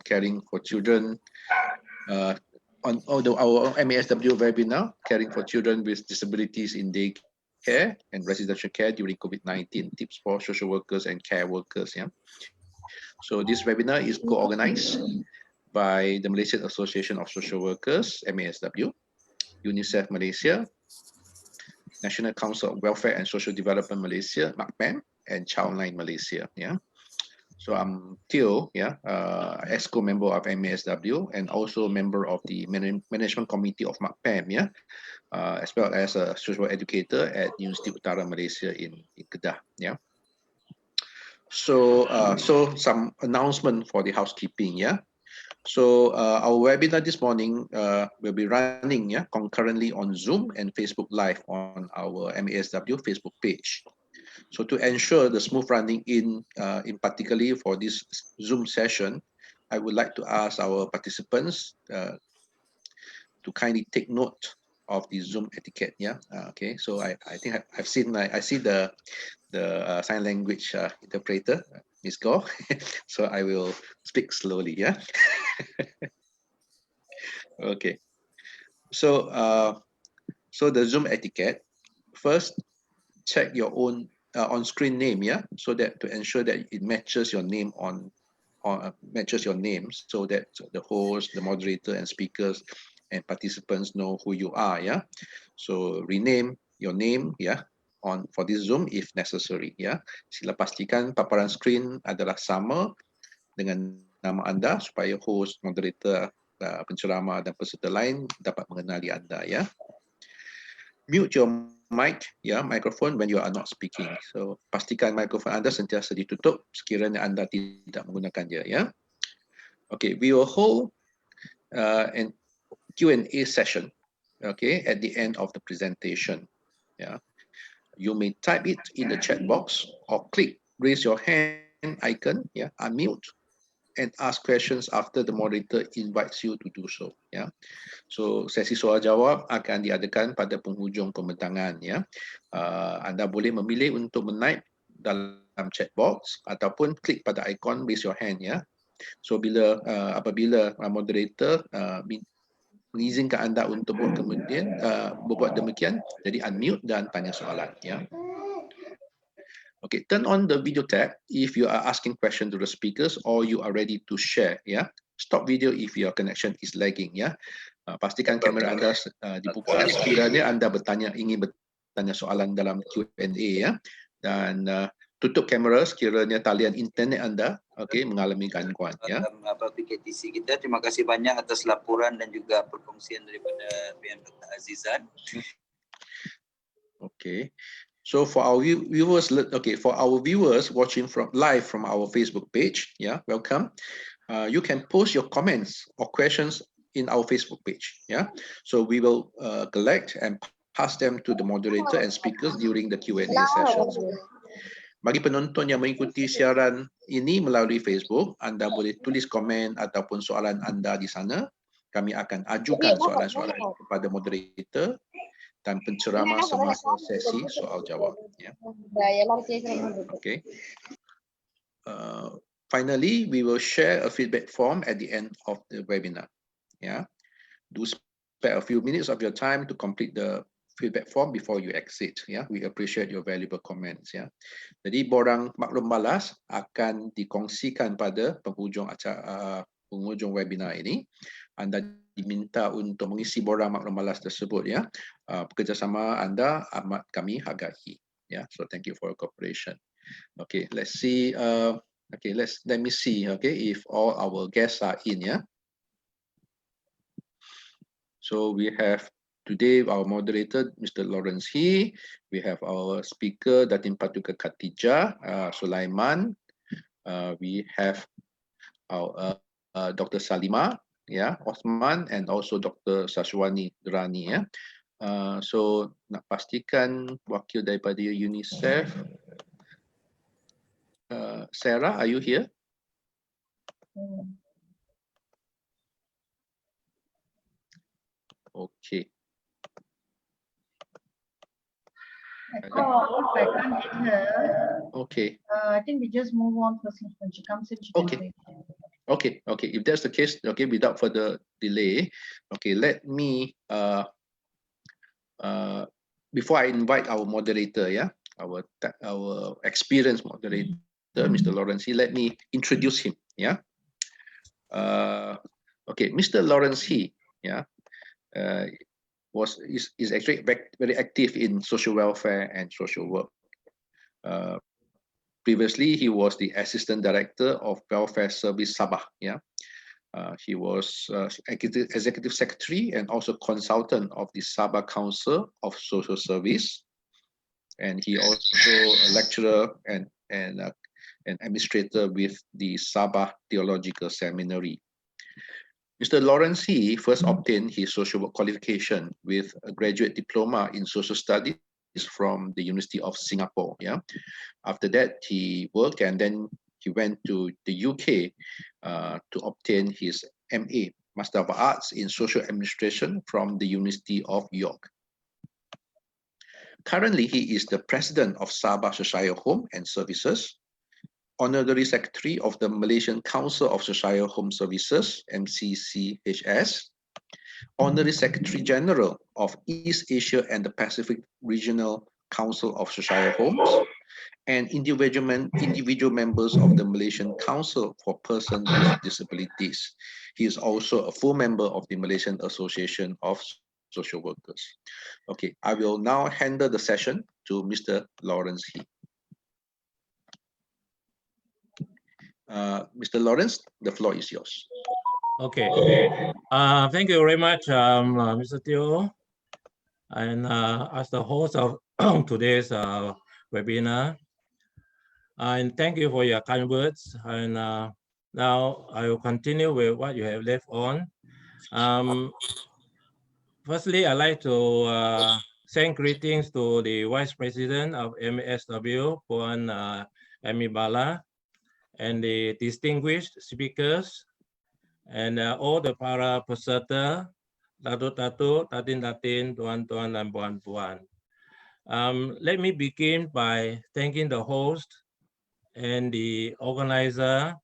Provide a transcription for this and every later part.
caring for children on our MASW webinar, caring for children with disabilities in daycare and residential care during COVID-19, tips for social workers and care workers. Yeah. So this webinar is co-organized by the Malaysian Association of Social Workers, MASW, UNICEF Malaysia, National Council of Welfare and Social Development Malaysia, MAKPEM, and Childline Malaysia. Yeah. So I'm Theo, yeah, EXCO member of MASW and also member of the management committee of MAKPEM, yeah, as well as a social educator at University Utara Malaysia in Kedah, yeah. So so some announcement for the housekeeping, yeah. So our webinar this morning will be running, yeah, concurrently on Zoom and Facebook Live on our MASW Facebook page. So to ensure the smooth running in particularly for this Zoom session, I would like to ask our participants to kindly take note of the Zoom etiquette. Yeah. Okay. So I think I've seen I see the sign language interpreter, Ms. Gore. So I will speak slowly. Yeah. Okay. So so the Zoom etiquette. First, check your own on-screen name, yeah, so that to ensure that it matches your name matches your name, so that the host, the moderator, and speakers and participants know who you are, yeah. So rename your name, yeah, on for this Zoom if necessary, yeah. Sila pastikan paparan screen adalah sama dengan nama anda supaya host, moderator, penceramah dan peserta lain dapat mengenali anda, ya. Mute your mic, ya, microphone when you are not speaking. So pastikan mikrofon anda sentiasa ditutup sekiranya anda tidak menggunakan dia, ya. Okay, we will hold an Q&A session, okay, at the end of the presentation. Yeah, you may type it in the chat box or click raise your hand icon, yeah, unmute and ask questions after the moderator invites you to do so. Yeah, so sesi soal jawab akan diadakan pada penghujung pembentangan. Ya, anda boleh memilih untuk menaip dalam chat box ataupun klik pada ikon raise your hand. Ya, so bila apabila moderator mengizinkan anda untuk berbuat demikian, jadi unmute dan tanya soalan. Ya. Okay, turn on the video tab if you are asking question to the speakers or you are ready to share. Yeah, stop video if your connection is lagging. Yeah, pastikan kamera anda dibuka sekiranya anda ingin bertanya soalan dalam Q&A. Ya, dan tutup kamera sekiranya talian internet anda mengalami gangguan. Ya. PKTC kita, terima kasih banyak atas laporan dan juga perkongsian daripada pihak Dr. Azizan. Okay. So for our viewers, for our viewers watching live from our Facebook page, yeah, welcome. You can post your comments or questions in our Facebook page. Yeah, so we will collect and pass them to the moderator and speakers during the Q&A sessions. Bagi penonton yang mengikuti siaran ini melalui Facebook, anda boleh tulis komen ataupun soalan anda di sana. Kami akan ajukan soalan-soalan kepada moderator dan penceramah semasa sesi soal jawab. Yeah. Okay. Finally, we will share a feedback form at the end of the webinar. Yeah. Do spare a few minutes of your time to complete the feedback form before you exit. Yeah. We appreciate your valuable comments. Yeah. Jadi borang maklum balas akan dikongsikan pada penghujung webinar ini. Anda diminta untuk mengisi borang maklum balas tersebut, ya. Bekerjasama anda amat kami hargai. Yeah, so thank you for your cooperation. Okay, let's see. Okay, let me see. Okay, if all our guests are in, yeah. So we have today our moderator, Mr. Lawrence He. We have our speaker, Datin Paduka Khatijah, Sulaiman. We have our Dr. Salimah, yeah, Othman, and also Dr. Syazwani Drani. Yeah. So nak pastikan wakil daripada UNICEF. Sarah, are you here? Okay. If I can't get her, okay. I think we just move on first. When she comes in, she can okay. Okay, okay. If that's the case, okay, without further delay, okay, let me before I invite our moderator, yeah, our experienced moderator, Mr. Lawrence, let me introduce him, yeah. Okay, Mr. Lawrence He, yeah, uh, is actually very active in social welfare and social work. Uh, Previously, he was the Assistant Director of Welfare Service Sabah, yeah. He was Executive Secretary and also consultant of the Sabah Council of Social Service, and he also a lecturer and an administrator with the Sabah Theological Seminary. Mr. Lawrence He first obtained his social work qualification with a graduate diploma in social studies from the University of Singapore. Yeah. After that, he worked and then he went to the UK to obtain his MA, Master of Arts in Social Administration from the University of York. Currently, he is the president of Sabah Cheshire Home and Services, Honorary Secretary of the Malaysian Council of Cheshire Home Services, MCCHS, Honorary Secretary General of East Asia and the Pacific Regional Council of Cheshire Homes, and individual members of the Malaysian Council for Persons with Disabilities. He is also a full member of the Malaysian Association of Social Workers. Okay, I will now hand the session to Mr. Lawrence He. Mr. Lawrence, the floor is yours. Okay. Thank you very much, Mr. Teo. And as the host of today's webinar, and thank you for your kind words. And now I will continue with what you have left on. Firstly, I'd like to send greetings to the Vice President of MASW, Puan Amy Bala, and the distinguished speakers, and all the para peserta, Datuk, Datin, Tuan, and Puan. Let me begin by thanking the host and the organizer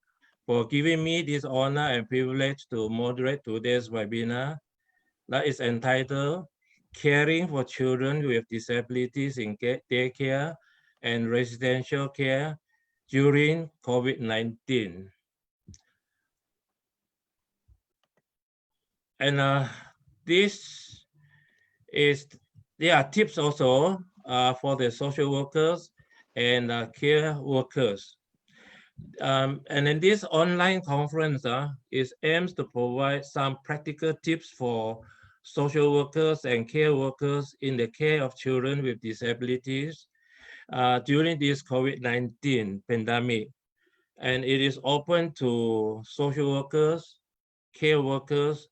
for giving me this honor and privilege to moderate today's webinar that is entitled Caring for Children with Disabilities in Daycare and Residential Care During COVID-19. And there are tips also for the social workers and care workers. And in this online conference, it aims to provide some practical tips for social workers and care workers in the care of children with disabilities during this COVID-19 pandemic. And it is open to social workers, care workers,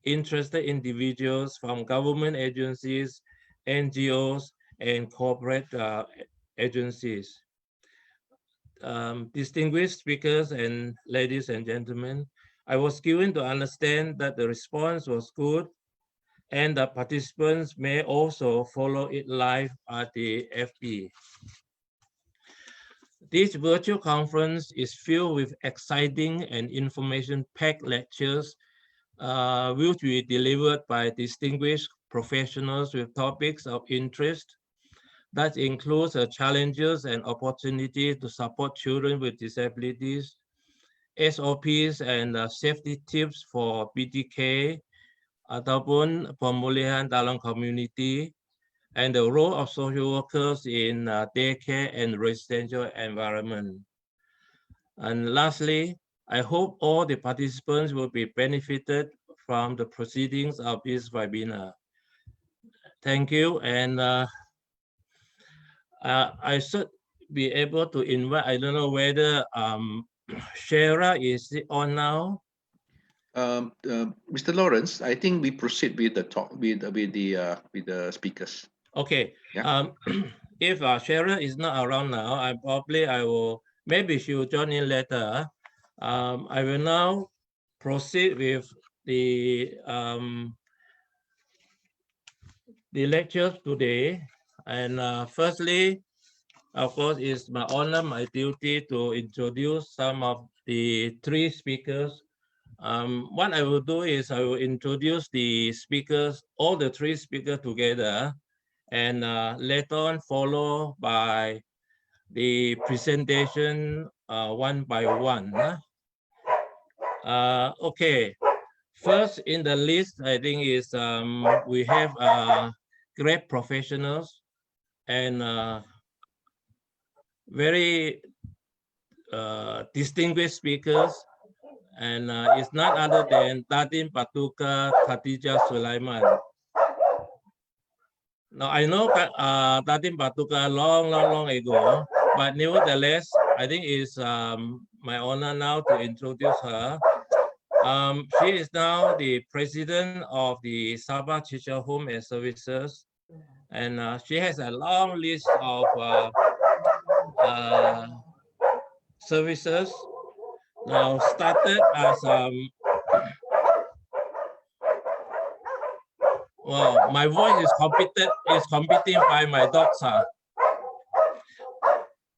interested individuals from government agencies, NGOs, and corporate agencies. Distinguished speakers and ladies and gentlemen, I was given to understand that the response was good and the participants may also follow it live at the FB. This virtual conference is filled with exciting and information-packed lectures which will be delivered by distinguished professionals with topics of interest that includes challenges and opportunities to support children with disabilities, SOPs and safety tips for BDK, ataupun pemulihan dalam community, and the role of social workers in daycare and residential environment. And lastly, I hope all the participants will be benefited from the proceedings of this webinar. Thank you, and I should be able to invite, I don't know whether Shara is on now. Mr. Lawrence, I think we proceed with the talk with the speakers. Okay. Yeah. If Shara is not around now, maybe she will join in later. I will now proceed with the lectures today. And firstly, of course, it's my honor, my duty to introduce some of the three speakers. What I will do is I will introduce the speakers, all the three speakers together, and later on follow by the presentation one by one. Okay, first in the list, I think is we have great professionals and very distinguished speakers, and it's not other than Datin, Paduka, Khatijah, Sulaiman. Now I know Datin Paduka long ago, but nevertheless, I think it's my honor now to introduce her. She is now the president of the Sabah Cheshire Home and Services, and she has a long list of services. Now started as well, my voice is competing by my dogs.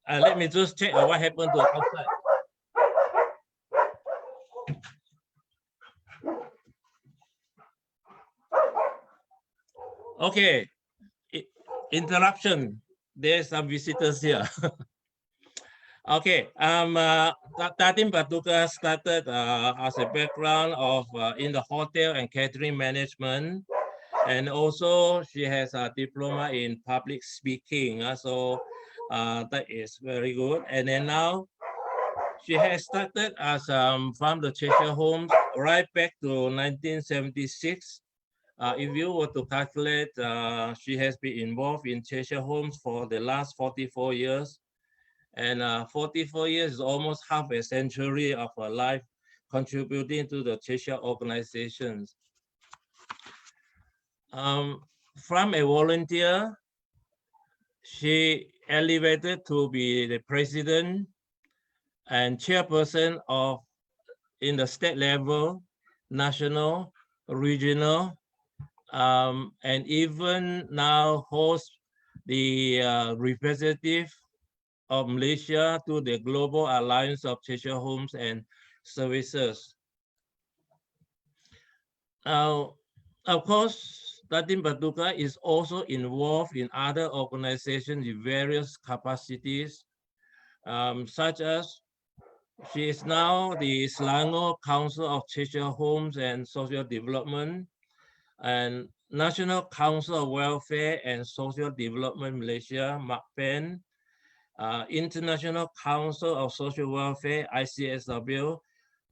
Let me just check what happened to outside. Okay, interruption. There's some visitors here. Okay, Datin Paduka started as a background of in the hotel and catering management, and also she has a diploma in public speaking. So that is very good. And then now she has started as from the Cheshire Homes right back to 1976. If you were to calculate, she has been involved in Cheshire Homes for the last 44 years. And 44 years is almost half a century of her life contributing to the Cheshire organizations. From a volunteer, she elevated to be the president and chairperson of in the state level, national, regional, and even now hosts the representative of Malaysia to the Global Alliance of Cheshire Homes and Services. Now, of course, Datin Paduka is also involved in other organizations in various capacities, such as she is now the Selangor Council of Cheshire Homes and Social Development and National Council of Welfare and Social Development Malaysia-MAKPEM, International Council of Social Welfare, ICSW,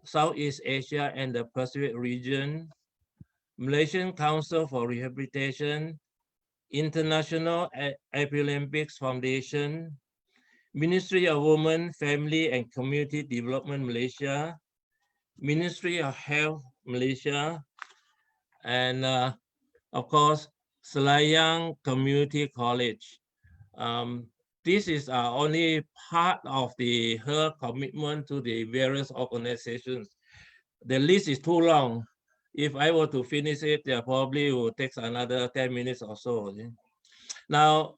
Southeast Asia and the Pacific region, Malaysian Council for Rehabilitation, International Paralympics Foundation, Ministry of Women, Family and Community Development Malaysia, Ministry of Health Malaysia, and of course, Selayang Community College. This is only part of her commitment to the various organizations. The list is too long. If I were to finish it, probably will take another 10 minutes or so. Now,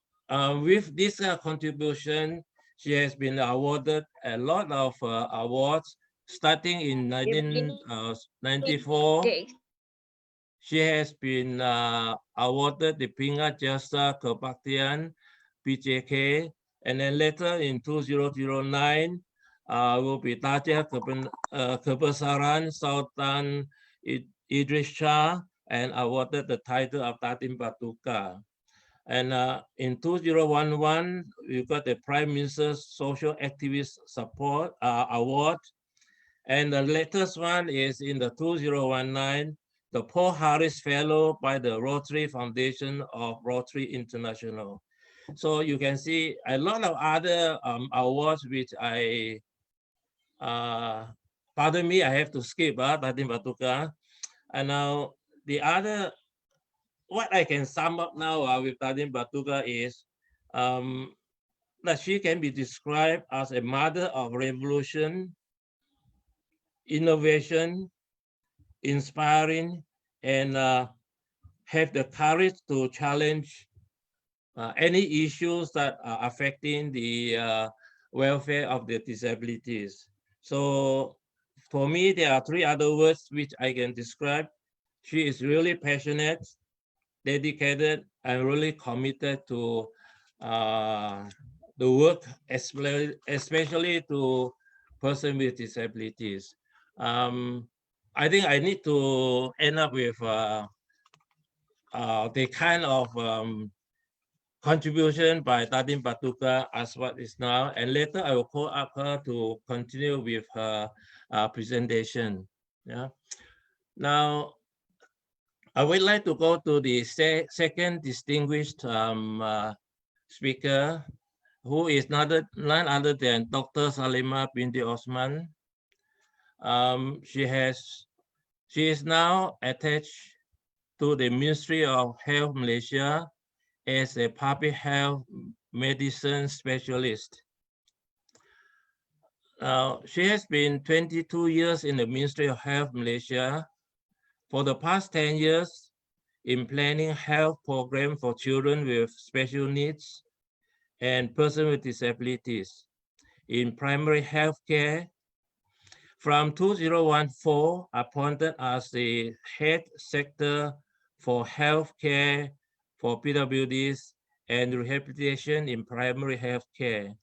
with this contribution, she has been awarded a lot of awards, starting in 1994. She has been awarded the Pingat Jasa Kebaktian, PJK, and then later in 2009, will be Tajah Kebesaran Sultan Idris Shah, and awarded the title of Datin Paduka. And in 2011, we got the Prime Minister's Social Activist Support Award. And the latest one is in the 2019, the Paul Harris Fellow by the Rotary Foundation of Rotary International. So you can see a lot of other awards which I, pardon me, I have to skip Datin Paduka. And now the other, what I can sum up now with Datin Paduka is that she can be described as a mother of revolution, innovation, inspiring, and have the courage to challenge any issues that are affecting the welfare of the disabilities. So for me, there are three other words which I can describe. She is really passionate, dedicated, and really committed to the work, especially to persons with disabilities. I think I need to end up with the kind of contribution by Datin Paduka as what is now, and later I will call up her to continue with her presentation. Yeah. Now, I would like to go to the second distinguished speaker, who is none other than Dr. Salimah binti Othman. She is now attached to the Ministry of Health Malaysia as a public health medicine specialist. She has been 22 years in the Ministry of Health Malaysia. For the past 10 years, in planning health programs for children with special needs and persons with disabilities in primary health care. From 2014, appointed as the head sector for health care for PWDs and rehabilitation in primary health care.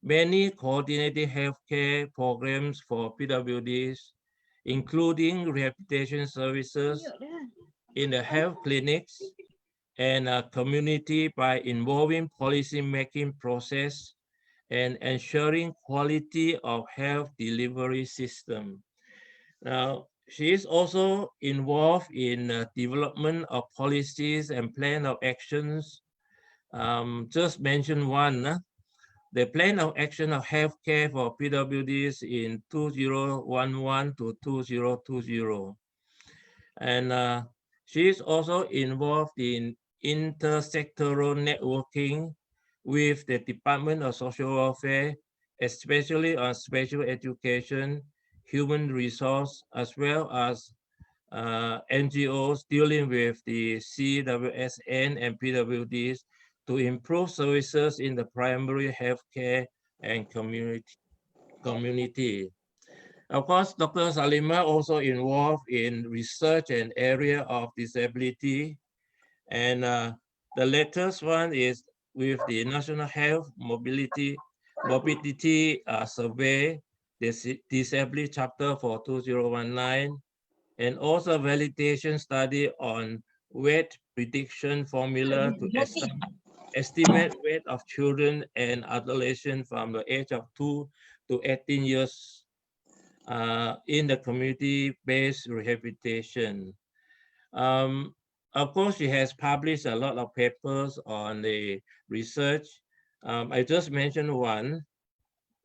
Many coordinated healthcare programs for PWDs, including rehabilitation services in the health clinics and community by involving policy-making process and ensuring quality of health delivery system. Now, she is also involved in development of policies and plan of actions. Just mention one, the plan of action of healthcare for PWDs in 2011 to 2020. And she is also involved in intersectoral networking with the Department of Social Welfare, especially on special education, human resource, as well as NGOs dealing with the CWSN and PWDs to improve services in the primary healthcare and community. Of course, Dr. Salimah also involved in research and area of disability. And the latest one is with the National Health Mobility Survey, the Disability Chapter for 2019, and also validation study on weight prediction formula to estimate weight of children and adolescents from the age of 2 to 18 years in the community-based rehabilitation. Of course, she has published a lot of papers on the research. I just mentioned one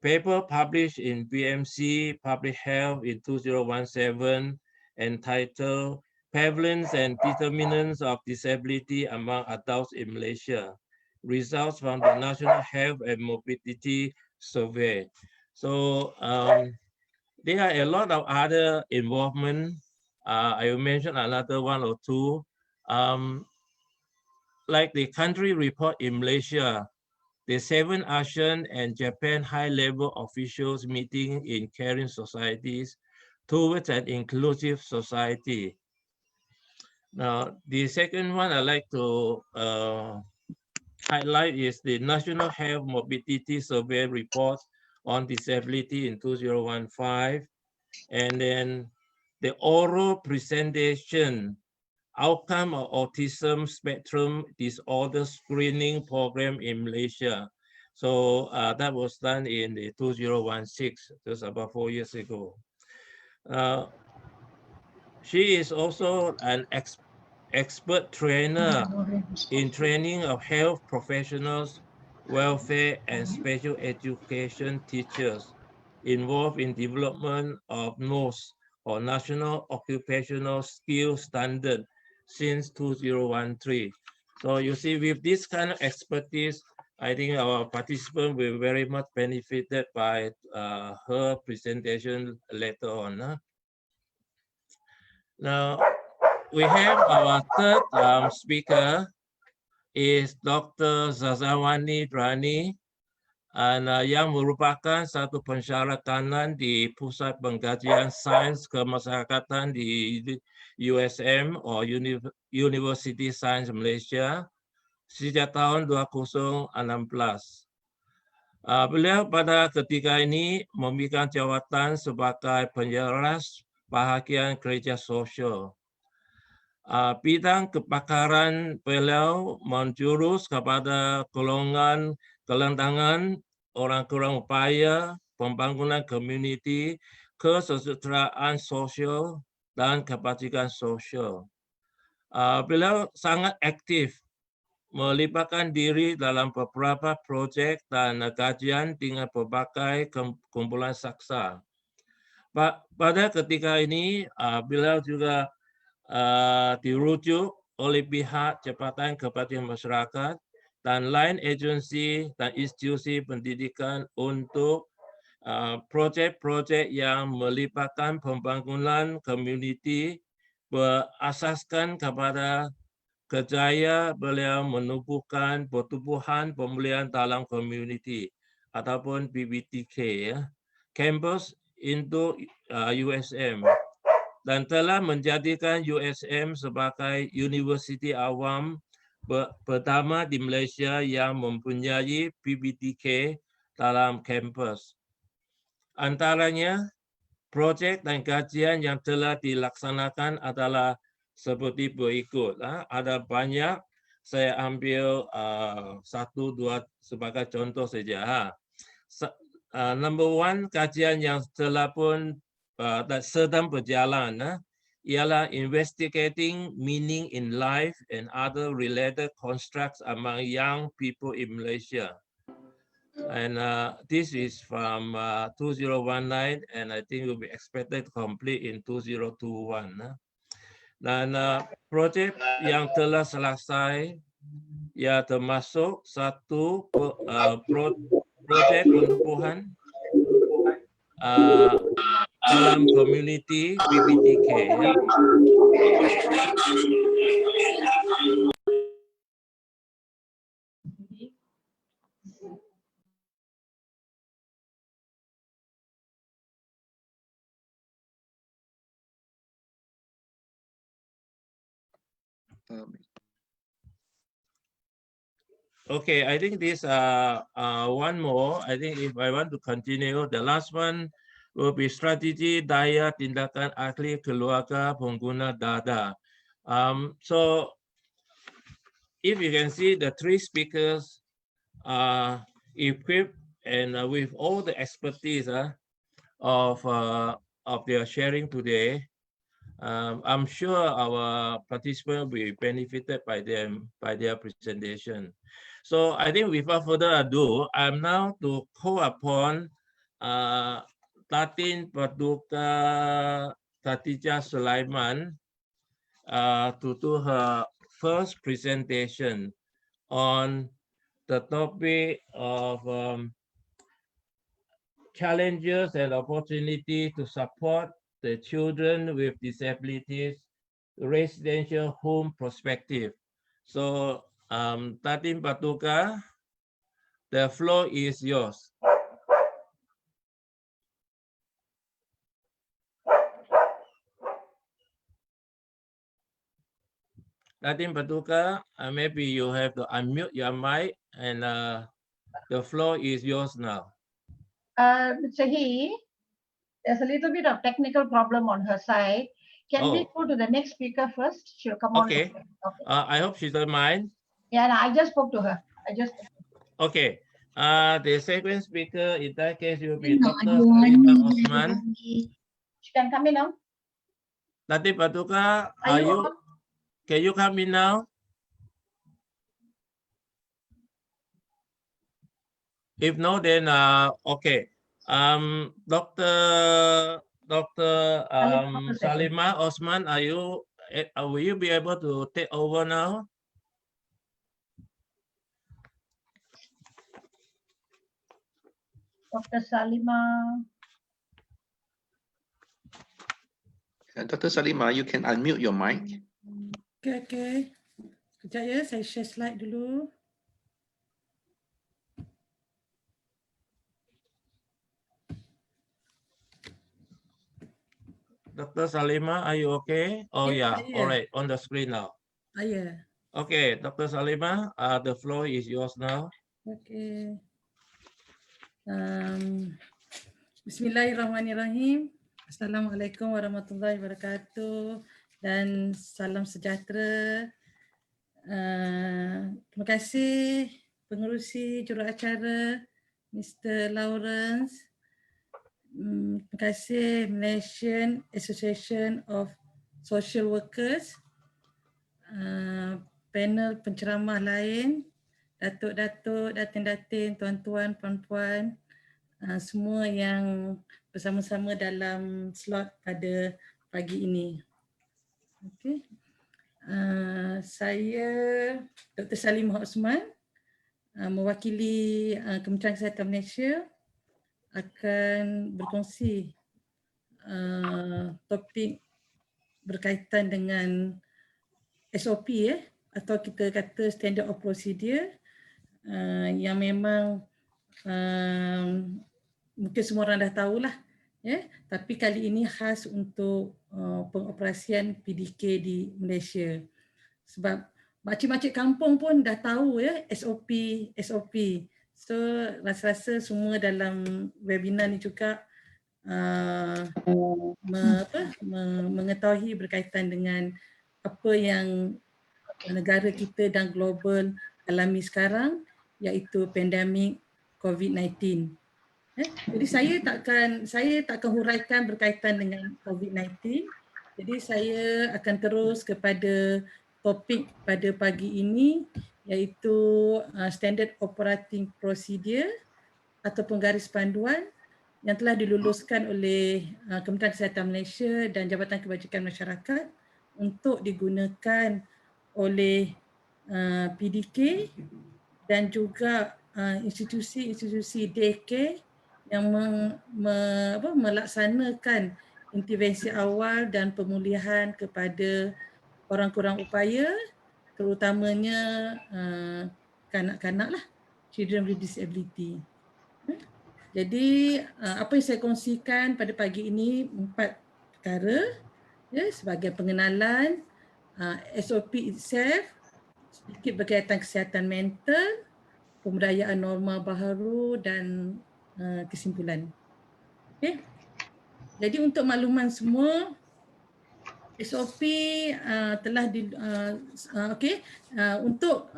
paper published in BMC Public Health in 2017 entitled Prevalence and Determinants of Disability Among Adults in Malaysia, results from the National Health and Mobility Survey. So there are a lot of other involvement. I will mention another one or two. Like the country report in Malaysia, the 7 ASEAN and Japan high-level officials meeting in caring societies towards an inclusive society. Now, the second one I'd like to highlight is the National Health Mobility Survey report on disability in 2015, and then the oral presentation outcome of autism spectrum disorder screening program in Malaysia. So that was done in the 2016, just about 4 years ago. She is also an expert trainer in training of health professionals, welfare, and special education teachers involved in development of NOS, or National Occupational Skill Standard, since 2013. So you see, with this kind of expertise, I think our participants will very much benefited by her presentation later on. Now, we have our third speaker is Dr. Syazwani Drani. yang merupakan satu pensyarat kanan di Pusat Pengkajian Sains Kemasyarakatan di USM atau University Science Malaysia sejak tahun 2016. Beliau pada ketika ini memegang jawatan sebagai penjelas bahagian kerja sosial. Bidang kepakaran beliau menjurus kepada golongan kelentangan, orang kurang upaya, pembangunan komuniti, kesejahteraan sosial, dan kebajikan sosial. Beliau sangat aktif melibatkan diri dalam beberapa projek dan kajian dengan berbagai kumpulan saksa. Pada ketika ini, beliau juga dirujuk oleh pihak Jabatan Kebajikan Masyarakat dan lain agensi dan institusi pendidikan untuk projek-projek yang melibatkan pembangunan komuniti berasaskan kepada kerjaya beliau menubuhkan pertubuhan pemulihan dalam komuniti ataupun PBTK, ya, kampus untuk USM, dan telah menjadikan USM sebagai universiti awam pertama di Malaysia yang mempunyai PBTK dalam kampus. Antaranya, projek dan kajian yang telah dilaksanakan adalah seperti berikut. Ada banyak, saya ambil satu dua sebagai contoh saja. Number one, kajian yang telah pun sedang berjalan ialah investigating meaning in life and other related constructs among young people in Malaysia. And this is from 2019, and I think will be expected to complete in 2021. Dan projek yang telah selesai ya termasuk satu projek penubuhan dalam community PBTK. Ya. Okay, I think this one more. I think if I want to continue, the last one will be strategi daya tindakan ahli keluarga pengguna data. So if you can see, the three speakers are equipped and with all the expertise of their sharing today. I'm sure our participants will be benefited by them, by their presentation. So I think without further ado, I'm now to call upon Datin, Paduka, Khatijah, Sulaiman to do her first presentation on the topic of challenges and opportunity to support the children with disabilities residential home perspective. So Datin, Paduka, the floor is yours. Datin, Paduka, maybe you have to unmute your mic, and the floor is yours now. Shahi, there's a little bit of technical problem on her side. Can we go to the next speaker first? She'll come on. Okay. I hope she doesn't mind. Yeah, no, I just spoke to her. Okay. The second speaker in that case will be Dr. Salimah Othman. She can come in now. Datin, Paduka, can you come in now? If no, then okay. Dr. Salimah Othman, will you be able to take over now? Dr. Salimah. Dr. Salimah, you can unmute your mic. Okay. Sekejap ya, saya share slide dulu. Dr. Salimah, are you okay? Oh yeah, Yeah. all right, on the screen now. Yeah. Okay, Dr. Salimah, the floor is yours now. Okay. Bismillahirrahmanirrahim. Assalamualaikum warahmatullahi wabarakatuh dan salam sejahtera. Terima kasih pengerusi juruacara Mr. Lawrence. Terima kasih Malaysian Association of Social Workers, panel penceramah lain, datuk-datuk, datin-datin, tuan-tuan, puan-puan, semua yang bersama-sama dalam slot pada pagi ini. Okay. Saya Dr. Salimah Othman, mewakili Kementerian Kesihatan Malaysia, akan berkongsi topik berkaitan dengan SOP atau kita kata Standard of Procedure yang memang mungkin semua orang dah tahulah, tapi kali ini khas untuk pengoperasian PDK di Malaysia. Sebab makcik-makcik kampung pun dah tahu SOP. So rasa-rasa semua dalam webinar ni juga mengetahui berkaitan dengan apa yang negara kita dan global alami sekarang, iaitu pandemik COVID-19. Jadi saya takkan huraikan berkaitan dengan COVID-19. Jadi saya akan terus kepada topik pada pagi ini, iaitu Standard Operating Procedure ataupun garis panduan yang telah diluluskan oleh Kementerian Kesihatan Malaysia dan Jabatan Kebajikan Masyarakat untuk digunakan oleh PDK dan juga institusi-institusi daycare yang melaksanakan intervensi awal dan pemulihan kepada orang kurang upaya, terutamanya kanak-kanak lah, children with disability. Jadi apa yang saya kongsikan pada pagi ini 4 perkara, sebagai pengenalan SOP itself, sedikit berkaitan kesihatan mental, pemberdayaan norma baharu dan kesimpulan. Okay. Jadi untuk makluman semua, SOP telah untuk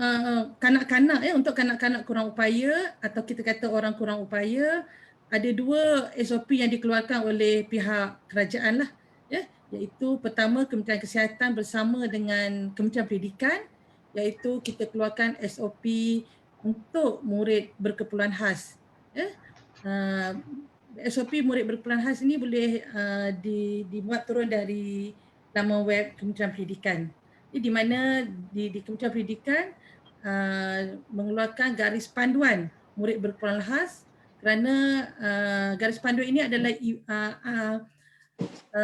kanak-kanak, untuk kanak-kanak kurang upaya atau kita kata orang kurang upaya, ada 2 SOP yang dikeluarkan oleh pihak kerajaan lah, iaitu pertama Kementerian Kesihatan bersama dengan Kementerian Pendidikan, iaitu kita keluarkan SOP untuk murid berkeperluan khas. SOP murid berkeperluan khas ini boleh dibuat turun dari laman web Kementerian Pendidikan. Di mana di Kementerian Pendidikan mengeluarkan garis panduan murid berkeperluan khas, kerana garis panduan ini adalah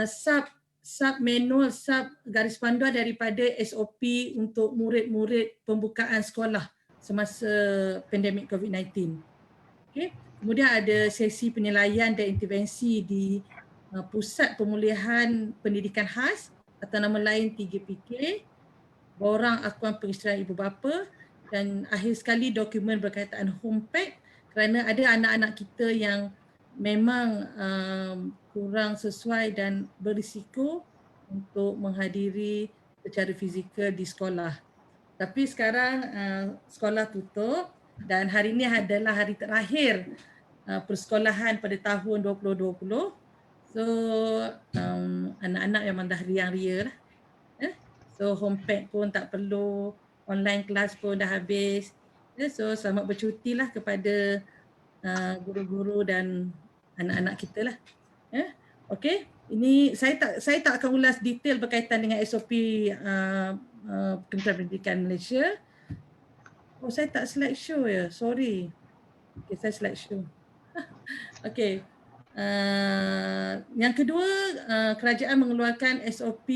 sub manual, sub garis panduan daripada SOP untuk murid-murid pembukaan sekolah semasa pandemik COVID-19. Okay. Kemudian ada sesi penilaian dan intervensi di Pusat Pemulihan Pendidikan Khas atau nama lain 3PK, borang akuan pengistirahatan ibu bapa, dan akhir sekali dokumen berkaitan home pack, kerana ada anak-anak kita yang memang kurang sesuai dan berisiko untuk menghadiri secara fizikal di sekolah. Tapi sekarang sekolah tutup dan hari ini adalah hari terakhir persekolahan pada tahun 2020. So anak-anak memang dah riang-ria lah. So home pack pun tak perlu, online kelas pun dah habis. So selamat bercuti lah kepada guru-guru dan anak-anak kita lah. Okey, ini saya tak akan ulas detail berkaitan dengan SOP Kementerian Pendidikan Malaysia. Oh, saya tak slideshow ya, sorry. Okey, saya slideshow. Okey. Yang kedua, kerajaan mengeluarkan SOP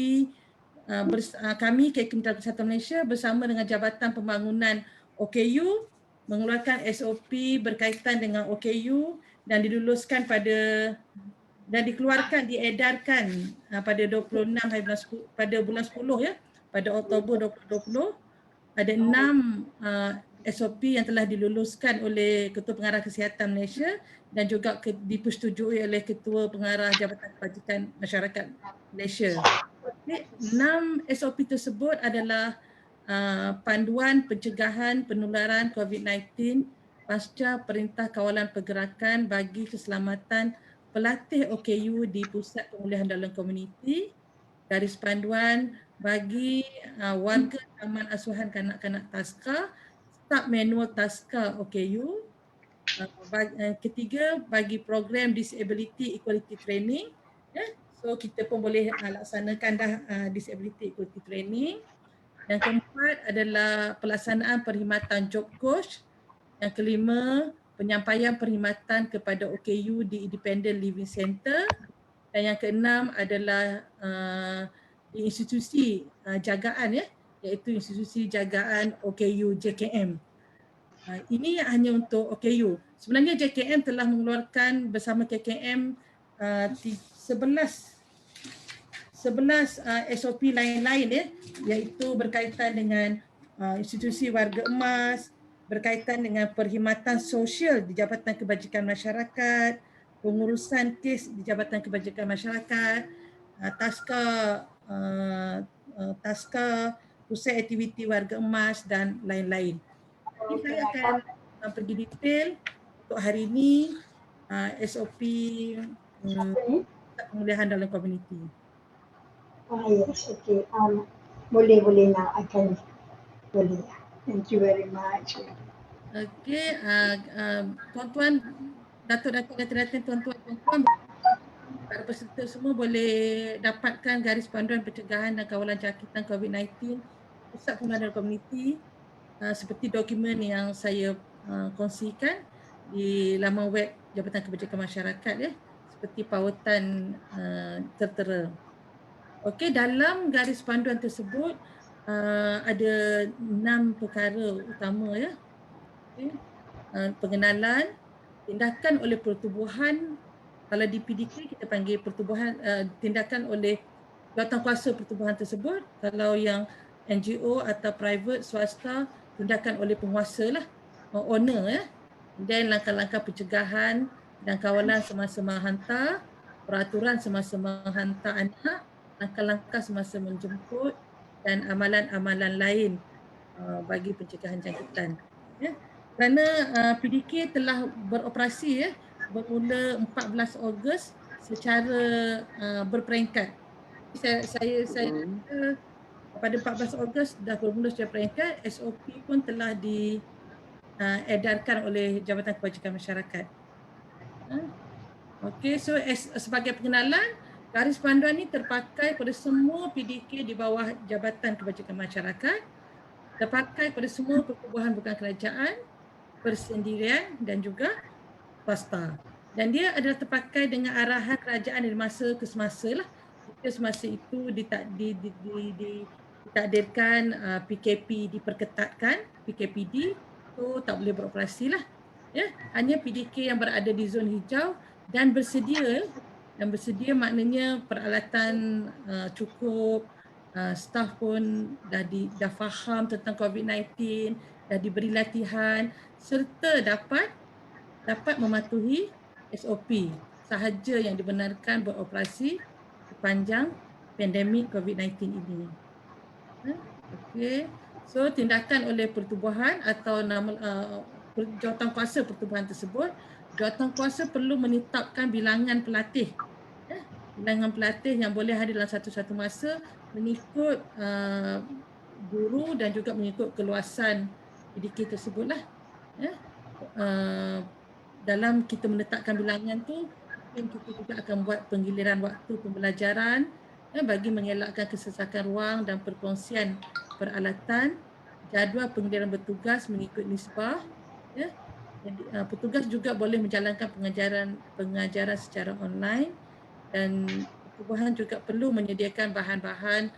kami Kementerian Kesihatan Malaysia bersama dengan Jabatan Pembangunan OKU mengeluarkan SOP berkaitan dengan OKU dan diluluskan pada dan dikeluarkan, diedarkan pada 26 hari bulan 10, pada bulan 10 ya, pada Oktober 2020. Ada 6 SOP yang telah diluluskan oleh Ketua Pengarah Kesihatan Malaysia dan juga dipersetujui oleh Ketua Pengarah Jabatan Kebajikan Masyarakat Malaysia. 6 SOP tersebut adalah panduan pencegahan penularan COVID-19 pasca Perintah Kawalan Pergerakan bagi keselamatan pelatih OKU di Pusat Pemulihan Dalam Komuniti, garis panduan bagi warga Taman Asuhan Kanak-Kanak Taska, sub manual Taska OKU. Ketiga, bagi program Disability Equality Training. So kita pun boleh laksanakan dah Disability Equality Training. Yang keempat adalah pelaksanaan perkhidmatan job coach. Yang kelima, penyampaian perkhidmatan kepada OKU di Independent Living Center. Dan yang keenam adalah di institusi jagaan iaitu institusi jagaan OKU JKM. Ini hanya untuk OKU. Sebenarnya JKM telah mengeluarkan bersama KKM 11 SOP lain-lain iaitu berkaitan dengan institusi warga emas, berkaitan dengan perkhidmatan sosial di Jabatan Kebajikan Masyarakat, pengurusan kes di Jabatan Kebajikan Masyarakat, taska pusat aktiviti warga emas dan lain-lain. Ini saya akan pergi detail untuk hari ini SOP pemulihan dalam komuniti. Yes, okay. Boleh nak akan boleh. Thank you very much. Okay, tuan-tuan, datuk-datuk, tuan-tuan, para peserta semua boleh dapatkan garis panduan pencegahan dan kawalan jangkitan COVID-19 Pusat Pemulihan dalam Komuniti seperti dokumen yang saya kongsikan di laman web Jabatan Kebajikan Masyarakat seperti pautan tertera. Okey, dalam garis panduan tersebut ada 6 perkara utama Okay. Pengenalan, tindakan oleh pertubuhan. Kalau di PDK kita panggil pertubuhan, tindakan oleh jawatankuasa pertubuhan tersebut. Kalau yang NGO atau private swasta, tindakan oleh penguasa owner Dan langkah-langkah pencegahan dan kawalan semasa menghantar, peraturan semasa menghantar anak, langkah-langkah semasa menjemput dan amalan-amalan lain bagi pencegahan jangkitan. Kerana PDK telah beroperasi bermula 14 Ogos secara berperingkat. Saya pada 14 Ogos dah bermula secara peringkat, SOP pun telah diedarkan oleh Jabatan Kebajikan Masyarakat. Okey, so sebagai pengenalan, garis panduan ini terpakai pada semua PDK di bawah Jabatan Kebajikan Masyarakat, terpakai pada semua pertubuhan bukan kerajaan, persendirian dan juga swasta. Dan dia adalah terpakai dengan arahan kerajaan dari masa ke semasa semasa itu ditakdirkan PKP diperketatkan, PKPD itu tak boleh beroperasi hanya PDK yang berada di zon hijau dan bersedia maknanya peralatan cukup, staf pun dah faham tentang COVID-19, dah diberi latihan serta dapat mematuhi SOP sahaja yang dibenarkan beroperasi sepanjang pandemik COVID-19 ini. Okey. So tindakan oleh pertubuhan atau jawatankuasa pertubuhan tersebut, jawatankuasa perlu menetapkan bilangan pelatih. Bilangan pelatih yang boleh hadir dalam satu-satu masa mengikut guru dan juga mengikut keluasan PDK tersebutlah. Dalam kita menetapkan bilangan tu, mungkin kita juga akan buat penggiliran waktu pembelajaran bagi mengelakkan kesesakan ruang dan perkongsian peralatan, jadual penggiliran bertugas mengikut nisbah. Jadi, petugas juga boleh menjalankan pengajaran secara online dan pertubuhan juga perlu menyediakan bahan-bahan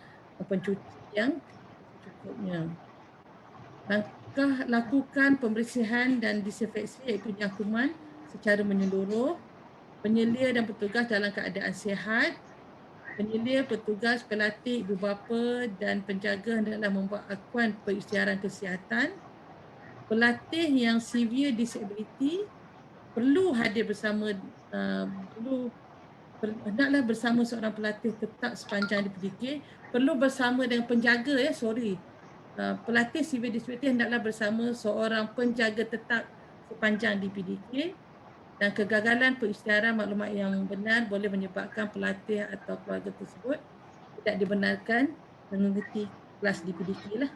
pencuci yang secukupnya. Lakukan pembersihan dan disinfeksi iaitu jangkuman secara menyeluruh. penyelia dan petugas dalam keadaan sihat. Penyelia, petugas, pelatih, ibu bapa dan penjaga hendaklah membuat akuan perisytiharan kesihatan. Pelatih yang severe disability perlu hadir bersama, hendaklah bersama seorang pelatih tetap sepanjang di PDK, perlu bersama dengan penjaga pelatih severe disability hendaklah bersama seorang penjaga tetap sepanjang di PDK. Dan kegagalan perisytiharan maklumat yang benar boleh menyebabkan pelatih atau keluarga tersebut tidak dibenarkan mengikuti kelas di PDK lah.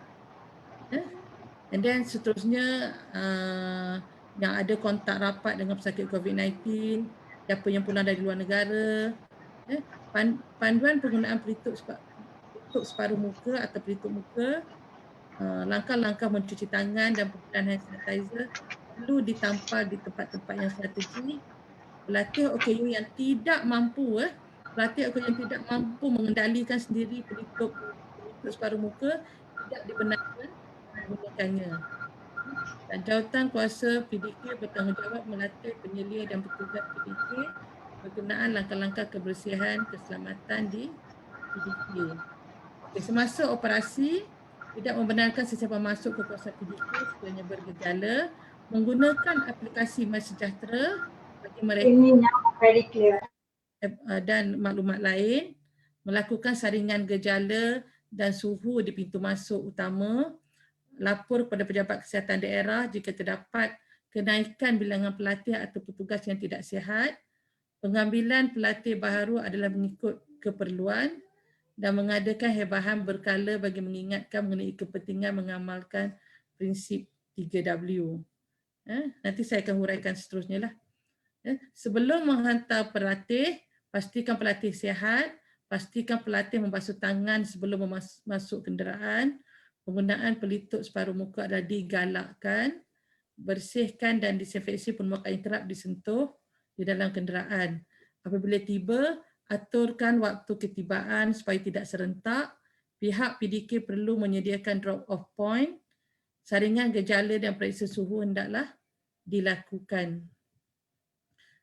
And then seterusnya yang ada kontak rapat dengan pesakit COVID-19, siapa yang pulang dari luar negara, panduan penggunaan pelitup separuh muka atau pelitup muka, langkah-langkah mencuci tangan dan penggunaan hand sanitizer perlu ditampal di tempat-tempat yang strategik. Pelatih OKU yang tidak mampu mengendalikan sendiri pelitup separuh muka tidak dibenarkan menggunakannya. Dan jawatan kuasa PDK bertanggungjawab melatih penyelia dan petugas PDK berkenaan langkah-langkah kebersihan keselamatan di PDK. Semasa operasi, tidak membenarkan sesiapa masuk ke kawasan PDK sekiranya bergejala, menggunakan aplikasi MySejahtera bagi mereka Ini now very clear. dan maklumat lain, melakukan saringan gejala dan suhu di pintu masuk utama, lapor kepada pejabat kesihatan daerah jika terdapat kenaikan bilangan pelatih atau petugas yang tidak sihat. Pengambilan pelatih baharu adalah mengikut keperluan dan mengadakan hebahan berkala bagi mengingatkan mengenai kepentingan mengamalkan prinsip 3W. Nanti saya akan huraikan seterusnya lah. Sebelum menghantar pelatih, pastikan pelatih sihat, pastikan pelatih membasuh tangan sebelum masuk kenderaan, penggunaan pelitup separuh muka adalah digalakkan, bersihkan dan disinfeksi permukaan yang kerap disentuh di dalam kenderaan. Apabila tiba, aturkan waktu ketibaan supaya tidak serentak. Pihak PDK perlu menyediakan drop-off point. Saringan gejala dan periksa suhu hendaklah dilakukan.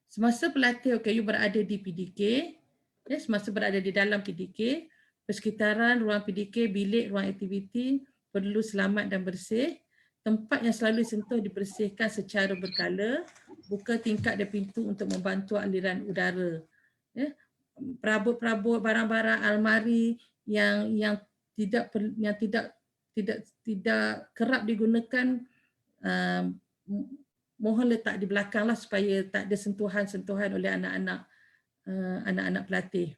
Semasa pelatih OKU berada di PDK, semasa berada di dalam PDK, persekitaran ruang PDK, bilik, ruang aktiviti perlu selamat dan bersih. Tempat yang selalu disentuh dibersihkan secara berkala. Buka tingkap dan pintu untuk membantu aliran udara. Perabot-perabot, barang-barang almari yang tidak kerap digunakan, mohon letak di belakang lah supaya tak ada sentuhan-sentuhan oleh anak-anak pelatih.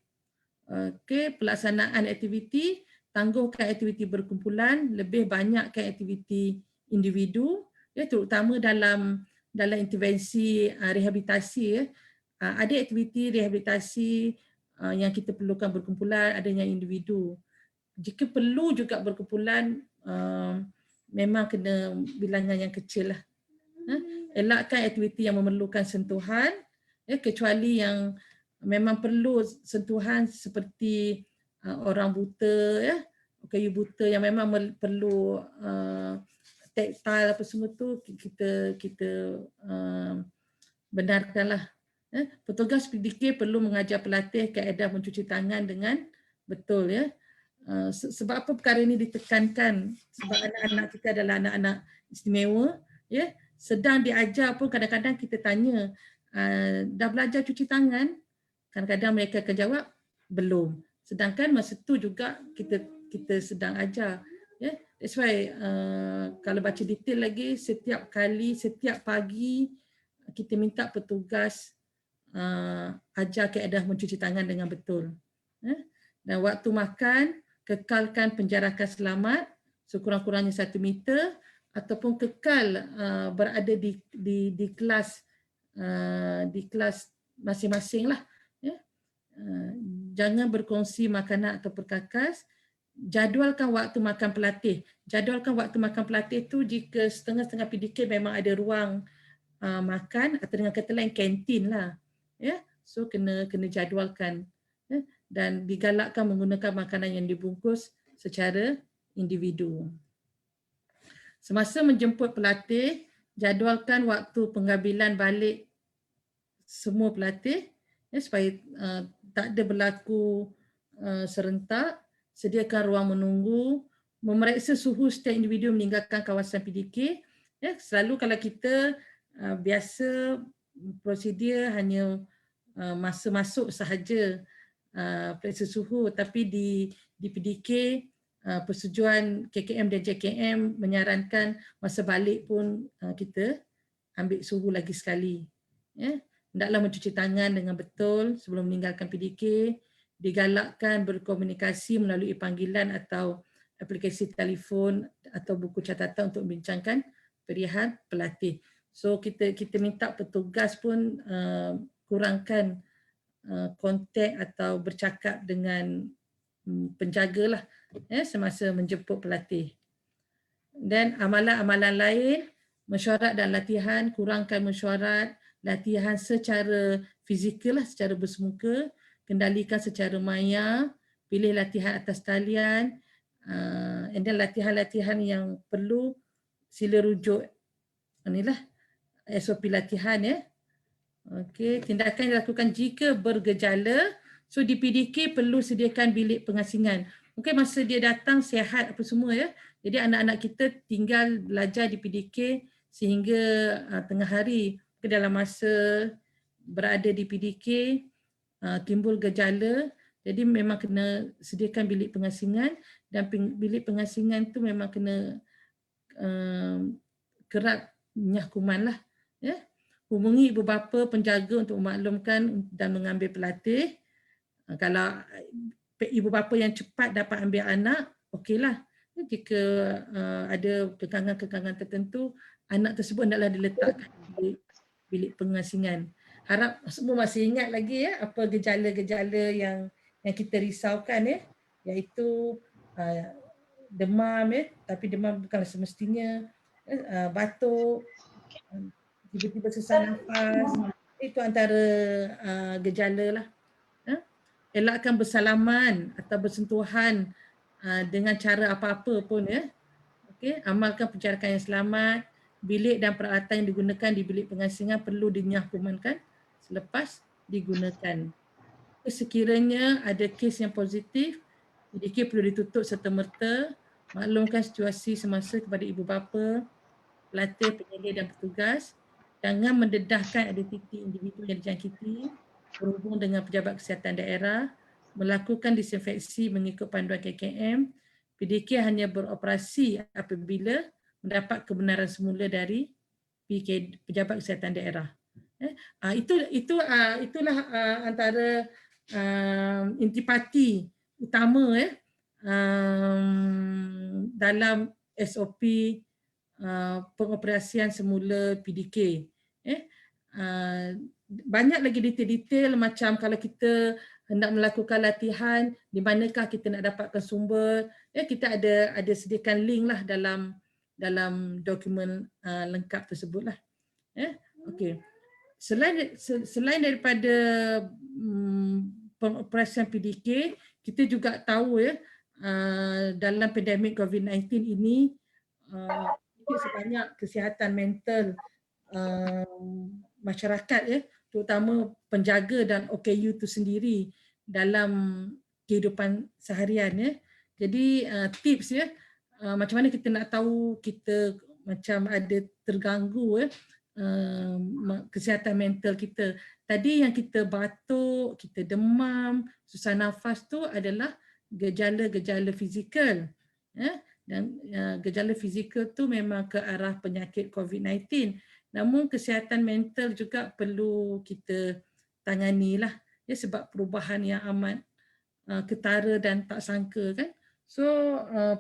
Okey, pelaksanaan aktiviti, tangguhkan aktiviti berkumpulan, lebih banyakkan aktiviti individu, terutama dalam intervensi rehabilitasi. Ada aktiviti rehabilitasi yang kita perlukan berkumpulan, ada yang individu. Jika perlu juga berkumpulan, memang kena bilangan yang kecil lah. Elakkan aktiviti yang memerlukan sentuhan, kecuali yang memang perlu sentuhan seperti orang buta, kayu buta yang memang perlu tactile apa semua tu kita benarkanlah. Petugas PDK perlu mengajar pelatih kaedah mencuci tangan dengan betul sebab apa perkara ini ditekankan? Sebab anak-anak kita adalah anak-anak istimewa, sedang diajar pun kadang-kadang kita tanya, dah belajar cuci tangan? Kadang-kadang mereka akan jawab belum. Sedangkan masa tu juga kita sedang ajar. That's why kalau baca detail lagi, setiap pagi kita minta petugas ajar kaedah mencuci tangan dengan betul. Dan waktu makan, kekalkan penjarakan selamat sekurang-kurangnya 1 meter ataupun kekal berada di kelas masing-masing lah. Jangan berkongsi makanan atau perkakas. Jadualkan waktu makan pelatih. Jadualkan waktu makan pelatih tu jika setengah-setengah PDK memang ada ruang makan atau dengan kata lain kantin lah. So kena jadualkan. Dan digalakkan menggunakan makanan yang dibungkus secara individu. Semasa menjemput pelatih, jadualkan waktu pengambilan balik semua pelatih. supaya tak ada berlaku serentak, sediakan ruang menunggu, memeriksa suhu setiap individu meninggalkan kawasan PDK. Selalu kalau kita biasa prosedur hanya masa masuk sahaja periksa suhu, tapi di PDK persetujuan KKM dan JKM menyarankan masa balik pun kita ambil suhu lagi sekali. Hendaklah mencuci tangan dengan betul sebelum meninggalkan PDK, digalakkan berkomunikasi melalui panggilan atau aplikasi telefon atau buku catatan untuk membincangkan perihal pelatih. So kita minta petugas pun kurangkan kontak atau bercakap dengan penjaga lah semasa menjemput pelatih. Dan amalan-amalan lain, mesyuarat dan latihan, kurangkan mesyuarat, latihan secara fizikal lah, secara bersemuka, kendalikan secara maya, pilih latihan atas talian, dan latihan-latihan yang perlu sila rujuk inilah SOP latihan Okey, tindakan yang dilakukan jika bergejala. So di PDK perlu sediakan bilik pengasingan. Mungkin masa dia datang sihat apa semua Jadi anak-anak kita tinggal belajar di PDK sehingga tengah hari. Dalam masa berada di PDK timbul gejala, jadi memang kena sediakan bilik pengasingan, dan bilik pengasingan tu memang kena kerap nyah kuman lah. Hubungi ibu bapa penjaga untuk memaklumkan dan mengambil pelatih. Kalau ibu bapa yang cepat dapat ambil anak, okeylah. Jika ada kekangan-kekangan tertentu, anak tersebut hendaklah diletakkan di bilik pengasingan. Harap semua masih ingat lagi apa gejala-gejala yang kita risaukan iaitu demam tapi demam bukanlah semestinya, batuk, tiba-tiba sesak nafas, itu antara gejala lah. Elakkan bersalaman atau bersentuhan dengan cara apa-apa pun Okey, amalkan penjarakan yang selamat. Bilik dan peralatan yang digunakan di bilik pengasingan perlu dinyahkumankan selepas digunakan. Sekiranya ada kes yang positif, PDK perlu ditutup serta-merta, maklumkan situasi semasa kepada ibu bapa, pelatih, penyelidik dan petugas. Jangan mendedahkan identiti individu yang dijangkiti, berhubung dengan pejabat kesihatan daerah, melakukan disinfeksi mengikut panduan KKM. PDK hanya beroperasi apabila mendapat kebenaran semula dari pejabat kesihatan daerah. Itulah antara intipati utama dalam SOP pengoperasian semula PDK. Banyak lagi detail-detail, macam kalau kita hendak melakukan latihan, di manakah kita nak dapatkan sumber, kita ada sediakan link lah dalam dokumen lengkap tersebut lah. Okey. Selain daripada pengoperasian PDK, kita juga tahu dalam pandemik COVID-19 ini sebanyak kesihatan mental masyarakat terutama penjaga dan OKU itu sendiri dalam kehidupan seharian Jadi tips macam mana kita nak tahu kita macam ada terganggu kesihatan mental kita. Tadi yang kita batuk, kita demam, susah nafas tu adalah gejala-gejala fizikal. Dan gejala fizikal tu memang ke arah penyakit COVID-19. Namun kesihatan mental juga perlu kita tangani lah sebab perubahan yang amat ketara dan tak sangka kan. So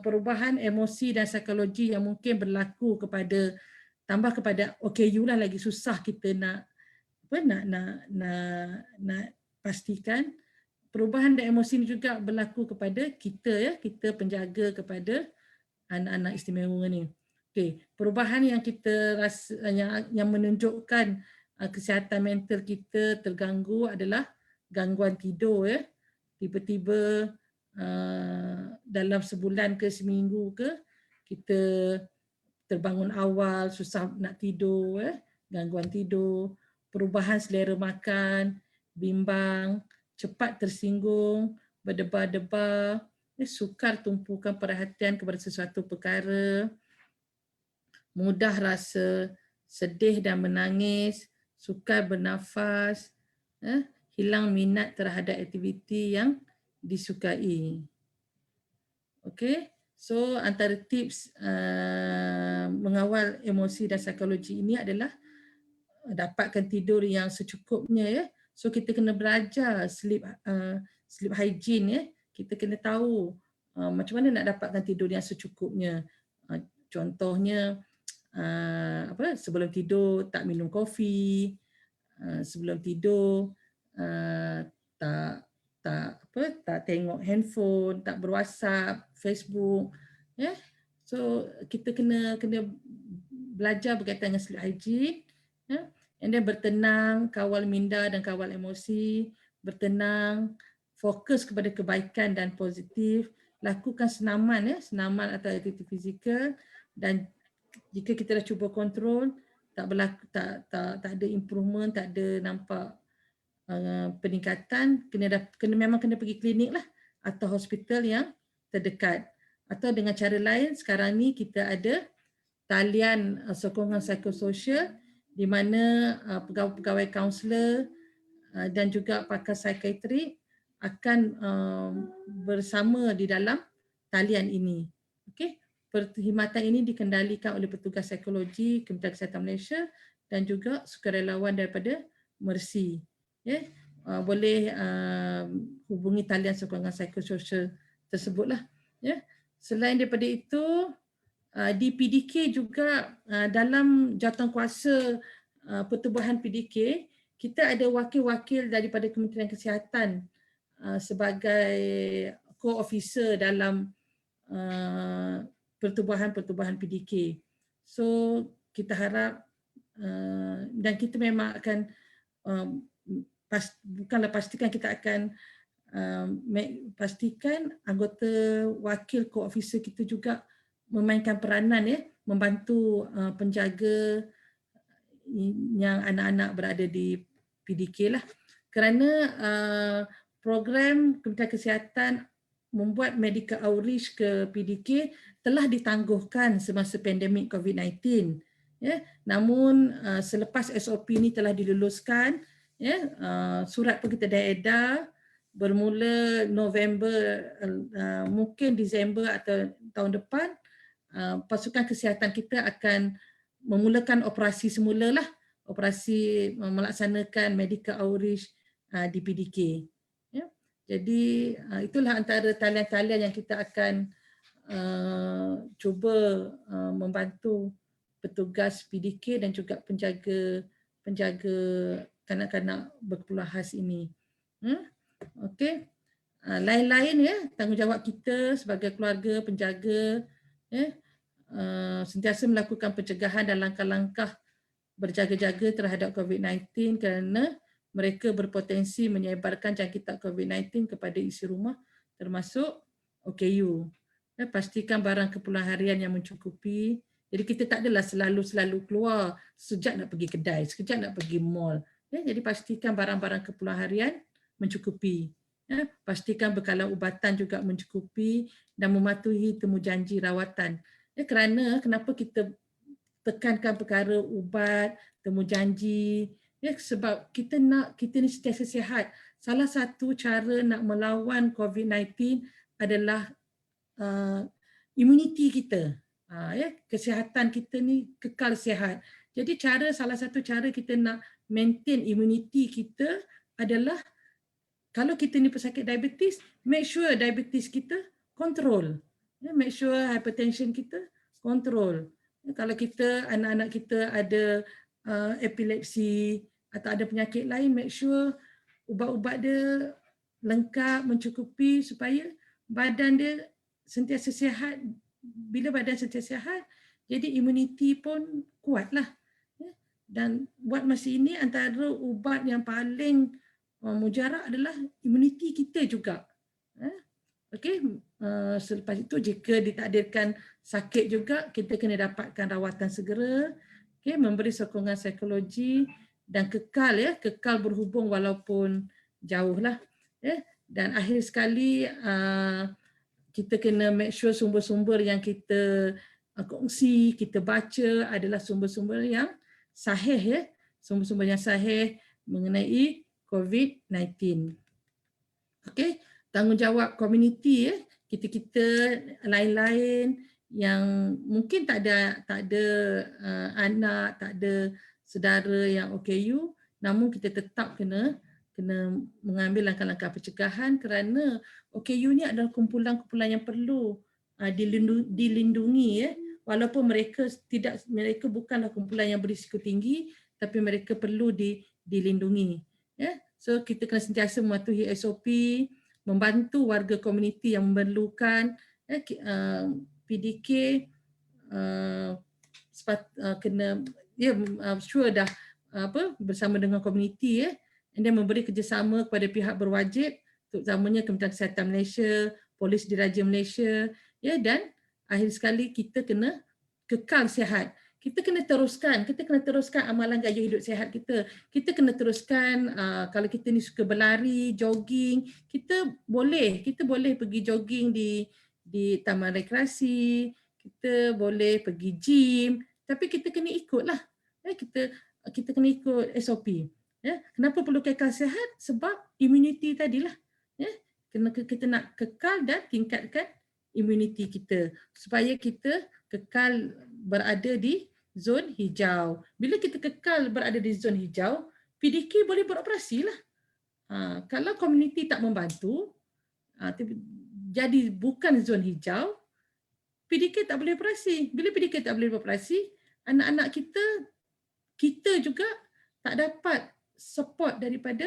perubahan emosi dan psikologi yang mungkin berlaku tambah kepada OKU lah, lagi susah kita nak pastikan. Perubahan dan emosi ini juga berlaku kepada kita kita penjaga kepada anak-anak istimewa ni. Okey, perubahan yang kita rasa yang menunjukkan kesihatan mental kita terganggu adalah gangguan tidur Tiba-tiba dalam sebulan ke seminggu ke kita terbangun awal, susah nak tidur, gangguan tidur, perubahan selera makan, bimbang, cepat tersinggung, berdebar-debar, sukar tumpukan perhatian kepada sesuatu perkara, mudah rasa sedih dan menangis, sukar bernafas, hilang minat terhadap aktiviti yang disukai. Okey, so antara tips mengawal emosi dan psikologi ini adalah dapatkan tidur yang secukupnya ya. So kita kena belajar sleep hygiene ya. Kita kena tahu macam mana nak dapatkan tidur yang secukupnya. Contohnya sebelum tidur tak minum kopi, sebelum tidur tak tengok handphone, tak berWhatsApp, Facebook, ya. So kita kena belajar berkaitan dengan sleep hygiene, ya. And then bertenang, kawal minda dan kawal emosi, bertenang, fokus kepada kebaikan dan positif, lakukan senaman ya, senaman atau aktiviti fizikal, dan jika kita dah cuba kontrol tak ada improvement, tak ada nampak peningkatan, memang kena pergi klinik lah atau hospital yang terdekat. Atau dengan cara lain, sekarang ni kita ada talian sokongan psikososial di mana pegawai kaunselor dan juga pakar psikiatri akan bersama di dalam talian ini. Okey, perkhidmatan ini dikendalikan oleh petugas psikologi Kementerian Kesihatan Malaysia dan juga sukarelawan daripada Mercy. Boleh hubungi talian sokongan psikososial tersebutlah. Selain daripada itu, di PDK juga dalam jawatankuasa pertubuhan PDK, kita ada wakil-wakil daripada Kementerian Kesihatan sebagai co-officer dalam pertubuhan PDK. So kita harap dan kita memang akan pastikan kita akan pastikan anggota wakil co-officer kita juga memainkan peranan ya, membantu penjaga yang anak-anak berada di PDK lah. Kerana program Kementerian Kesihatan membuat medical outreach ke PDK telah ditangguhkan semasa pandemik COVID-19. Ya, namun selepas SOP ini telah diluluskan, ya, surat pun kita dah edar bermula November, mungkin Disember atau tahun depan, pasukan kesihatan kita akan memulakan operasi semula lah, operasi melaksanakan medical outreach di PDK. Ya. Jadi itulah antara talian-talian yang kita akan cuba membantu petugas PDK dan juga penjaga kanak-kanak berkeperluan khas ini. Okey. Lain-lain ya, tanggungjawab kita sebagai keluarga penjaga ya, sentiasa melakukan pencegahan dan langkah-langkah berjaga-jaga terhadap COVID-19 kerana mereka berpotensi menyebarkan jangkitan COVID-19 kepada isi rumah termasuk OKU. Ya, pastikan barang keperluan harian yang mencukupi. Jadi kita tak adalah selalu keluar, sekejap nak pergi kedai, sekejap nak pergi mall. Ya, jadi pastikan barang-barang keperluan harian mencukupi. Ya, pastikan bekalan ubatan juga mencukupi dan mematuhi temu janji rawatan. Ya, kerana kenapa kita tekankan perkara ubat, temu janji, ya, sebab kita ni sentiasa sihat. Salah satu cara nak melawan COVID-19 adalah imuniti kita. Ya, kesihatan kita ni kekal sihat. Jadi salah satu cara kita nak maintain imuniti kita adalah kalau kita ni pesakit diabetes, make sure diabetes kita kontrol. Ya, make sure hypertension kita kontrol. Ya, kalau kita, anak-anak kita ada epilepsi atau ada penyakit lain, make sure ubat-ubat dia lengkap, mencukupi supaya badan dia sentiasa sihat. Bila badan sentiasa sihat, jadi imuniti pun kuatlah. Ya. Dan buat masa ini antara ubat yang paling mujarab adalah imuniti kita juga. Okey, selepas itu jika ditakdirkan sakit juga, kita kena dapatkan rawatan segera, okey, memberi sokongan psikologi dan kekal ya, kekal berhubung walaupun jauh lah ya. Dan akhir sekali kita kena make sure sumber-sumber yang kita kongsi, kita baca adalah sumber-sumber yang sahih ya, sumber-sumber yang sahih mengenai COVID-19. Okey, tanggungjawab komuniti ya, kita lain-lain yang mungkin tak ada anak, tak ada saudara yang OKU, namun kita tetap kena mengambil langkah-langkah pencegahan kerana OKU ni adalah kumpulan-kumpulan yang perlu dilindungi ya, walaupun mereka bukanlah kumpulan yang berisiko tinggi, tapi mereka perlu dilindungi ya. So kita kena sentiasa mematuhi SOP, membantu warga komuniti yang memerlukan ya. PDK kena sure dah bersama dengan komuniti ya, and then memberi kerjasama kepada pihak berwajib, terutamanya Kementerian Kesihatan Malaysia, Polis Diraja Malaysia ya, dan akhir sekali kita kena kekal sihat. Kita kena teruskan amalan gaya hidup sihat kita. Kita kena teruskan kalau kita ni suka berlari, jogging, kita boleh pergi jogging di taman rekreasi, kita boleh pergi gym, tapi kita kena ikutlah. Ya, kita kena ikut SOP. Ya, kenapa perlu kekal sihat? Sebab immunity tadilah. Ya, kita nak kekal dan tingkatkan immunity kita supaya kita kekal berada di zon hijau. Bila kita kekal berada di zon hijau, PDK boleh beroperasi lah. Kalau komuniti tak membantu, jadi bukan zon hijau, PDK tak boleh operasi. Bila PDK tak boleh beroperasi, anak-anak kita juga tak dapat support daripada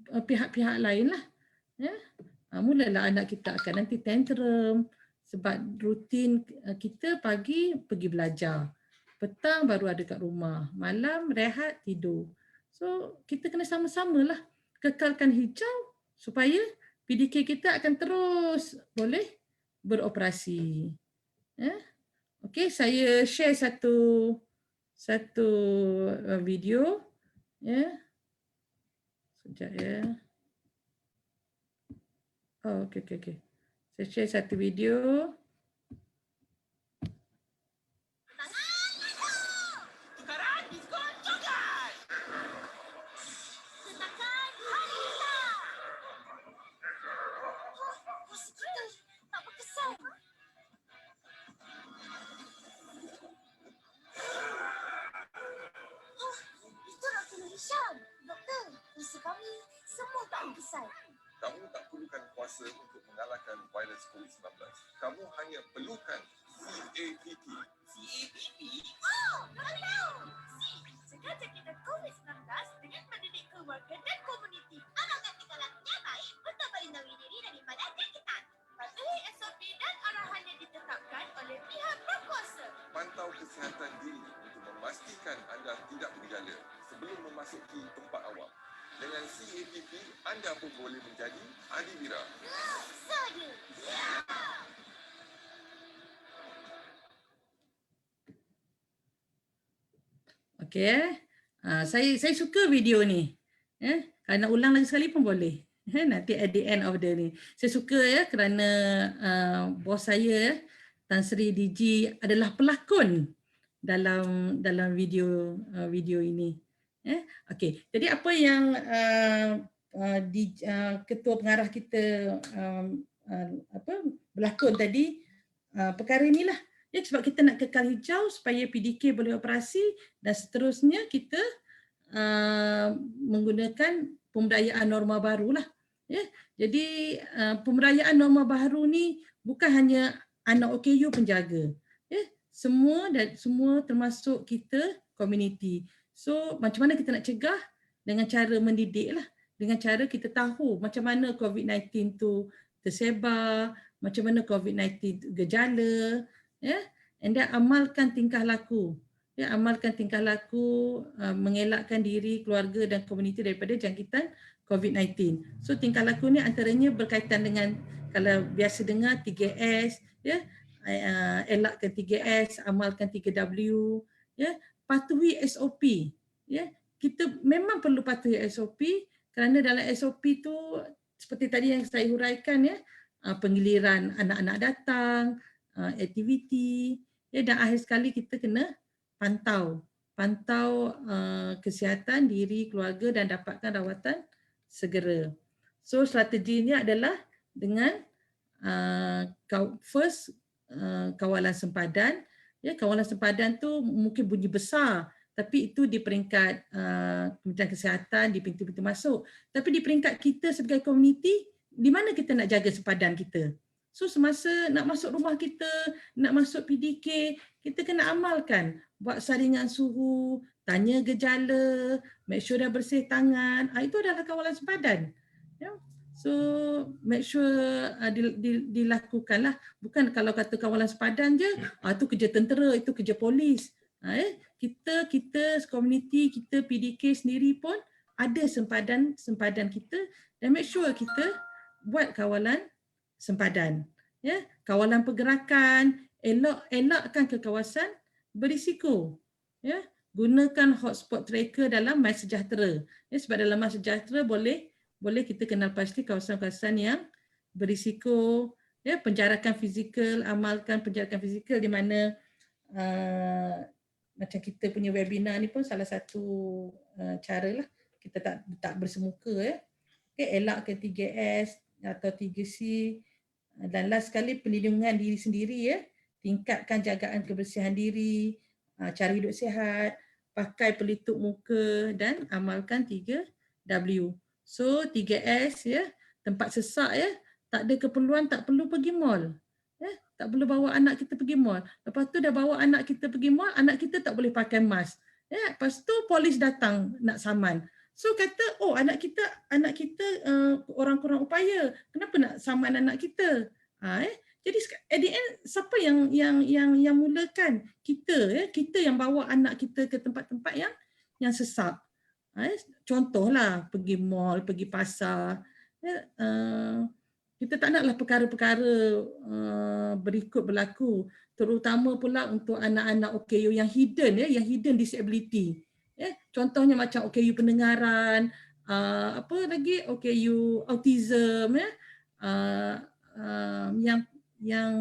pihak-pihak lain lah. Ya? Mulalah anak kita akan nanti tantrum sebab rutin kita pagi pergi belajar, petang baru ada kat rumah, malam rehat tidur. So kita kena sama-sama lah kekalkan hijau supaya PDK kita akan terus boleh beroperasi. Ya? Okey, saya share satu video ya. Sekejap ya. Oh, okey. Saya share satu video. Kamu tak perlukan kuasa untuk mengalahkan virus COVID-19. Kamu hanya perlukan CAPP. CAPP? Oh, kami tahu! Cegah jangkitan COVID-19 dengan mendidik keluarga dan komuniti. Alangkah tingkah lakunya baik untuk melindungi diri daripada jangkitan. Patuhi SOP dan arahan yang ditetapkan oleh pihak berkuasa. Pantau kesihatan diri untuk memastikan anda tidak bergejala sebelum memasuki tempat awam. Dengan CAPP, anda pun boleh menjadi adiwira. Saya. Okey. Saya suka video ni. Kalau nak ulang lagi sekali pun boleh. Nanti at the end of the ni. Saya suka ya kerana bos saya Tan Sri DG adalah pelakon dalam video ini. Okey, jadi apa yang ketua pengarah kita berlakon tadi, perkara inilah ya, sebab kita nak kekal hijau supaya PDK boleh operasi dan seterusnya kita menggunakan pemberdayaan norma baru lah ya. Jadi pemberdayaan norma baru ni bukan hanya anak OKU penjaga ya, semua termasuk kita komuniti. So macam mana kita nak cegah? Dengan cara mendidik lah. Dengan cara kita tahu macam mana COVID-19 tu tersebar, macam mana COVID-19 tu gejala, ya. And then amalkan tingkah laku. Ya, amalkan tingkah laku, mengelakkan diri, keluarga dan komuniti daripada jangkitan COVID-19. So tingkah laku ni antaranya berkaitan dengan, kalau biasa dengar 3S, ya, elakkan 3S, amalkan 3W, ya, patuhi SOP. Ya, kita memang perlu patuhi SOP kerana dalam SOP tu seperti tadi yang saya huraikan ya, penggiliran anak-anak datang, aktiviti, ya, dan akhir sekali kita kena pantau kesihatan diri, keluarga dan dapatkan rawatan segera. So strateginya adalah dengan first kawalan sempadan. Ya, kawalan sempadan tu mungkin bunyi besar, tapi itu di peringkat Kementerian Kesihatan, di pintu-pintu masuk. Tapi di peringkat kita sebagai komuniti, di mana kita nak jaga sempadan kita? So semasa nak masuk rumah kita, nak masuk PDK, kita kena amalkan. Buat saringan suhu, tanya gejala, make sure dah bersih tangan. Itu adalah kawalan sempadan. Ya. So make sure dilakukanlah. Bukan kalau kata kawalan sempadan je, itu kerja tentera, itu kerja polis. Kita komuniti, kita PDK sendiri pun ada sempadan kita dan make sure kita buat kawalan sempadan. Ya, kawalan pergerakan, elakkan ke kawasan berisiko. Ya, gunakan hotspot tracker dalam MySejahtera. Ya, sebab dalam MySejahtera boleh kita kenal pasti kawasan-kawasan yang berisiko. Ya, penjarakan fizikal, amalkan penjarakan fizikal di mana macam kita punya webinar ni pun salah satu cara lah. Kita tak bersemuka ya. Okay, elakkan 3S atau 3C. Dan last sekali perlindungan diri sendiri ya. Tingkatkan jagaan kebersihan diri, cara hidup sihat, pakai pelitup muka dan amalkan 3W. So 3S ya, tempat sesak ya, tak ada keperluan tak perlu pergi mall. Ya, tak perlu bawa anak kita pergi mall. Lepas tu dah bawa anak kita pergi mall, anak kita tak boleh pakai mask. Ya, lepas tu polis datang nak saman. So kata, oh anak kita orang kurang upaya. Kenapa nak saman anak kita? Jadi at the end siapa yang mulakan? Kita ya, kita yang bawa anak kita ke tempat-tempat yang sesak. Contohlah pergi mall, pergi pasar. Ya, kita tak naklah perkara-perkara berikut berlaku, terutama pula untuk anak-anak OKU yang hidden ya, yang hidden disability. Ya, contohnya macam OKU pendengaran, apa lagi OKU autism ya, yang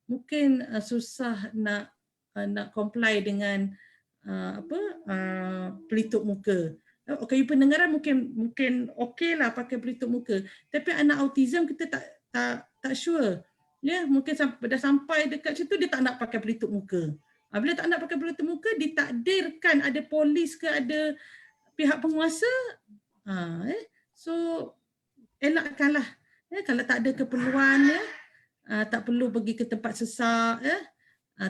mungkin susah nak comply dengan pelitup muka. OKU pendengaran mungkin okeylah pakai pelitup muka, tapi anak autism kita tak sure. Ya, mungkin dah sampai dekat situ dia tak nak pakai pelitup muka. Bila tak nak pakai pelitup muka, ditakdirkan ada polis ke ada pihak penguasa. So elakkanlah. Ya, kalau tak ada keperluan ya, tak perlu pergi ke tempat sesak ya,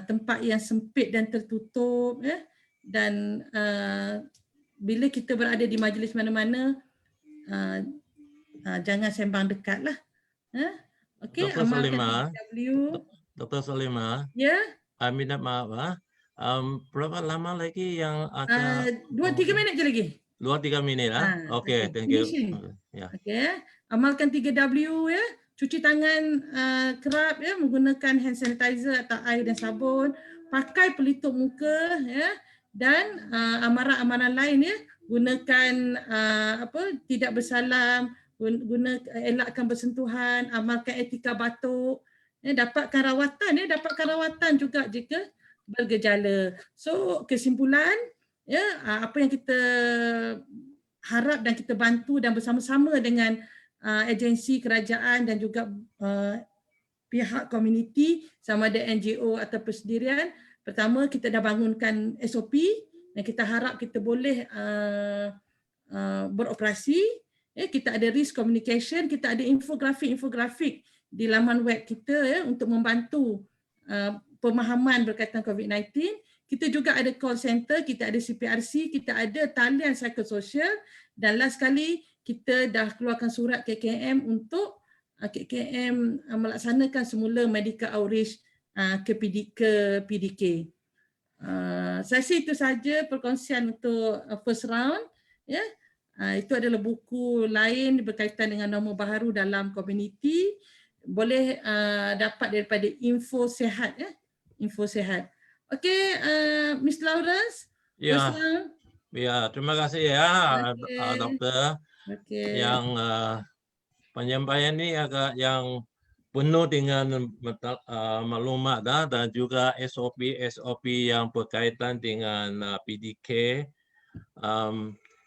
tempat yang sempit dan tertutup ya, dan bila kita berada di majlis mana-mana, jangan sembang dekatlah. Okey, Dr. Salimah, Dr. Salimah. Ya. Minta maaf. Berapa lama lagi yang akan? 2-3 minit je lagi. 2-3 minit Okey, thank you. Okey, amalkan 3W ya. Cuci tangan kerap ya, menggunakan hand sanitizer atau air dan sabun, pakai pelitup muka ya, dan amaran-amaran lain ya, gunakan tidak bersalam, elakkan bersentuhan, amalkan etika batuk, ya, dapatkan rawatan juga jika bergejala. So kesimpulan ya, apa yang kita harap dan kita bantu dan bersama-sama dengan agensi kerajaan dan juga pihak komuniti sama ada NGO atau persendirian. Pertama, kita dah bangunkan SOP dan kita harap kita boleh beroperasi. Kita ada risk communication, kita ada infografik di laman web kita ya, untuk membantu pemahaman berkaitan COVID-19. Kita juga ada call center, kita ada CPRC, kita ada talian psikososial, dan last sekali kita dah keluarkan surat KKM untuk KKM melaksanakan semula medical outreach ke PDK. Saya rasa itu saja perkongsian untuk first round. Ya, itu adalah buku lain berkaitan dengan norma baharu dalam komuniti. Boleh dapat daripada Info Sehat ya, Info Sehat. Okey, Miss Lawrence, Ya, Kosong. ya, terima kasih ya, Okey. dokter. Okey. Yang penyampaian ini agak yang penuh dengan maklumat dan juga SOP yang berkaitan dengan PDK.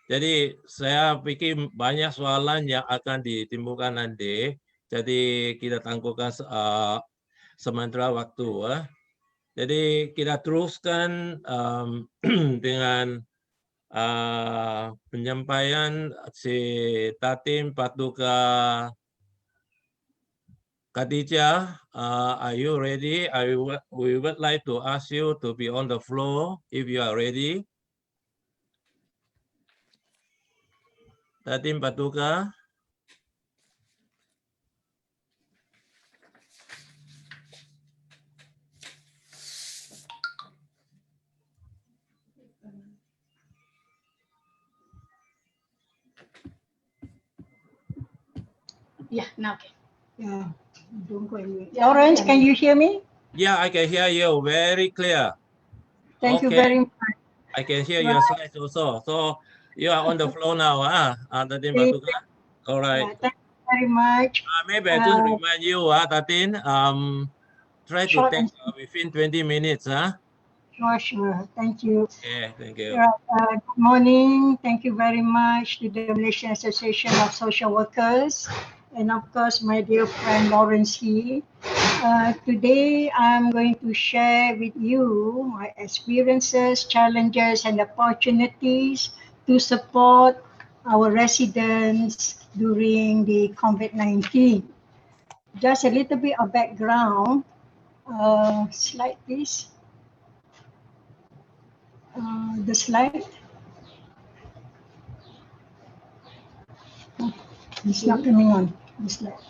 Jadi saya pikir banyak soalan yang akan ditimbulkan nanti. Jadi kita tangguhkan sementara waktu. Jadi kita teruskan dengan penyampaian si Datin, Paduka, Khatijah. Are you ready? We would like to ask you to be on the floor if you are ready. Datin, Paduka. Yeah, now okay. Yeah, don't go anywhere. Lawrence, can you hear me? Yeah, I can hear you very clear. Thank you Okay. very much. I can hear your slides also. So you are on the floor now, Datin, Paduka. All right. Thank you very much. Maybe I just remind you, Datin, try to Short take and within 20 minutes. Sure. Thank you. Okay, thank you. Good morning. Thank you very much to the Malaysian Association of Social Workers, and of course, my dear friend Lawrence here. Today, I'm going to share with you my experiences, challenges, and opportunities to support our residents during the COVID-19. Just a little bit of background. Slide, please. The slide. It's not coming on. The slide.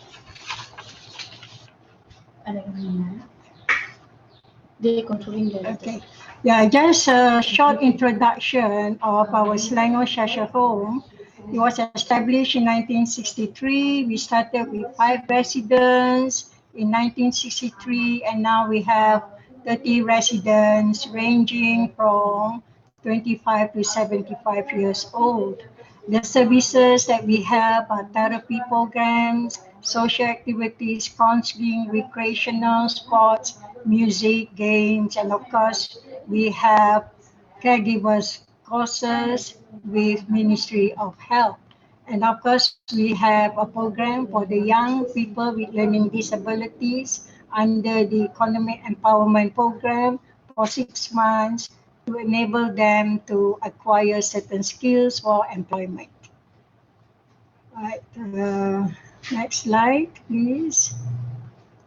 They're controlling the Okay. Yeah, just a short introduction of our Selangor Cheshire home. It was established in 1963. We started with 5 residents in 1963, and now we have 30 residents ranging from 25 to 75 years old. The services that we have are therapy programs, social activities, counseling, recreational, sports, music, games, and of course, we have caregivers courses with Ministry of Health. And of course, we have a program for the young people with learning disabilities under the Economic Empowerment Program for 6 months to enable them to acquire certain skills for employment. Right, next slide, please.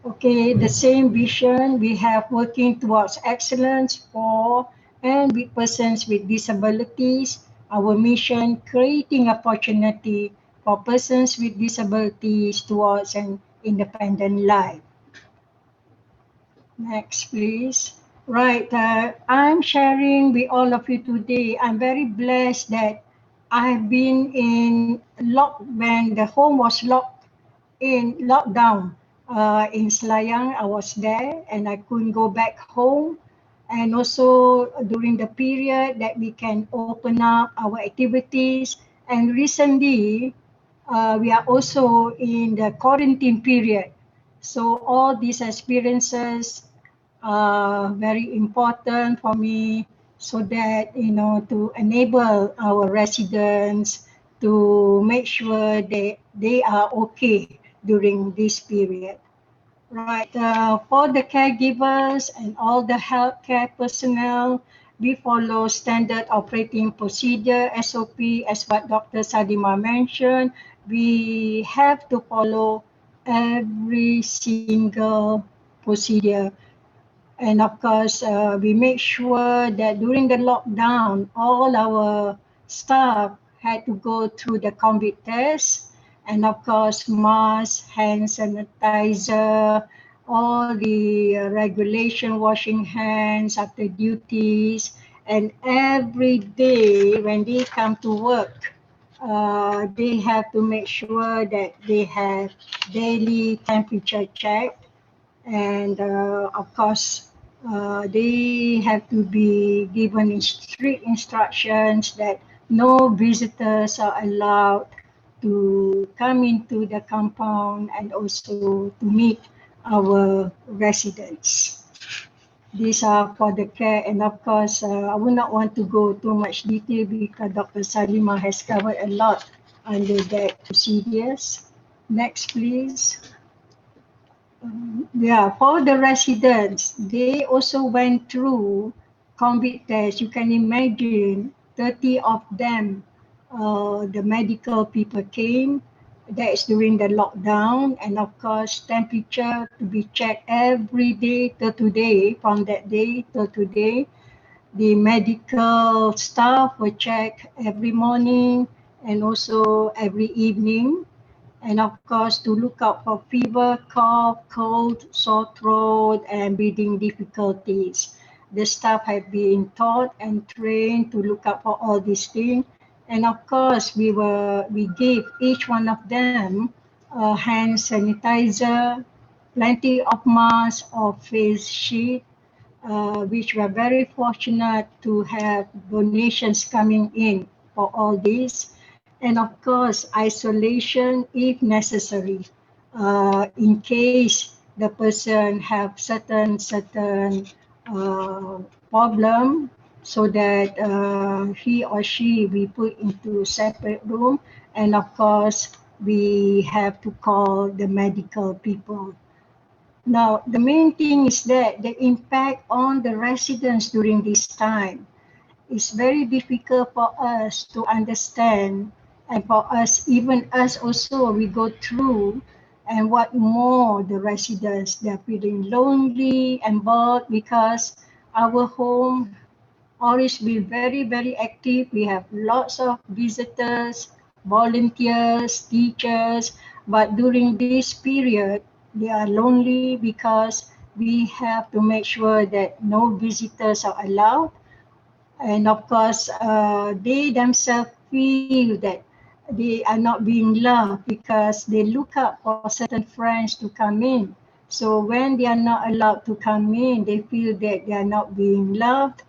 Okay, the same vision we have working towards excellence for and with persons with disabilities. Our mission, creating opportunity for persons with disabilities towards an independent life. Next, please. Right, I'm sharing with all of you today. I'm very blessed that I've been in when the home was in lockdown in Selayang. I was there and I couldn't go back home. And also during the period that we can open up our activities. And recently, we are also in the quarantine period. So all these experiences are very important for me so that, to enable our residents to make sure that they are okay during this period. Right, for the caregivers and all the healthcare personnel, we follow standard operating procedure, SOP, as what Dr. Salimah mentioned. We have to follow every single procedure. And of course, we make sure that during the lockdown, all our staff had to go through the COVID test. And of course, mask, hand sanitizer, all the regulation, washing hands after duties. And every day when they come to work, they have to make sure that they have daily temperature check. And of course, They have to be given strict instructions that no visitors are allowed to come into the compound and also to meet our residents. These are for the care, and of course, I would not want to go too much detail because Dr. Salimah has covered a lot under that procedures. Next, please. Yeah, for the residents, they also went through COVID test. You can imagine 30 of them, the medical people came. That is during the lockdown. And of course, temperature to be checked every day till today, from that day till today. The medical staff will check every morning and also every evening. And of course, to look out for fever, cough, cold, sore throat, and breathing difficulties. The staff have been taught and trained to look out for all these things. And of course, we gave each one of them a hand sanitizer, plenty of masks or face sheet, which we are very fortunate to have donations coming in for all this. And of course, isolation if necessary, in case the person have certain problem, so that he or she be put into separate room. And of course, we have to call the medical people. Now, the main thing is that the impact on the residents during this time is very difficult for us to understand, and for us, even us also, we go through. And what more, the residents, they're feeling lonely and bored because our home always be very, very active. We have lots of visitors, volunteers, teachers, but during this period, they are lonely because we have to make sure that no visitors are allowed. And of course, they themselves feel that they are not being loved because they look up for certain friends to come in. So when they are not allowed to come in, they feel that they are not being loved.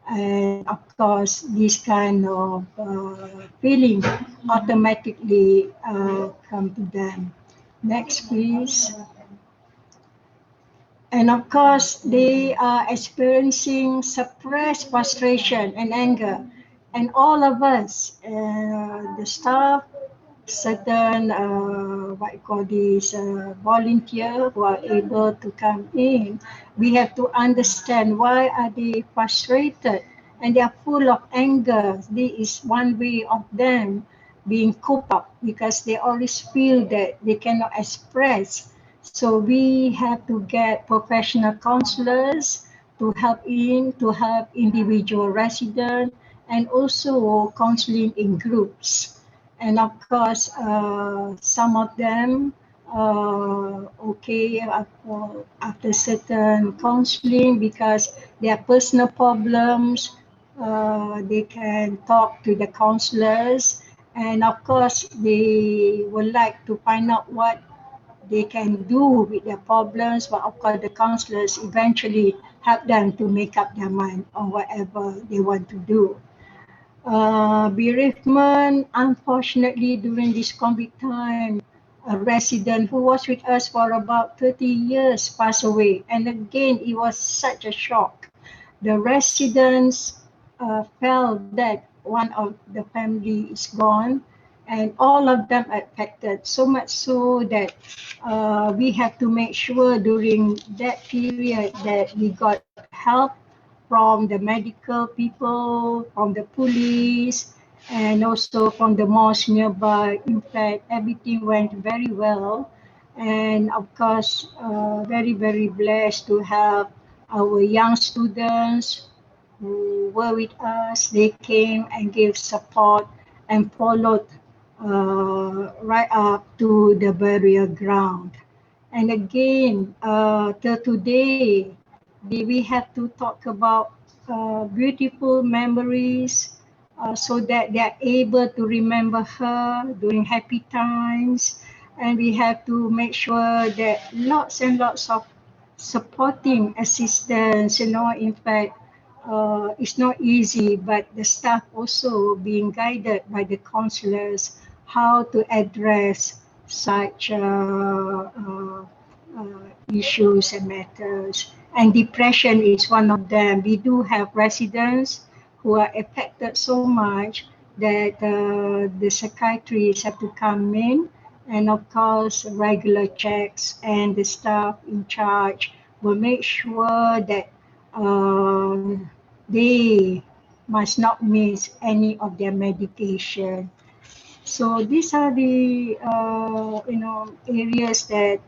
And of course, this kind of feeling automatically come to them. Next, please. And of course, they are experiencing suppressed frustration and anger. And all of us, the staff, certain, what you call this, volunteer who are able to come in, we have to understand why are they frustrated and they are full of anger. This is one way of them being cooped up because they always feel that they cannot express. So we have to get professional counselors to help individual residents, and also counseling in groups. And of course, some of them, okay, after certain counseling, because their personal problems, they can talk to the counselors. And of course, they would like to find out what they can do with their problems, but of course the counselors eventually help them to make up their mind on whatever they want to do. Bereavement, unfortunately, during this COVID time, a resident who was with us for about 30 years passed away. And again, it was such a shock. The residents felt that one of the family is gone, and all of them affected, so much so that we have to make sure during that period that we got help from the medical people, from the police, and also from the mosque nearby. In fact, everything went very well. And of course, very, very blessed to have our young students who were with us. They came and gave support and followed right up to the burial ground. And again, till today, we have to talk about beautiful memories, so that they are able to remember her during happy times. And we have to make sure that lots and lots of supporting assistance, in fact, it's not easy, but the staff also being guided by the counselors how to address such issues and matters. And depression is one of them. We do have residents who are affected so much that the psychiatrists have to come in, and of course regular checks, and the staff in charge will make sure that they must not miss any of their medication. So these are the areas that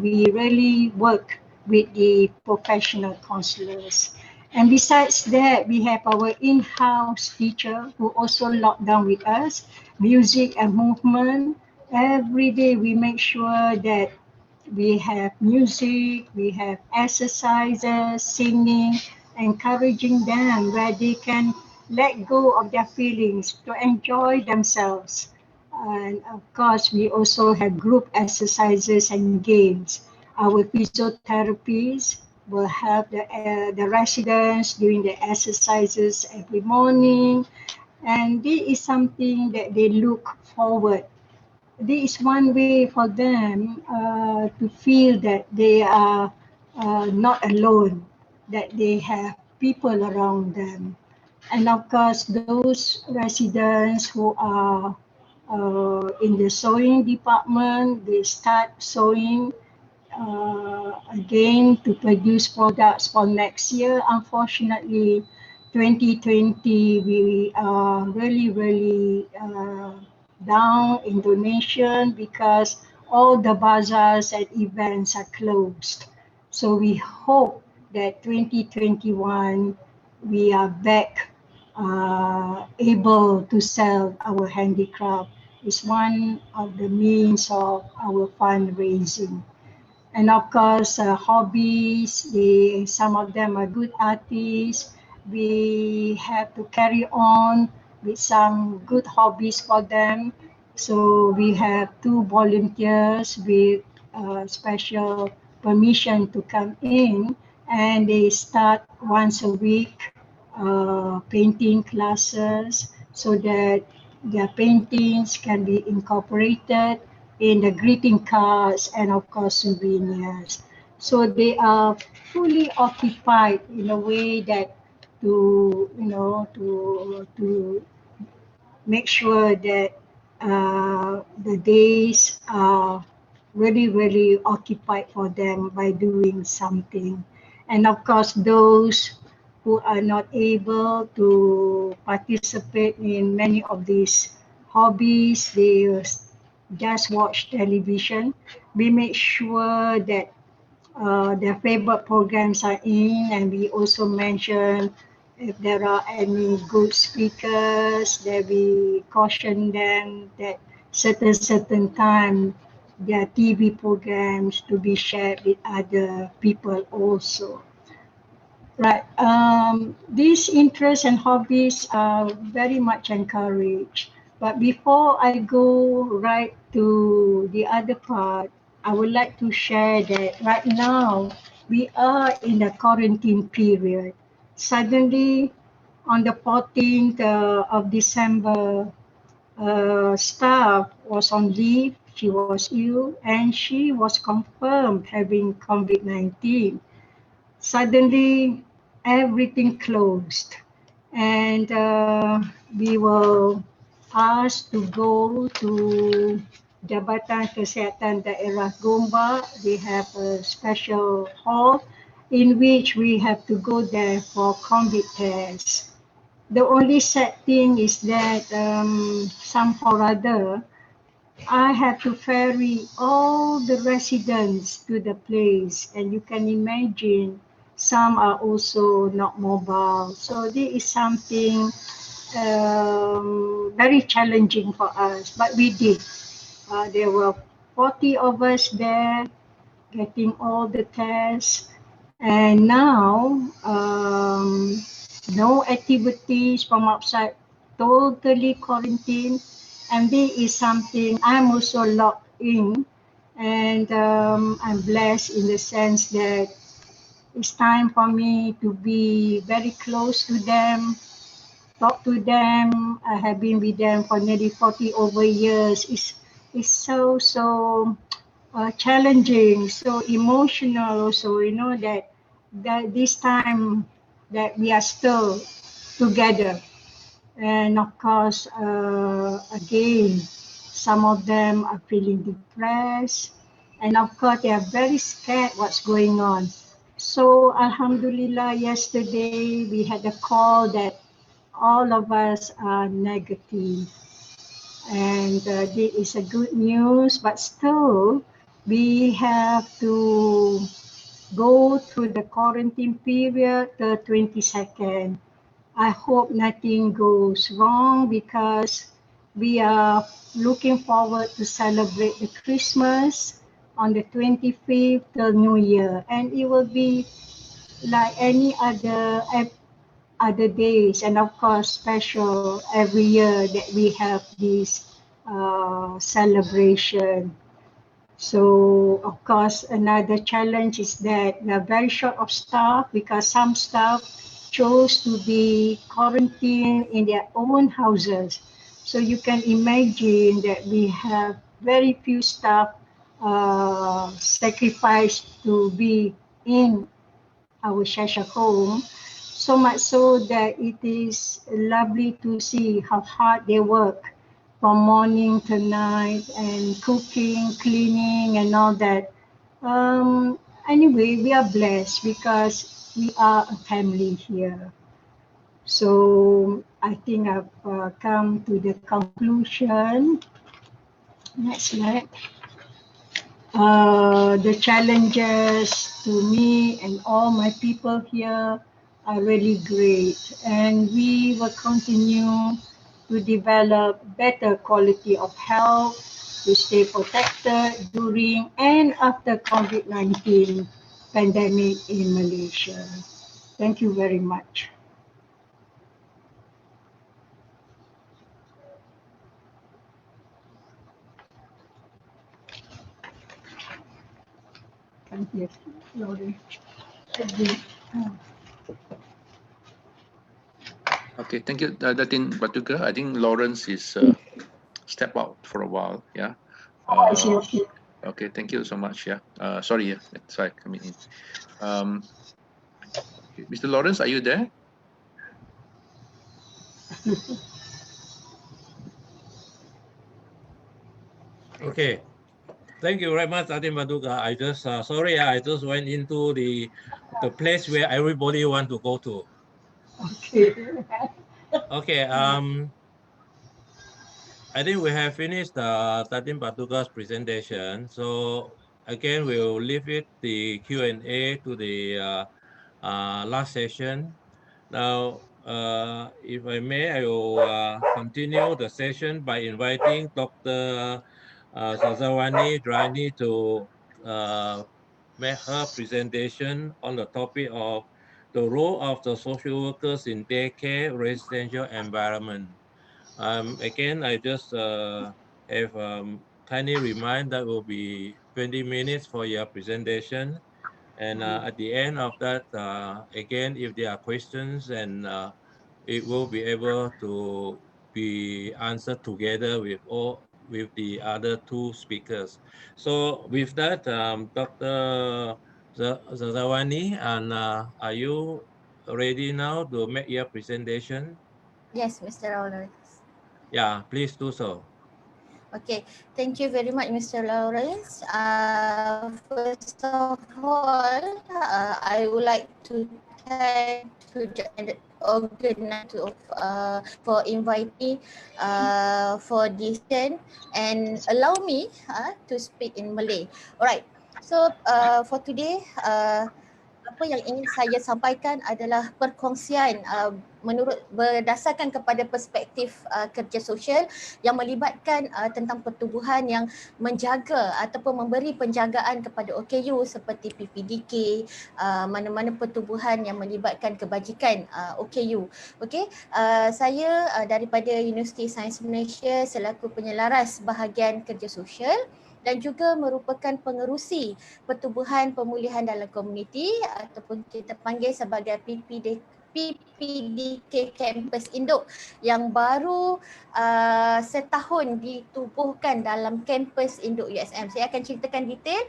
we really work with the professional counselors. And besides that, we have our in-house teacher who also locked down with us, music and movement. Every day we make sure that we have music, we have exercises, singing, encouraging them where they can let go of their feelings to enjoy themselves. And of course, we also have group exercises and games. Our physiotherapists will help the residents doing the exercises every morning. And this is something that they look forward. This is one way for them to feel that they are not alone, that they have people around them. And of course, those residents who are in the sewing department, they start sewing again to produce products for next year. Unfortunately, 2020, we are really down in donation because all the bazaars and events are closed. So we hope that 2021, we are back able to sell our handicraft. It's one of the means of our fundraising. And of course, hobbies, some of them are good artists. We have to carry on with some good hobbies for them. So we have 2 volunteers with special permission to come in, and they start once a week painting classes so that their paintings can be incorporated in the greeting cards and of course souvenirs. So they are fully occupied in a way that to make sure that the days are really occupied for them by doing something. And of course, those who are not able to participate in many of these hobbies, they just watch television. We make sure that their favorite programs are in, and we also mention if there are any good speakers, that we caution them that certain time their TV programs to be shared with other people also. Right. These interests and hobbies are very much encouraged. But before I go right to the other part, I would like to share that right now we are in a quarantine period. Suddenly, on the 14th of December, staff was on leave. She was ill and she was confirmed having COVID-19. Suddenly, everything closed, and we were asked to go to Jabatan Kesihatan Daerah Gombak. They have a special hall in which we have to go there for COVID tests. The only sad thing is that somehow or other, I have to ferry all the residents to the place, and you can imagine some are also not mobile. So this is something very challenging for us, but we did. There were 40 of us there getting all the tests, and now no activities from outside, totally quarantined. And this is something I'm also locked in, and I'm blessed in the sense that It's time for me to be very close to them, talk to them. I have been with them for nearly 40 over years. It's so challenging, so emotional also, you know, that this time that we are still together. And of course, again, some of them are feeling depressed. And of course, they are very scared what's going on. So Alhamdulillah, yesterday we had a call that all of us are negative. And this is a good news, but still we have to go through the quarantine period, the 22nd. I hope nothing goes wrong because we are looking forward to celebrate the Christmas on the 25th till New Year, and it will be like any other days, and of course special every year that we have this celebration. So of course, another challenge is that we are very short of staff because some staff chose to be quarantined in their own houses. So you can imagine that we have very few staff sacrificed to be in our Cheshire home. So much so that it is lovely to see how hard they work from morning to night and cooking, cleaning and all that. Anyway, we are blessed because we are a family here. So I think I've come to the conclusion. Next slide. The challenges to me and all my people here are really great, and we will continue to develop better quality of health to stay protected during and after COVID-19 pandemic in Malaysia. Thank you very much. Thank you, Lori. Okay, thank you, Datin Paduka. I think Lawrence is step out for a while. Yeah. Okay. Okay, thank you so much. Yeah. Sorry, yeah, sorry coming in. Mr. Lawrence, are you there? Okay. Thank you very much, Datin Paduka. I just sorry, I just went into the place where everybody want to go to. Okay. Okay. I think we have finished Datin Paduka's presentation. So again, we'll leave it the Q&A to the last session. Now, if I may, I will continue the session by inviting Dr. Syazwani Drani to make her presentation on the topic of the role of the social workers in daycare residential environment. Again, I just have kindly remind that will be 20 minutes for your presentation. And at the end of that, again, if there are questions, and it will be able to be answered together with the other two speakers. So with that, Dr. Syazwani, and are you ready now to make your presentation? Yes, Mr. Lawrence. Yeah, please do so. Okay, thank you very much, Mr. Lawrence. First of all, I would like to thank to the organizer for inviting me for this session and allow me to speak in Malay. Alright, so for today, apa yang ingin saya sampaikan adalah perkongsian berdasarkan kepada perspektif kerja sosial yang melibatkan tentang pertubuhan yang menjaga ataupun memberi penjagaan kepada OKU seperti PPDK, mana-mana pertubuhan yang melibatkan kebajikan OKU. Okey, saya daripada Universiti Sains Malaysia selaku penyelaras bahagian kerja sosial. dan juga merupakan pengerusi pertubuhan pemulihan dalam komuniti ataupun kita panggil sebagai PPDK Kampus Induk yang baru setahun ditubuhkan dalam kampus induk USM. Saya akan ceritakan detail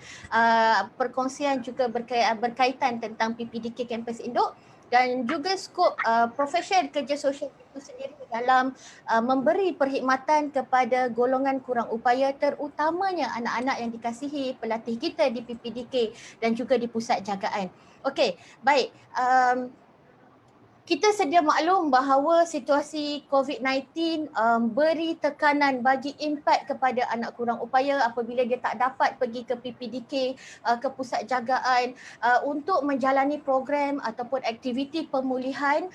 perkongsian juga berkaitan tentang PPDK Kampus Induk dan juga skop profesion kerja sosial itu sendiri dalam memberi perkhidmatan kepada golongan kurang upaya, terutamanya anak-anak yang dikasihi pelatih kita di PPDK dan juga di pusat jagaan. Okey, baik. Kita sedia maklum bahawa situasi COVID-19 beri tekanan, bagi impak kepada anak kurang upaya apabila dia tak dapat pergi ke PPDK, ke pusat jagaan untuk menjalani program ataupun aktiviti pemulihan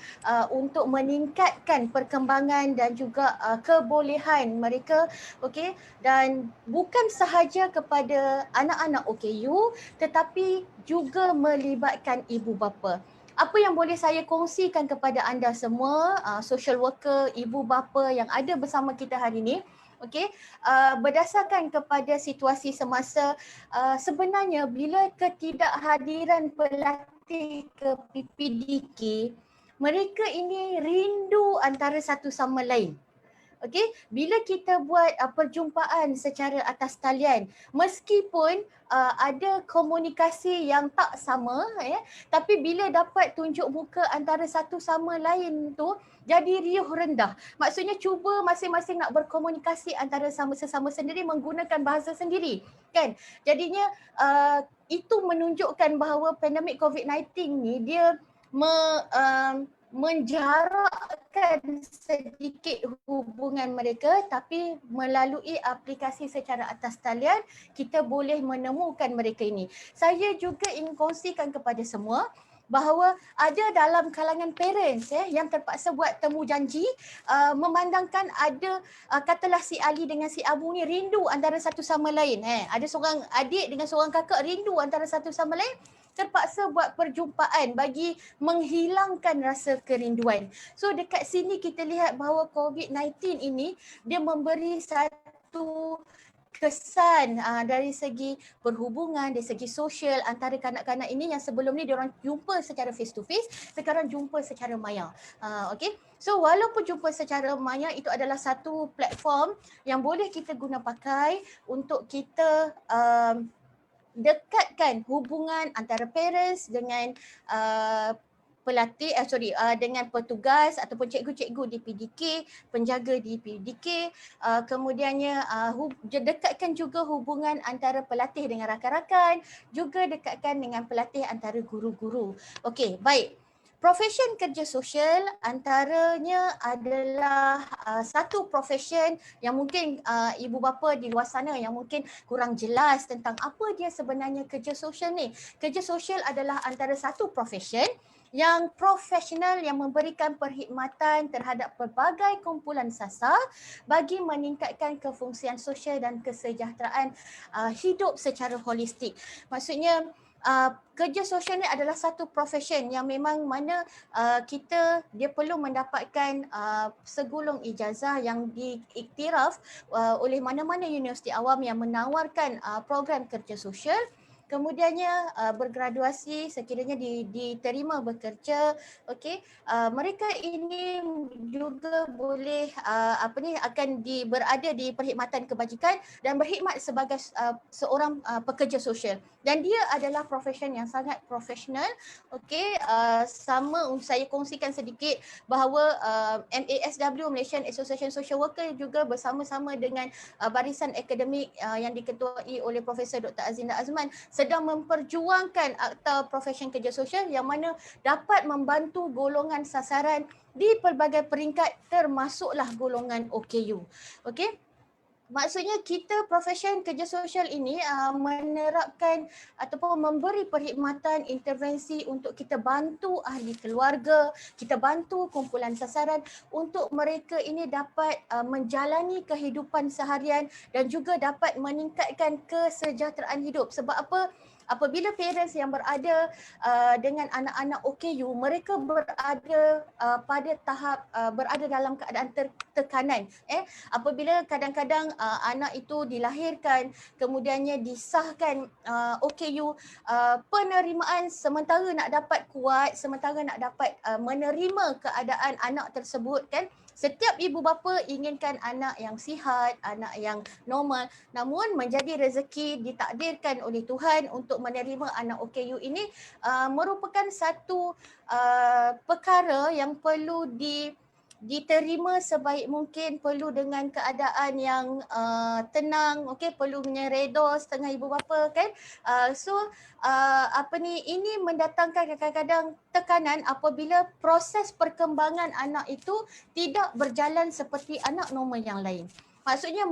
untuk meningkatkan perkembangan dan juga kebolehan mereka. Okey, dan bukan sahaja kepada anak-anak OKU tetapi juga melibatkan ibu bapa. Apa yang boleh saya kongsikan kepada anda semua, social worker, ibu bapa yang ada bersama kita hari ini, okey, berdasarkan kepada situasi semasa, sebenarnya bila ketidakhadiran pelatih ke PPDK, mereka ini rindu antara satu sama lain. Okey, bila kita buat perjumpaan secara atas talian, meskipun ada komunikasi yang tak sama tapi bila dapat tunjuk muka antara satu sama lain tu jadi riuh rendah. Maksudnya cuba masing-masing nak berkomunikasi antara sesama sendiri menggunakan bahasa sendiri, kan? Jadinya itu menunjukkan bahawa pandemik COVID-19 ni dia menjarakkan sedikit hubungan mereka, tapi melalui aplikasi secara atas talian kita boleh menemukan mereka ini. Saya juga ingin kongsikan kepada semua bahawa ada dalam kalangan parents yang terpaksa buat temu janji, memandangkan ada katalah si Ali dengan si Abu ni rindu antara satu sama lain. Ada seorang adik dengan seorang kakak rindu antara satu sama lain, terpaksa buat perjumpaan bagi menghilangkan rasa kerinduan. So dekat sini kita lihat bahawa COVID-19 ini dia memberi satu kesan dari segi perhubungan, dari segi sosial antara kanak-kanak ini yang sebelum ni diorang jumpa secara face to face, sekarang jumpa secara maya. Okey. So walaupun jumpa secara maya itu adalah satu platform yang boleh kita guna pakai untuk kita dekatkan hubungan antara parents dengan pelatih dengan petugas ataupun cikgu-cikgu di PDK, penjaga di PDK, kemudiannya dekatkan juga hubungan antara pelatih dengan rakan-rakan, juga dekatkan dengan pelatih antara guru-guru. Okey, baik. Profession kerja sosial antaranya adalah satu profession yang mungkin ibu bapa di luar sana yang mungkin kurang jelas tentang apa dia sebenarnya kerja sosial ni. Kerja sosial adalah antara satu profession yang profesional yang memberikan perkhidmatan terhadap pelbagai kumpulan sasar bagi meningkatkan kefungsian sosial dan kesejahteraan hidup secara holistik. Maksudnya kerja sosial ni adalah satu profession yang memang mana dia perlu mendapatkan segulung ijazah yang diiktiraf oleh mana-mana universiti awam yang menawarkan program kerja sosial. Kemudiannya bergraduasi, sekiranya diterima bekerja, okey, mereka ini juga boleh akan berada di perkhidmatan kebajikan dan berkhidmat sebagai seorang pekerja sosial. Dan dia adalah profession yang sangat profesional. Okey, saya kongsikan sedikit bahawa MASW, Malaysian Association Social Worker, juga bersama-sama dengan barisan akademik yang diketuai oleh Profesor Dr. Azinda Azman sedang memperjuangkan Akta Profession Kerja Sosial yang mana dapat membantu golongan sasaran di pelbagai peringkat termasuklah golongan OKU. Okey. Maksudnya kita profession kerja sosial ini menerapkan ataupun memberi perkhidmatan intervensi untuk kita bantu ahli keluarga, kita bantu kumpulan sasaran untuk mereka ini dapat menjalani kehidupan seharian dan juga dapat meningkatkan kesejahteraan hidup. Sebab apa? Apabila parents yang berada dengan anak-anak OKU, mereka berada pada tahap berada dalam keadaan tekanan. Apabila kadang-kadang anak itu dilahirkan, kemudiannya disahkan OKU, penerimaan sementara nak dapat kuat, sementara nak dapat menerima keadaan anak tersebut kan, setiap ibu bapa inginkan anak yang sihat, anak yang normal, namun menjadi rezeki ditakdirkan oleh Tuhan untuk menerima anak OKU ini merupakan satu perkara yang perlu diterima sebaik mungkin, perlu dengan keadaan yang tenang, okey, perlu redha setengah ibu bapa kan. Ini mendatangkan kadang-kadang tekanan apabila proses perkembangan anak itu tidak berjalan seperti anak normal yang lain. Maksudnya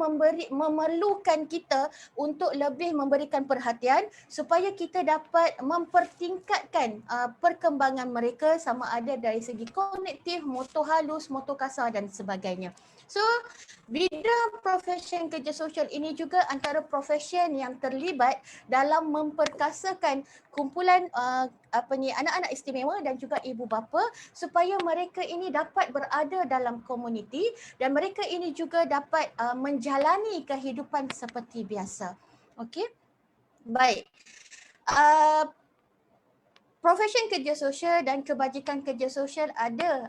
memerlukan kita untuk lebih memberikan perhatian supaya kita dapat mempertingkatkan perkembangan mereka sama ada dari segi kognitif, motor halus, motor kasar dan sebagainya. So, bidang profession kerja sosial ini juga antara profession yang terlibat dalam memperkasakan kumpulan anak-anak istimewa dan juga ibu bapa supaya mereka ini dapat berada dalam komuniti dan mereka ini juga dapat menjalani kehidupan seperti biasa. Okey? Baik. Profession kerja sosial dan kebajikan kerja sosial ada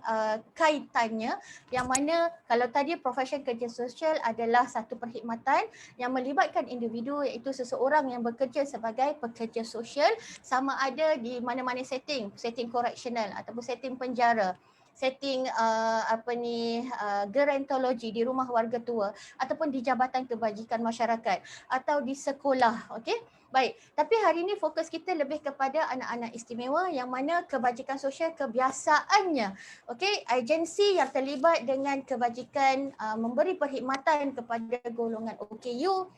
kaitannya, yang mana kalau tadi profession kerja sosial adalah satu perkhidmatan yang melibatkan individu, iaitu seseorang yang bekerja sebagai pekerja sosial sama ada di mana-mana setting correctional ataupun setting penjara, setting gerontologi di rumah warga tua ataupun di jabatan kebajikan masyarakat atau di sekolah. Okey? Baik, tapi hari ini fokus kita lebih kepada anak-anak istimewa yang mana kebajikan sosial kebiasaannya, okey, agensi yang terlibat dengan kebajikan memberi perkhidmatan kepada golongan OKU,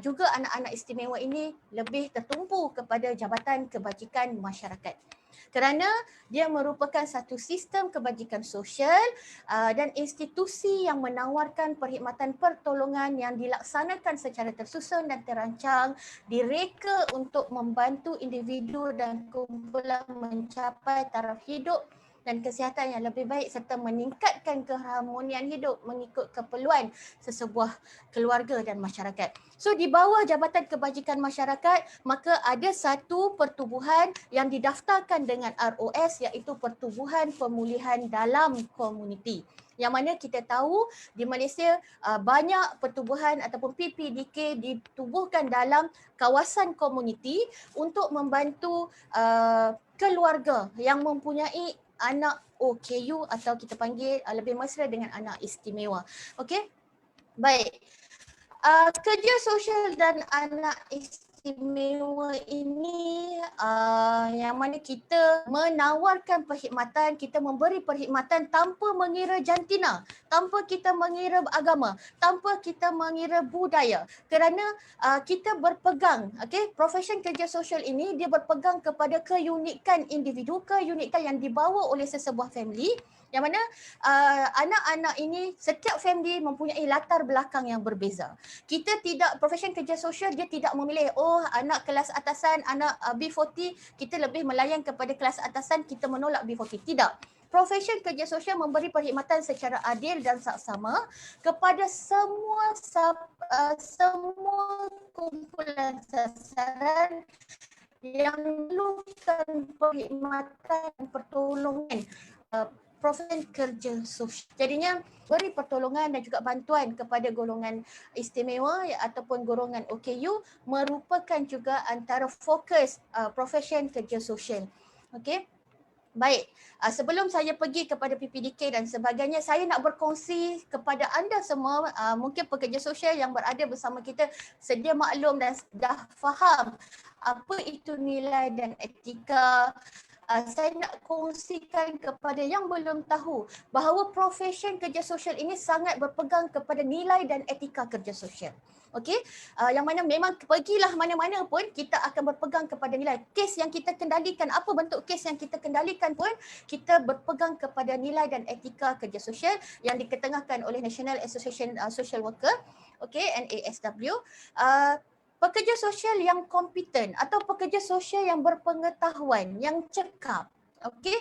juga anak-anak istimewa ini lebih tertumpu kepada jabatan kebajikan masyarakat. Kerana dia merupakan satu sistem kebajikan sosial dan institusi yang menawarkan perkhidmatan pertolongan yang dilaksanakan secara tersusun dan terancang, direka untuk membantu individu dan kumpulan mencapai taraf hidup dan kesihatan yang lebih baik serta meningkatkan keharmonian hidup mengikut keperluan sesebuah keluarga dan masyarakat. So di bawah Jabatan Kebajikan Masyarakat, maka ada satu pertubuhan yang didaftarkan dengan ROS, iaitu Pertubuhan Pemulihan Dalam Komuniti. Yang mana kita tahu di Malaysia banyak pertubuhan ataupun PPDK ditubuhkan dalam kawasan komuniti untuk membantu keluarga yang mempunyai anak OKU atau kita panggil lebih mesra dengan anak istimewa. Okey? Baik. Kerja sosial dan anak istimewa ini yang mana kita menawarkan perkhidmatan, kita memberi perkhidmatan tanpa mengira jantina, tanpa kita mengira agama, tanpa kita mengira budaya. Kerana kita berpegang, okey, profession kerja sosial ini dia berpegang kepada keunikan individu, keunikan yang dibawa oleh sesebuah family, yang mana anak-anak ini, setiap family mempunyai latar belakang yang berbeza. Kita tidak, profession kerja sosial dia tidak memilih, oh anak kelas atasan, anak B40, kita lebih melayan kepada kelas atasan, kita menolak B40. Tidak. Profession kerja sosial memberi perkhidmatan secara adil dan saksama kepada semua kumpulan sasaran yang memerlukan perkhidmatan pertolongan profession kerja sosial. Jadinya beri pertolongan dan juga bantuan kepada golongan istimewa ataupun golongan OKU merupakan juga antara fokus profession kerja sosial. Okey. Baik, sebelum saya pergi kepada PPDK dan sebagainya, saya nak berkongsi kepada anda semua, mungkin pekerja sosial yang berada bersama kita sedia maklum dan dah faham apa itu nilai dan etika. Saya nak kongsikan kepada yang belum tahu bahawa profession kerja sosial ini sangat berpegang kepada nilai dan etika kerja sosial. Okey, yang mana memang pergilah mana-mana pun kita akan berpegang kepada nilai. Kes yang kita kendalikan, apa bentuk kes yang kita kendalikan pun kita berpegang kepada nilai dan etika kerja sosial yang diketengahkan oleh National Association Social Worker, okey, NASW. pekerja sosial yang kompeten atau pekerja sosial yang berpengetahuan, yang cekap, okey,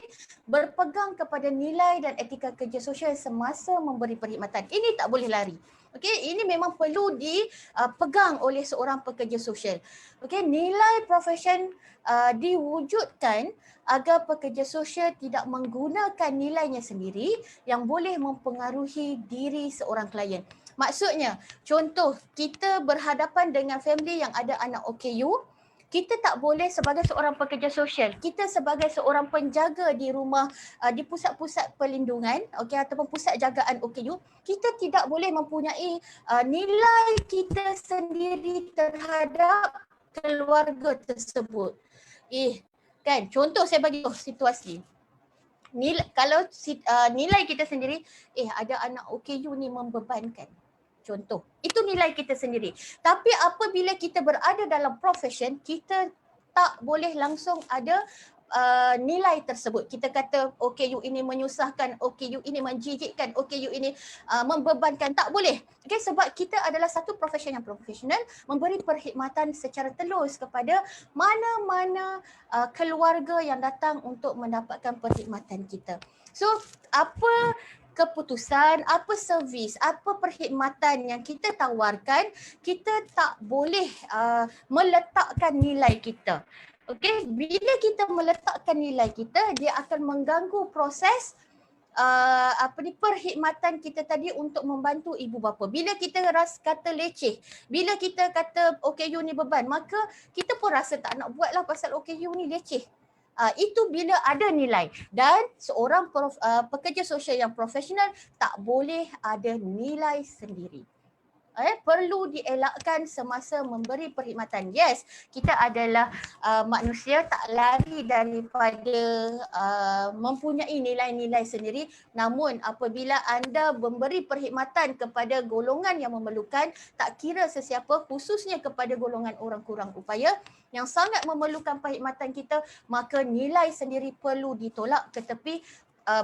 berpegang kepada nilai dan etika kerja sosial semasa memberi perkhidmatan. Ini tak boleh lari. Okey, ini memang perlu dipegang oleh seorang pekerja sosial. Okey, nilai profesion diwujudkan agar pekerja sosial tidak menggunakan nilainya sendiri yang boleh mempengaruhi diri seorang klien. Maksudnya, contoh kita berhadapan dengan family yang ada anak OKU, kita tak boleh sebagai seorang pekerja sosial, kita sebagai seorang penjaga di rumah, di pusat-pusat perlindungan, okey, ataupun pusat jagaan OKU, kita tidak boleh mempunyai nilai kita sendiri terhadap keluarga tersebut. Kan, contoh saya bagi situasi. Kalau nilai kita sendiri, ada anak OKU ni membebankan. Contoh, itu nilai kita sendiri. Tapi apabila kita berada dalam profession, kita tak boleh langsung ada nilai tersebut. Kita kata OKU ini menyusahkan, OKU ini menjijikkan, OKU ini membebankan. Tak boleh. Okay, sebab kita adalah satu profession yang profesional, memberi perkhidmatan secara telus kepada mana-mana keluarga yang datang untuk mendapatkan perkhidmatan kita. So, apa keputusan, apa servis, apa perkhidmatan yang kita tawarkan, kita tak boleh meletakkan nilai kita. Okey, bila kita meletakkan nilai kita, dia akan mengganggu proses perkhidmatan kita tadi untuk membantu ibu bapa. Bila kita kata leceh, bila kita kata OKU ni beban, maka kita pun rasa tak nak buat lah pasal OKU ni leceh. Itu bila ada nilai, dan seorang pekerja sosial yang profesional tak boleh ada nilai sendiri. Perlu dielakkan semasa memberi perkhidmatan. Yes, kita adalah manusia, tak lari daripada mempunyai nilai-nilai sendiri. Namun apabila anda memberi perkhidmatan kepada golongan yang memerlukan, tak kira sesiapa, khususnya kepada golongan orang kurang upaya yang sangat memerlukan perkhidmatan kita, maka nilai sendiri perlu ditolak ke tepi,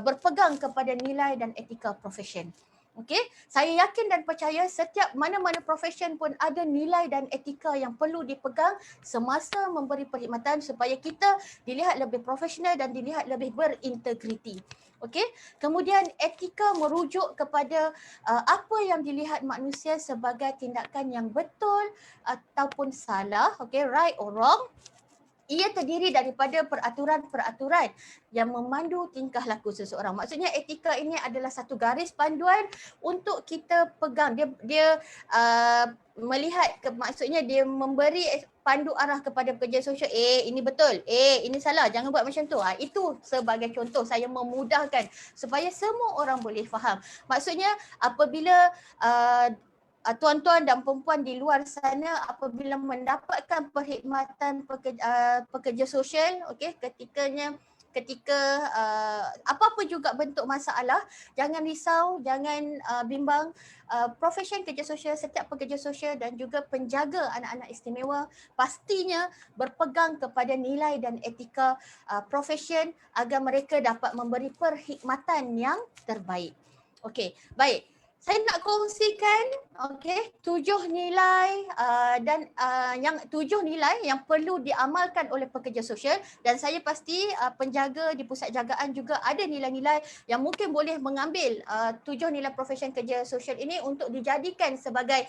berpegang kepada nilai dan etika profesion. Okey, saya yakin dan percaya setiap mana-mana profession pun ada nilai dan etika yang perlu dipegang semasa memberi perkhidmatan supaya kita dilihat lebih profesional dan dilihat lebih berintegriti. Okey, kemudian etika merujuk kepada apa yang dilihat manusia sebagai tindakan yang betul ataupun salah, okey, right or wrong. Ia terdiri daripada peraturan-peraturan yang memandu tingkah laku seseorang. Maksudnya etika ini adalah satu garis panduan untuk kita pegang. Dia melihat, maksudnya dia memberi pandu arah kepada pekerja sosial. Ini betul. Ini salah. Jangan buat macam tu. Itu sebagai contoh, saya memudahkan supaya semua orang boleh faham. Maksudnya apabila tuan-tuan dan perempuan di luar sana apabila mendapatkan perkhidmatan pekerja sosial, okey, ketika apa-apa juga bentuk masalah, jangan risau, jangan bimbang. Profession kerja sosial, setiap pekerja sosial dan juga penjaga anak-anak istimewa pastinya berpegang kepada nilai dan etika profession agar mereka dapat memberi perkhidmatan yang terbaik. Okey, baik. Saya nak kongsikan 7 nilai dan yang 7 nilai yang perlu diamalkan oleh pekerja sosial, dan saya pasti penjaga di pusat jagaan juga ada nilai-nilai yang mungkin boleh mengambil 7 nilai profesion kerja sosial ini untuk dijadikan sebagai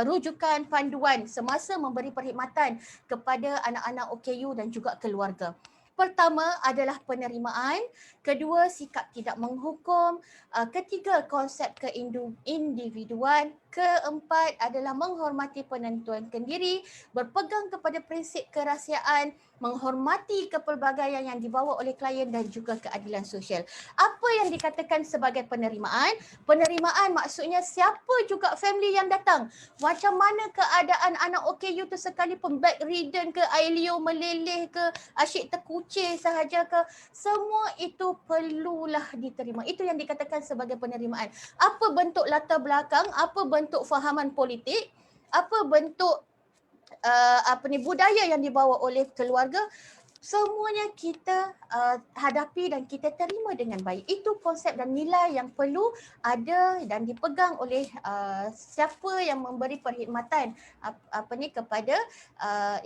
rujukan panduan semasa memberi perkhidmatan kepada anak-anak OKU dan juga keluarga. Pertama adalah penerimaan, kedua sikap tidak menghukum, ketiga konsep keindividuan, keempat adalah menghormati penentuan kendiri, berpegang kepada prinsip kerahsiaan, menghormati kepelbagaian yang dibawa oleh klien dan juga keadilan sosial. Apa yang dikatakan sebagai penerimaan? Penerimaan maksudnya siapa juga family yang datang, macam mana keadaan anak OKU tu sekalipun bedridden ke, air liur meleleh ke, asyik terkucir sahaja ke, semua itu perlulah diterima. Itu yang dikatakan sebagai penerimaan. Apa bentuk latar belakang, apa bentuk fahaman politik, apa bentuk budaya yang dibawa oleh keluarga, semuanya kita hadapi dan kita terima dengan baik. Itu konsep dan nilai yang perlu ada dan dipegang oleh siapa yang memberi perkhidmatan kepada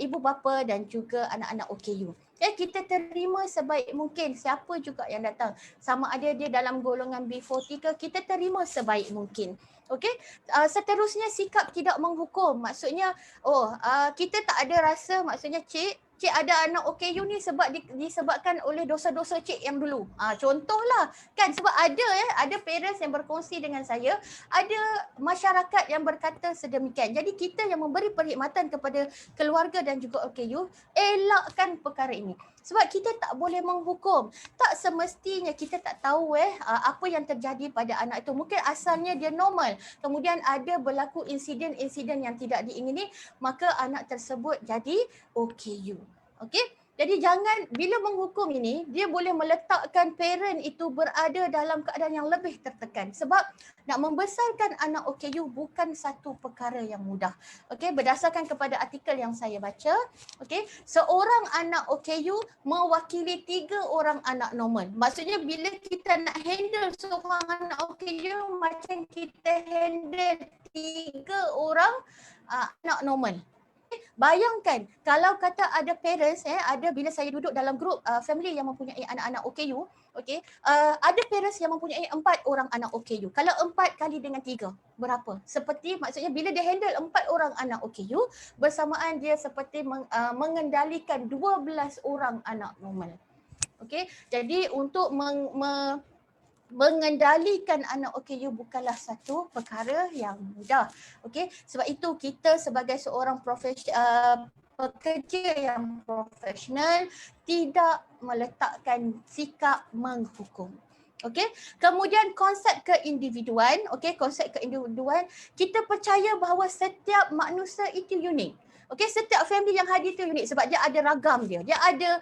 ibu bapa dan juga anak-anak OKU. Kita terima sebaik mungkin siapa juga yang datang. Sama ada dia dalam golongan B40 ke, kita terima sebaik mungkin. Okey, seterusnya sikap tidak menghukum. Maksudnya kita tak ada rasa, maksudnya cik ada anak OKU ni sebab disebabkan oleh dosa-dosa cik yang dulu. Contohlah kan, sebab ada parents yang berkongsi dengan saya, ada masyarakat yang berkata sedemikian. Jadi kita yang memberi perkhidmatan kepada keluarga dan juga OKU, elakkan perkara ini. Sebab kita tak boleh menghukum. Tak semestinya kita tak tahu apa yang terjadi pada anak itu. Mungkin asalnya dia normal. Kemudian ada berlaku insiden-insiden yang tidak diingini, maka anak tersebut jadi OKU. Okey? Jadi jangan, bila menghukum ini, dia boleh meletakkan parent itu berada dalam keadaan yang lebih tertekan. Sebab nak membesarkan anak OKU bukan satu perkara yang mudah. Okey, berdasarkan kepada artikel yang saya baca, okey, seorang anak OKU mewakili 3 orang anak normal. Maksudnya bila kita nak handle seorang anak OKU, macam kita handle 3 orang anak normal. Bayangkan kalau kata ada parents ada, bila saya duduk dalam grup family yang mempunyai anak-anak OKU, okey, ada parents yang mempunyai 4 orang anak OKU. Kalau 4 kali dengan 3 berapa? Seperti, maksudnya bila dia handle 4 orang anak OKU, bersamaan dia seperti mengendalikan 12 orang anak normal. Okey, jadi untuk mengendalikan anak OKU bukanlah satu perkara yang mudah. Okey, sebab itu kita sebagai seorang pekerja yang profesional tidak meletakkan sikap menghukum. Okey, kemudian konsep keindividuan, konsep keindividuan, kita percaya bahawa setiap manusia itu unik. Okey, setiap family yang hadir itu unik sebab dia ada ragam dia ada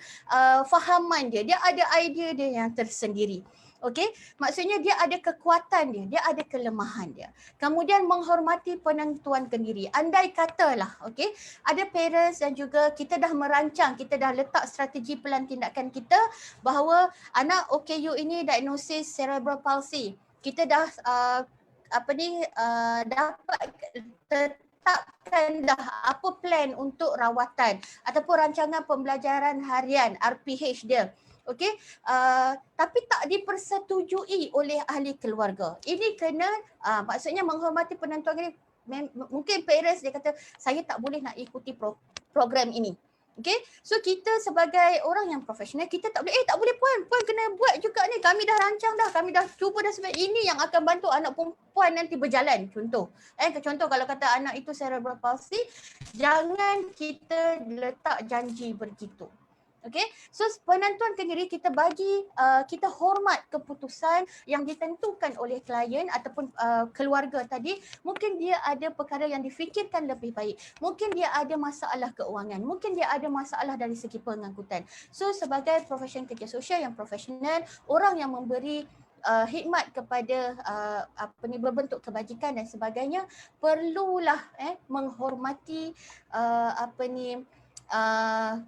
fahaman dia ada idea dia yang tersendiri. Okey, maksudnya dia ada kekuatan dia ada kelemahan dia. Kemudian menghormati penentuan kendiri. Andai katalah, okey, ada parents dan juga kita dah merancang, kita dah letak strategi pelan tindakan kita bahawa anak OKU ini diagnosis cerebral palsy. Kita dah dapat tetapkan dah apa plan untuk rawatan ataupun rancangan pembelajaran harian RPH dia. Okey, tapi tak dipersetujui oleh ahli keluarga. Ini kena maksudnya menghormati penentuan ini. Mungkin parents dia kata saya tak boleh nak ikuti program ini. Okey, so kita sebagai orang yang profesional, kita tak boleh puan kena buat juga ni. Kami dah rancang dah, kami dah cuba dah sebab ini yang akan bantu anak perempuan nanti berjalan. Contoh kalau kata anak itu cerebral palsy, jangan kita letak janji begitu. Okey, so penentuan kendiri kita bagi, kita hormat keputusan yang ditentukan oleh klien ataupun keluarga tadi. Mungkin dia ada perkara yang difikirkan lebih baik. Mungkin dia ada masalah keuangan. Mungkin dia ada masalah dari segi pengangkutan. So sebagai profesion kerja sosial yang profesional, orang yang memberi khidmat kepada berbentuk kebajikan dan sebagainya, perlulah menghormati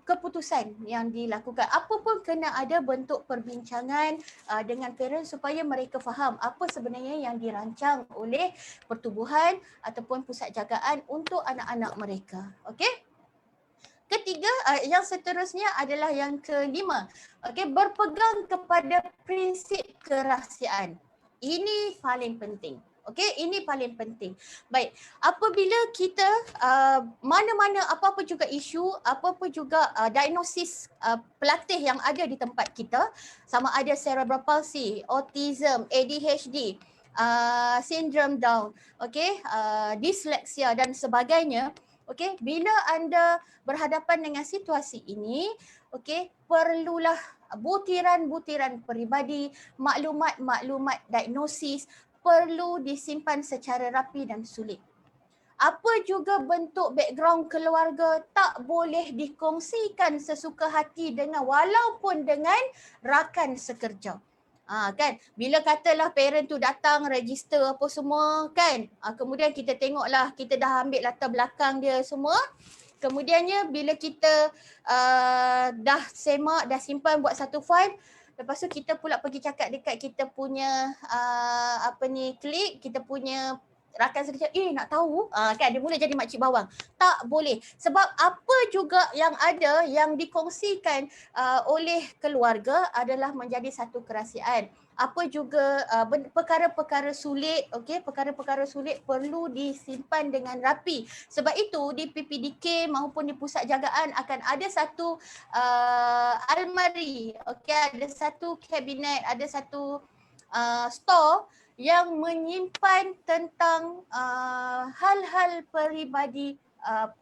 keputusan yang dilakukan. Apa pun kena ada bentuk perbincangan dengan parents supaya mereka faham apa sebenarnya yang dirancang oleh pertubuhan ataupun pusat jagaan untuk anak-anak mereka. Okey? Ketiga, yang seterusnya adalah yang kelima. Okey, berpegang kepada prinsip kerahsiaan. Ini paling penting. Okey, ini paling penting. Baik, apabila kita mana-mana apa-apa juga isu, apa-apa juga diagnosis pelatih yang ada di tempat kita, sama ada cerebral palsy, autism, ADHD, syndrome Down, okey, disleksia dan sebagainya. Okey, bila anda berhadapan dengan situasi ini, okey, perlulah butiran-butiran peribadi, maklumat-maklumat diagnosis perlu disimpan secara rapi dan sulit. Apa juga bentuk background keluarga tak boleh dikongsikan sesuka hati dengan walaupun dengan rakan sekerja. Kan, bila katalah parent tu datang register apa semua kan, kemudian kita tengoklah, kita dah ambil latar belakang dia semua, Kemudiannya bila kita dah semak, dah simpan buat satu file, lepas tu kita pula pergi cakap dekat kita punya klik, kita punya rakan sekerja, nak tahu, kan dia mula jadi makcik bawang. Tak boleh. Sebab apa juga yang ada, yang dikongsikan oleh keluarga adalah menjadi satu kerahsiaan. Apa juga perkara-perkara sulit, okey, perkara-perkara sulit perlu disimpan dengan rapi. Sebab itu di PPDK maupun di pusat jagaan akan ada satu almari, okey, ada satu kabinet, ada satu store yang menyimpan tentang hal-hal peribadi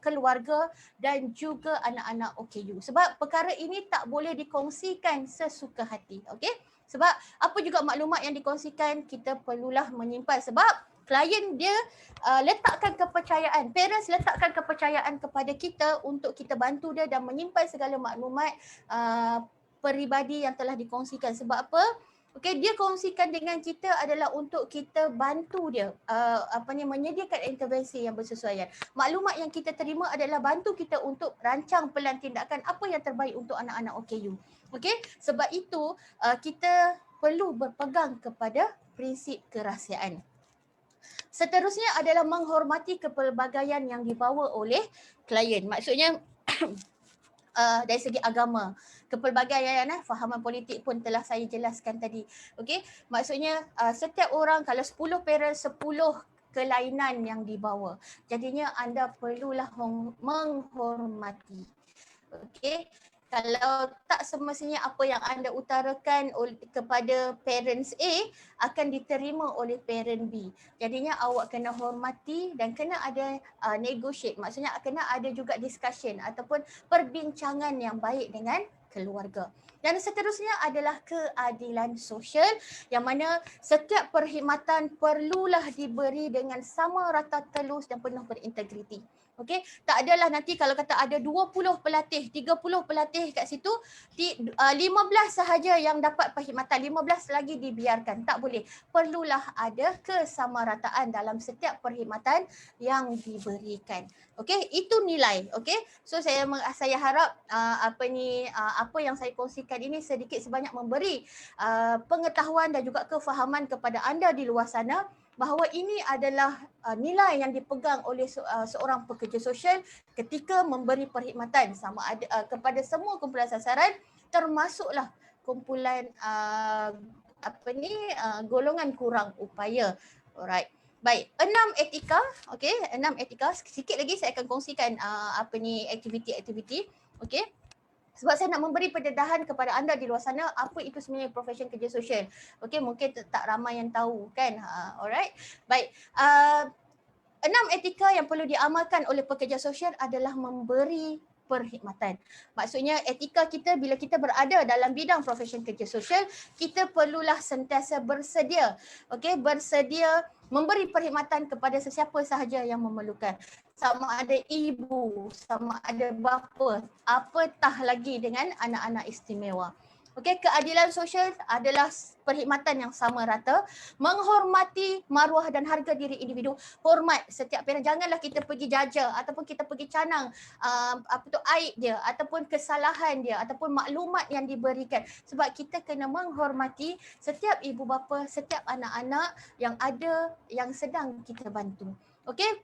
keluarga dan juga anak-anak OKU. Sebab perkara ini tak boleh dikongsikan sesuka hati, okey? Sebab apa juga maklumat yang dikongsikan, kita perlulah menyimpan. Sebab klien dia letakkan kepercayaan, parents letakkan kepercayaan kepada kita untuk kita bantu dia dan menyimpan segala maklumat peribadi yang telah dikongsikan. Sebab apa? Okey, dia kongsikan dengan kita adalah untuk kita bantu dia menyediakan intervensi yang bersesuaian. Maklumat yang kita terima adalah bantu kita untuk rancang pelan tindakan apa yang terbaik untuk anak-anak OKU. Okey, sebab itu kita perlu berpegang kepada prinsip kerahsiaan. Seterusnya adalah menghormati kepelbagaian yang dibawa oleh klien. Maksudnya dari segi agama, kepelbagaian, fahaman politik pun telah saya jelaskan tadi. Okey, maksudnya setiap orang, kalau 10 parents, 10 kelainan yang dibawa. Jadinya anda perlulah menghormati. Okey, kalau tak semestinya apa yang anda utarakan kepada parents A akan diterima oleh parent B. Jadinya awak kena hormati dan kena ada negotiate. Maksudnya kena ada juga discussion ataupun perbincangan yang baik dengan keluarga. Dan seterusnya adalah keadilan sosial yang mana setiap perkhidmatan perlulah diberi dengan sama rata telus dan penuh berintegriti. Okey, tak adalah nanti kalau kata ada 20 pelatih, 30 pelatih kat situ, 15 sahaja yang dapat perkhidmatan, 15 lagi dibiarkan. Tak boleh. Perlulah ada kesamarataan dalam setiap perkhidmatan yang diberikan. Okey, itu nilai. Okey, so saya harap apa yang saya kongsikan ini sedikit sebanyak memberi pengetahuan dan juga kefahaman kepada anda di luar sana bahawa ini adalah nilai yang dipegang oleh seorang pekerja sosial ketika memberi perkhidmatan sama ada kepada semua kumpulan sasaran, termasuklah kumpulan golongan kurang upaya. Alright. Baik, 6 etika, okey, 6 etika. Sikit lagi saya akan kongsikan aktiviti-aktiviti, okey. Sebab saya nak memberi pendedahan kepada anda di luar sana apa itu sebenarnya profession kerja sosial. Okey, mungkin tak ramai yang tahu kan. Alright. Baik. 6 etika yang perlu diamalkan oleh pekerja sosial adalah memberi perkhidmatan. Maksudnya etika kita bila kita berada dalam bidang profession kerja sosial, kita perlulah sentiasa bersedia. Okey, bersedia memberi perkhidmatan kepada sesiapa sahaja yang memerlukan. Sama ada ibu, sama ada bapa, apatah lagi dengan anak-anak istimewa. Okey, keadilan sosial adalah perkhidmatan yang sama rata, menghormati maruah dan harga diri individu, hormat setiap parent. Janganlah kita pergi jaja ataupun kita pergi canang aib dia ataupun kesalahan dia ataupun maklumat yang diberikan. Sebab kita kena menghormati setiap ibu bapa, setiap anak-anak yang ada yang sedang kita bantu. Okey,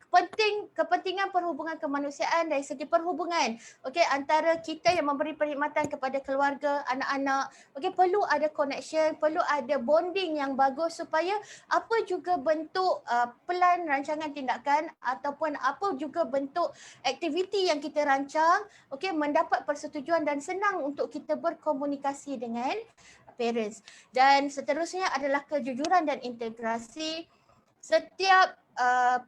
kepentingan perhubungan kemanusiaan dari segi perhubungan. Okey, antara kita yang memberi perkhidmatan kepada keluarga, anak-anak. Okey, perlu ada connection, perlu ada bonding yang bagus supaya apa juga bentuk pelan rancangan tindakan ataupun apa juga bentuk aktiviti yang kita rancang, okey, mendapat persetujuan dan senang untuk kita berkomunikasi dengan parents. Dan seterusnya adalah kejujuran dan integrasi setiap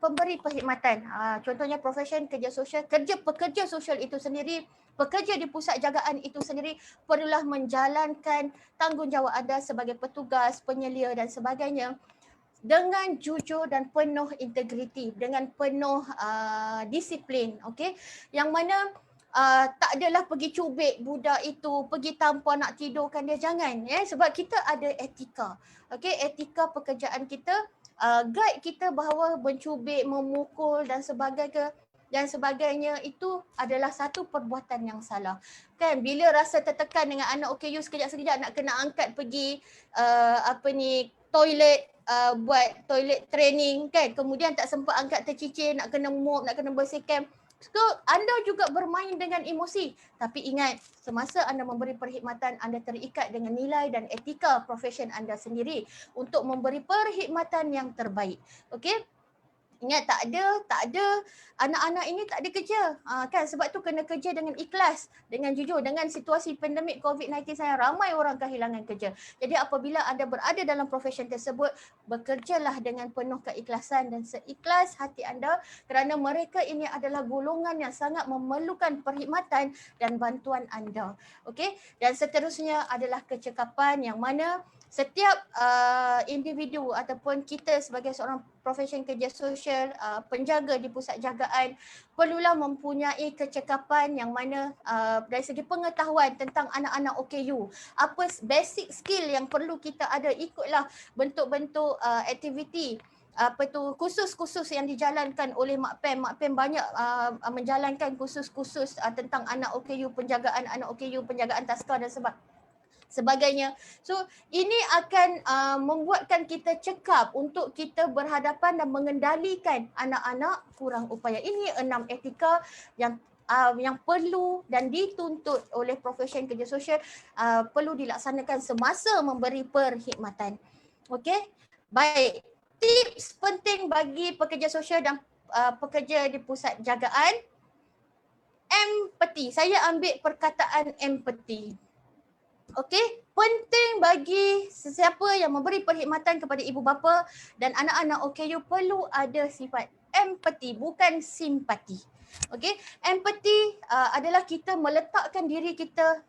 pemberi perkhidmatan. Contohnya profession kerja sosial, pekerja sosial itu sendiri, pekerja di pusat jagaan itu sendiri perlulah menjalankan tanggungjawab anda sebagai petugas, penyelia dan sebagainya dengan jujur dan penuh integriti, dengan penuh disiplin, okey, yang mana tak adalah pergi cubit budak itu, pergi tanpa nak tidurkan dia, jangan sebab kita ada etika. Okey, etika pekerjaan kita guide kita bahawa mencubit, memukul dan sebagainya dan sebagainya, itu adalah satu perbuatan yang salah. Kan bila rasa tertekan dengan anak OKU, sekejap-sekejap nak kena angkat pergi toilet, buat toilet training kan, kemudian tak sempat angkat tercicir, nak kena mop, nak kena bersihkan. So, anda juga bermain dengan emosi. Tapi ingat, semasa anda memberi perkhidmatan, anda terikat dengan nilai dan etika profession anda sendiri untuk memberi perkhidmatan yang terbaik. Okey? Ingat, tak ada anak-anak ini tak ada kerja. Kan, sebab tu kena kerja dengan ikhlas, dengan jujur. Dengan situasi pandemik COVID-19 saya, ramai orang kehilangan kerja. Jadi apabila anda berada dalam profession tersebut, bekerjalah dengan penuh keikhlasan dan seikhlas hati anda, kerana mereka ini adalah golongan yang sangat memerlukan perkhidmatan dan bantuan anda. Okey? Dan seterusnya adalah kecekapan, yang mana setiap individu ataupun kita sebagai seorang profesion kerja sosial, penjaga di pusat jagaan, perlulah mempunyai kecekapan yang mana dari segi pengetahuan tentang anak-anak OKU. Apa basic skill yang perlu kita ada, ikutlah bentuk-bentuk aktiviti kursus-kursus yang dijalankan oleh MAKPEM. MAKPEM banyak menjalankan kursus-kursus tentang anak OKU, penjagaan anak OKU, penjagaan taska dan sebagainya. So ini akan membuatkan kita cekap untuk kita berhadapan dan mengendalikan anak-anak kurang upaya. Ini 6 etika yang perlu dan dituntut oleh profesion kerja sosial, perlu dilaksanakan semasa memberi perkhidmatan. Okey? Baik. Tips penting bagi pekerja sosial dan pekerja di pusat jagaan, empathy. Saya ambil perkataan empathy. Okey, penting bagi sesiapa yang memberi perkhidmatan kepada ibu bapa dan anak-anak OKU, perlu ada sifat empathy, bukan simpati. Okey, empathy adalah kita meletakkan diri kita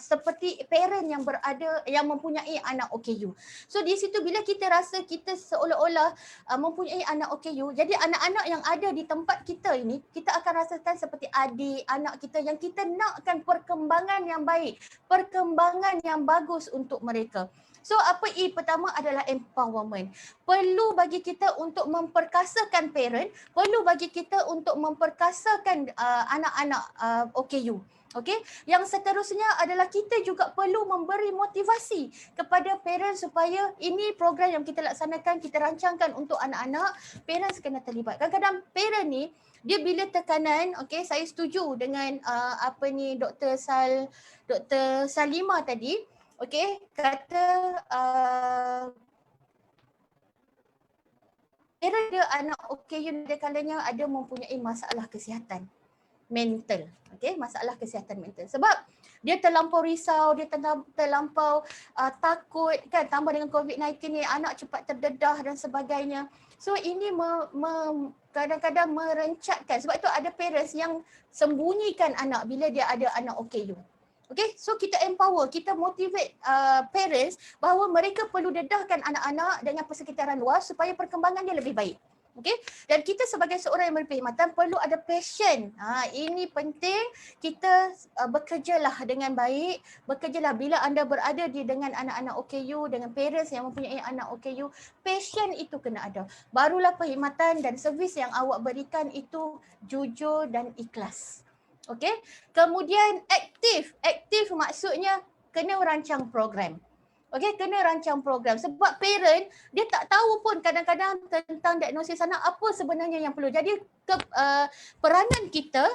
seperti parent yang mempunyai anak OKU. So di situ bila kita rasa kita seolah-olah mempunyai anak OKU, jadi anak-anak yang ada di tempat kita ini, kita akan rasakan seperti adik, anak kita yang kita nakkan perkembangan yang baik, perkembangan yang bagus untuk mereka. So pertama adalah empowerment. Perlu bagi kita untuk memperkasakan parent, perlu bagi kita untuk memperkasakan anak-anak OKU. Okey, yang seterusnya adalah kita juga perlu memberi motivasi kepada parents supaya ini program yang kita laksanakan, kita rancangkan untuk anak-anak, parents kena terlibat. Kadang-kadang parent ni dia bila tekanan, okey, saya setuju dengan Dr. Salimah tadi, okey, kata parent dia anak OKU dia kalanya ada mempunyai masalah kesihatan mental, okey, masalah kesihatan mental. Sebab dia terlampau risau, dia terlampau takut kan, tambah dengan COVID-19 ni anak cepat terdedah dan sebagainya. So ini kadang-kadang merencatkan, sebab itu ada parents yang sembunyikan anak bila dia ada anak OKU. Okay, so kita empower, kita motivate parents bahawa mereka perlu dedahkan anak-anak dengan persekitaran luas supaya perkembangan dia lebih baik. Okay? Dan kita sebagai seorang yang berperkhidmatan perlu ada passion. Ini penting, kita bekerjalah dengan baik, bekerjalah bila anda berada dengan anak-anak OKU, dengan parents yang mempunyai anak OKU, passion itu kena ada. Barulah perkhidmatan dan servis yang awak berikan itu jujur dan ikhlas. Okay? Kemudian aktif. Aktif maksudnya kena rancang program. Okey, kena rancang program. Sebab parent, dia tak tahu pun kadang-kadang tentang diagnosis anak apa sebenarnya yang perlu. Jadi peranan kita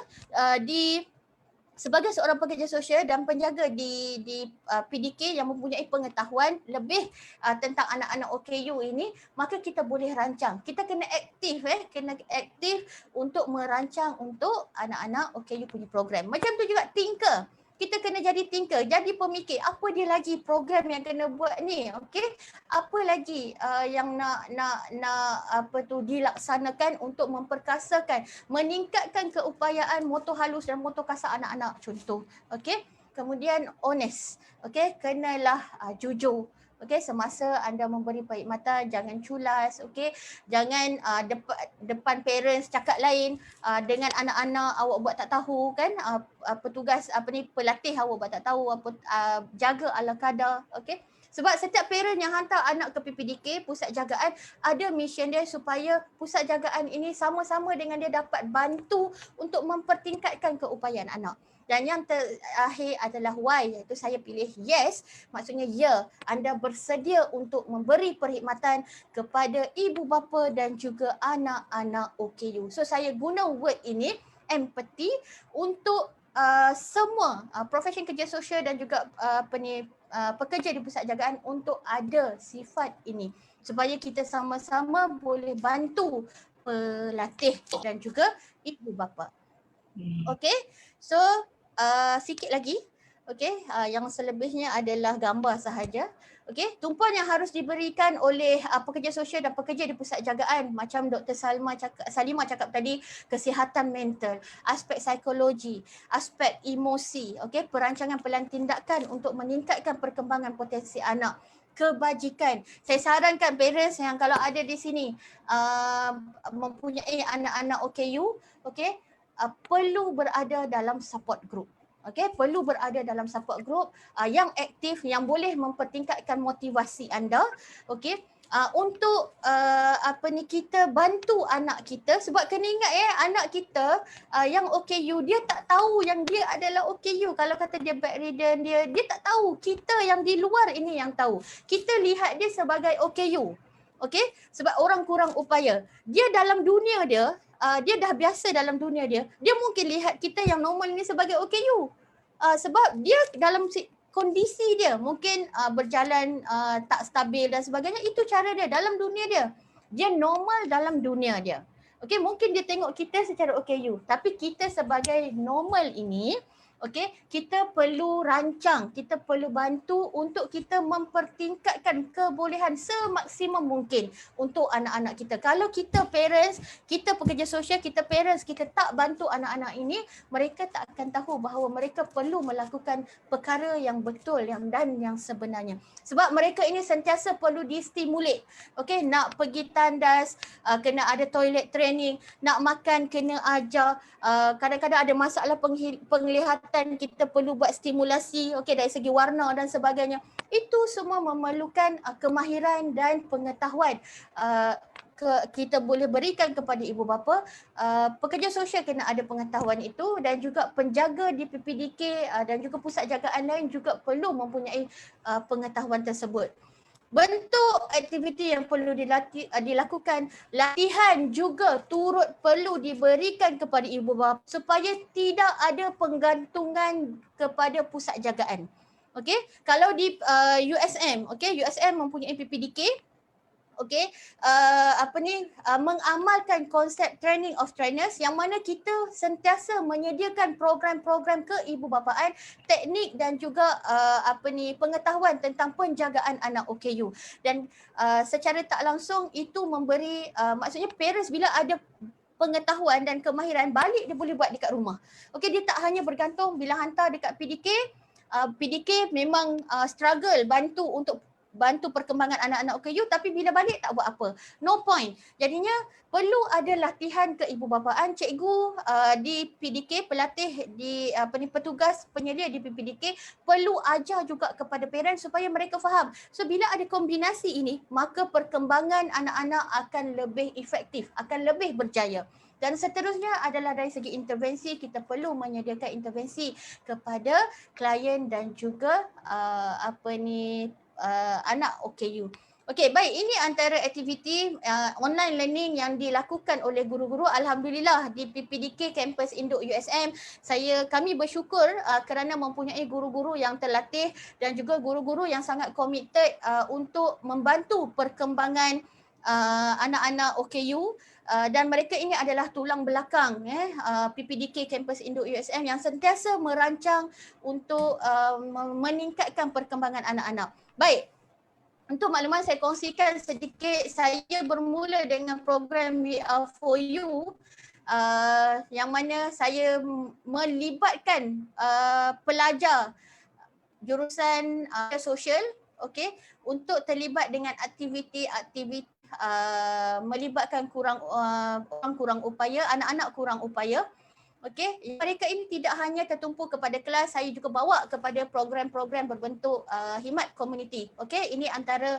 sebagai seorang pekerja sosial dan penjaga di PDK yang mempunyai pengetahuan lebih tentang anak-anak OKU ini, maka kita boleh rancang. Kita kena aktif kena aktif untuk merancang untuk anak-anak OKU punya program. Macam tu juga thinker. Kita kena jadi thinker, jadi pemikir. Apa dia lagi program yang kena buat ni? Okey, apa lagi yang nak dilaksanakan untuk memperkasakan, meningkatkan keupayaan motor halus dan motor kasar anak-anak, contoh. Okey, kemudian honest. Okey, kenalah jujur. Okey, semasa anda memberi perkhidmatan, jangan culas, okey. Jangan depan parents cakap lain, dengan anak-anak awak buat tak tahu kan, petugas pelatih awak buat tak tahu, jaga ala kadar, okey. Sebab setiap parent yang hantar anak ke PPDK, pusat jagaan, ada mission dia supaya pusat jagaan ini sama-sama dengan dia dapat bantu untuk mempertingkatkan keupayaan anak. Dan yang terakhir adalah why, iaitu saya pilih yes, maksudnya ya, anda bersedia untuk memberi perkhidmatan kepada ibu bapa dan juga anak-anak OKU. So saya guna word ini, empathy, untuk semua profesion kerja sosial dan juga pekerja di pusat jagaan untuk ada sifat ini supaya kita sama-sama boleh bantu pelatih dan juga ibu bapa. Okey, so sikit lagi. Okey, yang selebihnya adalah gambar sahaja. Okey, tumpuan yang harus diberikan oleh pekerja sosial dan pekerja di pusat jagaan macam Dr. Salimah cakap tadi, kesihatan mental, aspek psikologi, aspek emosi, okey, perancangan pelan tindakan untuk meningkatkan perkembangan potensi anak, kebajikan. Saya sarankan parents yang kalau ada di sini mempunyai anak-anak OKU, okey, perlu berada dalam support group. Okey, perlu berada dalam support group yang aktif, yang boleh mempertingkatkan motivasi anda, okey, untuk kita bantu anak kita. Sebab kena ingat anak kita yang OKU, dia tak tahu yang dia adalah OKU. Kalau kata dia bedridden, dia tak tahu. Kita yang di luar ini yang tahu. Kita lihat dia sebagai OKU. Okey, sebab orang kurang upaya. Dia dalam dunia dia, dia dah biasa dalam dunia dia. Dia mungkin lihat kita yang normal ni sebagai OKU. Sebab dia dalam kondisi dia mungkin berjalan tak stabil dan sebagainya. Itu cara dia dalam dunia dia. Dia normal dalam dunia dia. Okey, mungkin dia tengok kita secara OKU, tapi kita sebagai normal ini, okey, kita perlu rancang, kita perlu bantu untuk kita mempertingkatkan kebolehan semaksimum mungkin untuk anak-anak kita. Kalau kita parents, kita pekerja sosial, kita parents, kita tak bantu anak-anak ini, mereka tak akan tahu bahawa mereka perlu melakukan perkara yang betul dan yang sebenarnya. Sebab mereka ini sentiasa perlu distimulate. Okey, nak pergi tandas, kena ada toilet training, nak makan kena ajar, kadang-kadang ada masalah penglihatan, kita perlu buat stimulasi, okey, dari segi warna dan sebagainya. Itu semua memerlukan kemahiran dan pengetahuan. Kita boleh berikan kepada ibu bapa, pekerja sosial kena ada pengetahuan itu, dan juga penjaga di PPDK dan juga pusat jagaan lain juga perlu mempunyai pengetahuan tersebut. Bentuk aktiviti yang perlu dilakukan, latihan juga turut perlu diberikan kepada ibu bapa supaya tidak ada penggantungan kepada pusat jagaan. Okey, kalau di USM, okey, USM mempunyai PPDK, okey, mengamalkan konsep training of trainers, yang mana kita sentiasa menyediakan program-program keibubapaan, teknik dan juga pengetahuan tentang penjagaan anak OKU. Dan secara tak langsung itu memberi, maksudnya parents bila ada pengetahuan dan kemahiran, balik dia boleh buat dekat rumah. Okey, dia tak hanya bergantung bila hantar dekat PDK. PDK memang struggle bantu perkembangan anak-anak OKU, tapi bila balik tak buat apa. No point. Jadinya perlu ada latihan keibubapaan. Cikgu di PDK, pelatih di petugas penyedia di PPDK perlu ajar juga kepada parent supaya mereka faham. So bila ada kombinasi ini, maka perkembangan anak-anak akan lebih efektif, akan lebih berjaya. Dan seterusnya adalah dari segi intervensi, kita perlu menyediakan intervensi kepada klien dan juga anak OKU. Okey, baik, ini antara aktiviti online learning yang dilakukan oleh guru-guru. Alhamdulillah di PPDK Kampus Induk USM, kami bersyukur kerana mempunyai guru-guru yang terlatih dan juga guru-guru yang sangat committed untuk membantu perkembangan anak-anak OKU. Dan mereka ini adalah tulang belakang PPDK Kampus Induk USM yang sentiasa merancang untuk meningkatkan perkembangan anak-anak. Baik, untuk makluman saya kongsikan sedikit, saya bermula dengan program We Are For You, yang mana saya melibatkan pelajar jurusan sosial, okey, untuk terlibat dengan aktiviti-aktiviti melibatkan orang kurang upaya, anak-anak kurang upaya. Okey, mereka ini tidak hanya tertumpu kepada kelas, saya juga bawa kepada program-program berbentuk khidmat komuniti. Okey, ini antara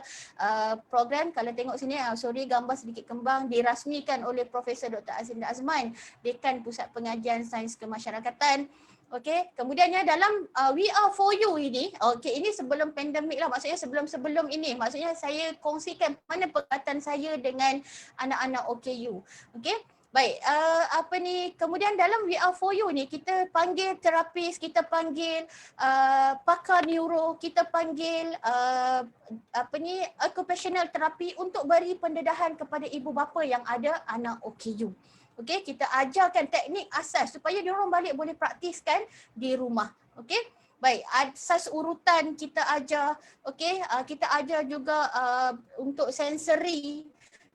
program, kalau tengok sini, sorry gambar sedikit kembang, dirasmikan oleh Profesor Dr. Azinda Azman, Dekan Pusat Pengajian Sains Kemasyarakatan. Okey, kemudiannya dalam We Are For You ini, okey, ini sebelum pandemik lah, maksudnya sebelum ini, maksudnya saya kongsikan mana perkhidmatan saya dengan anak-anak OKU. Okey. Baik, kemudian dalam We Are For You ni kita panggil terapis, kita panggil pakar neuro, kita panggil occupational therapy untuk beri pendedahan kepada ibu bapa yang ada anak OKU. Okey, kita ajarkan teknik asas supaya diorang balik boleh praktiskan di rumah. Okey. Baik, asas urutan kita ajar, okey, kita ajar juga untuk sensory.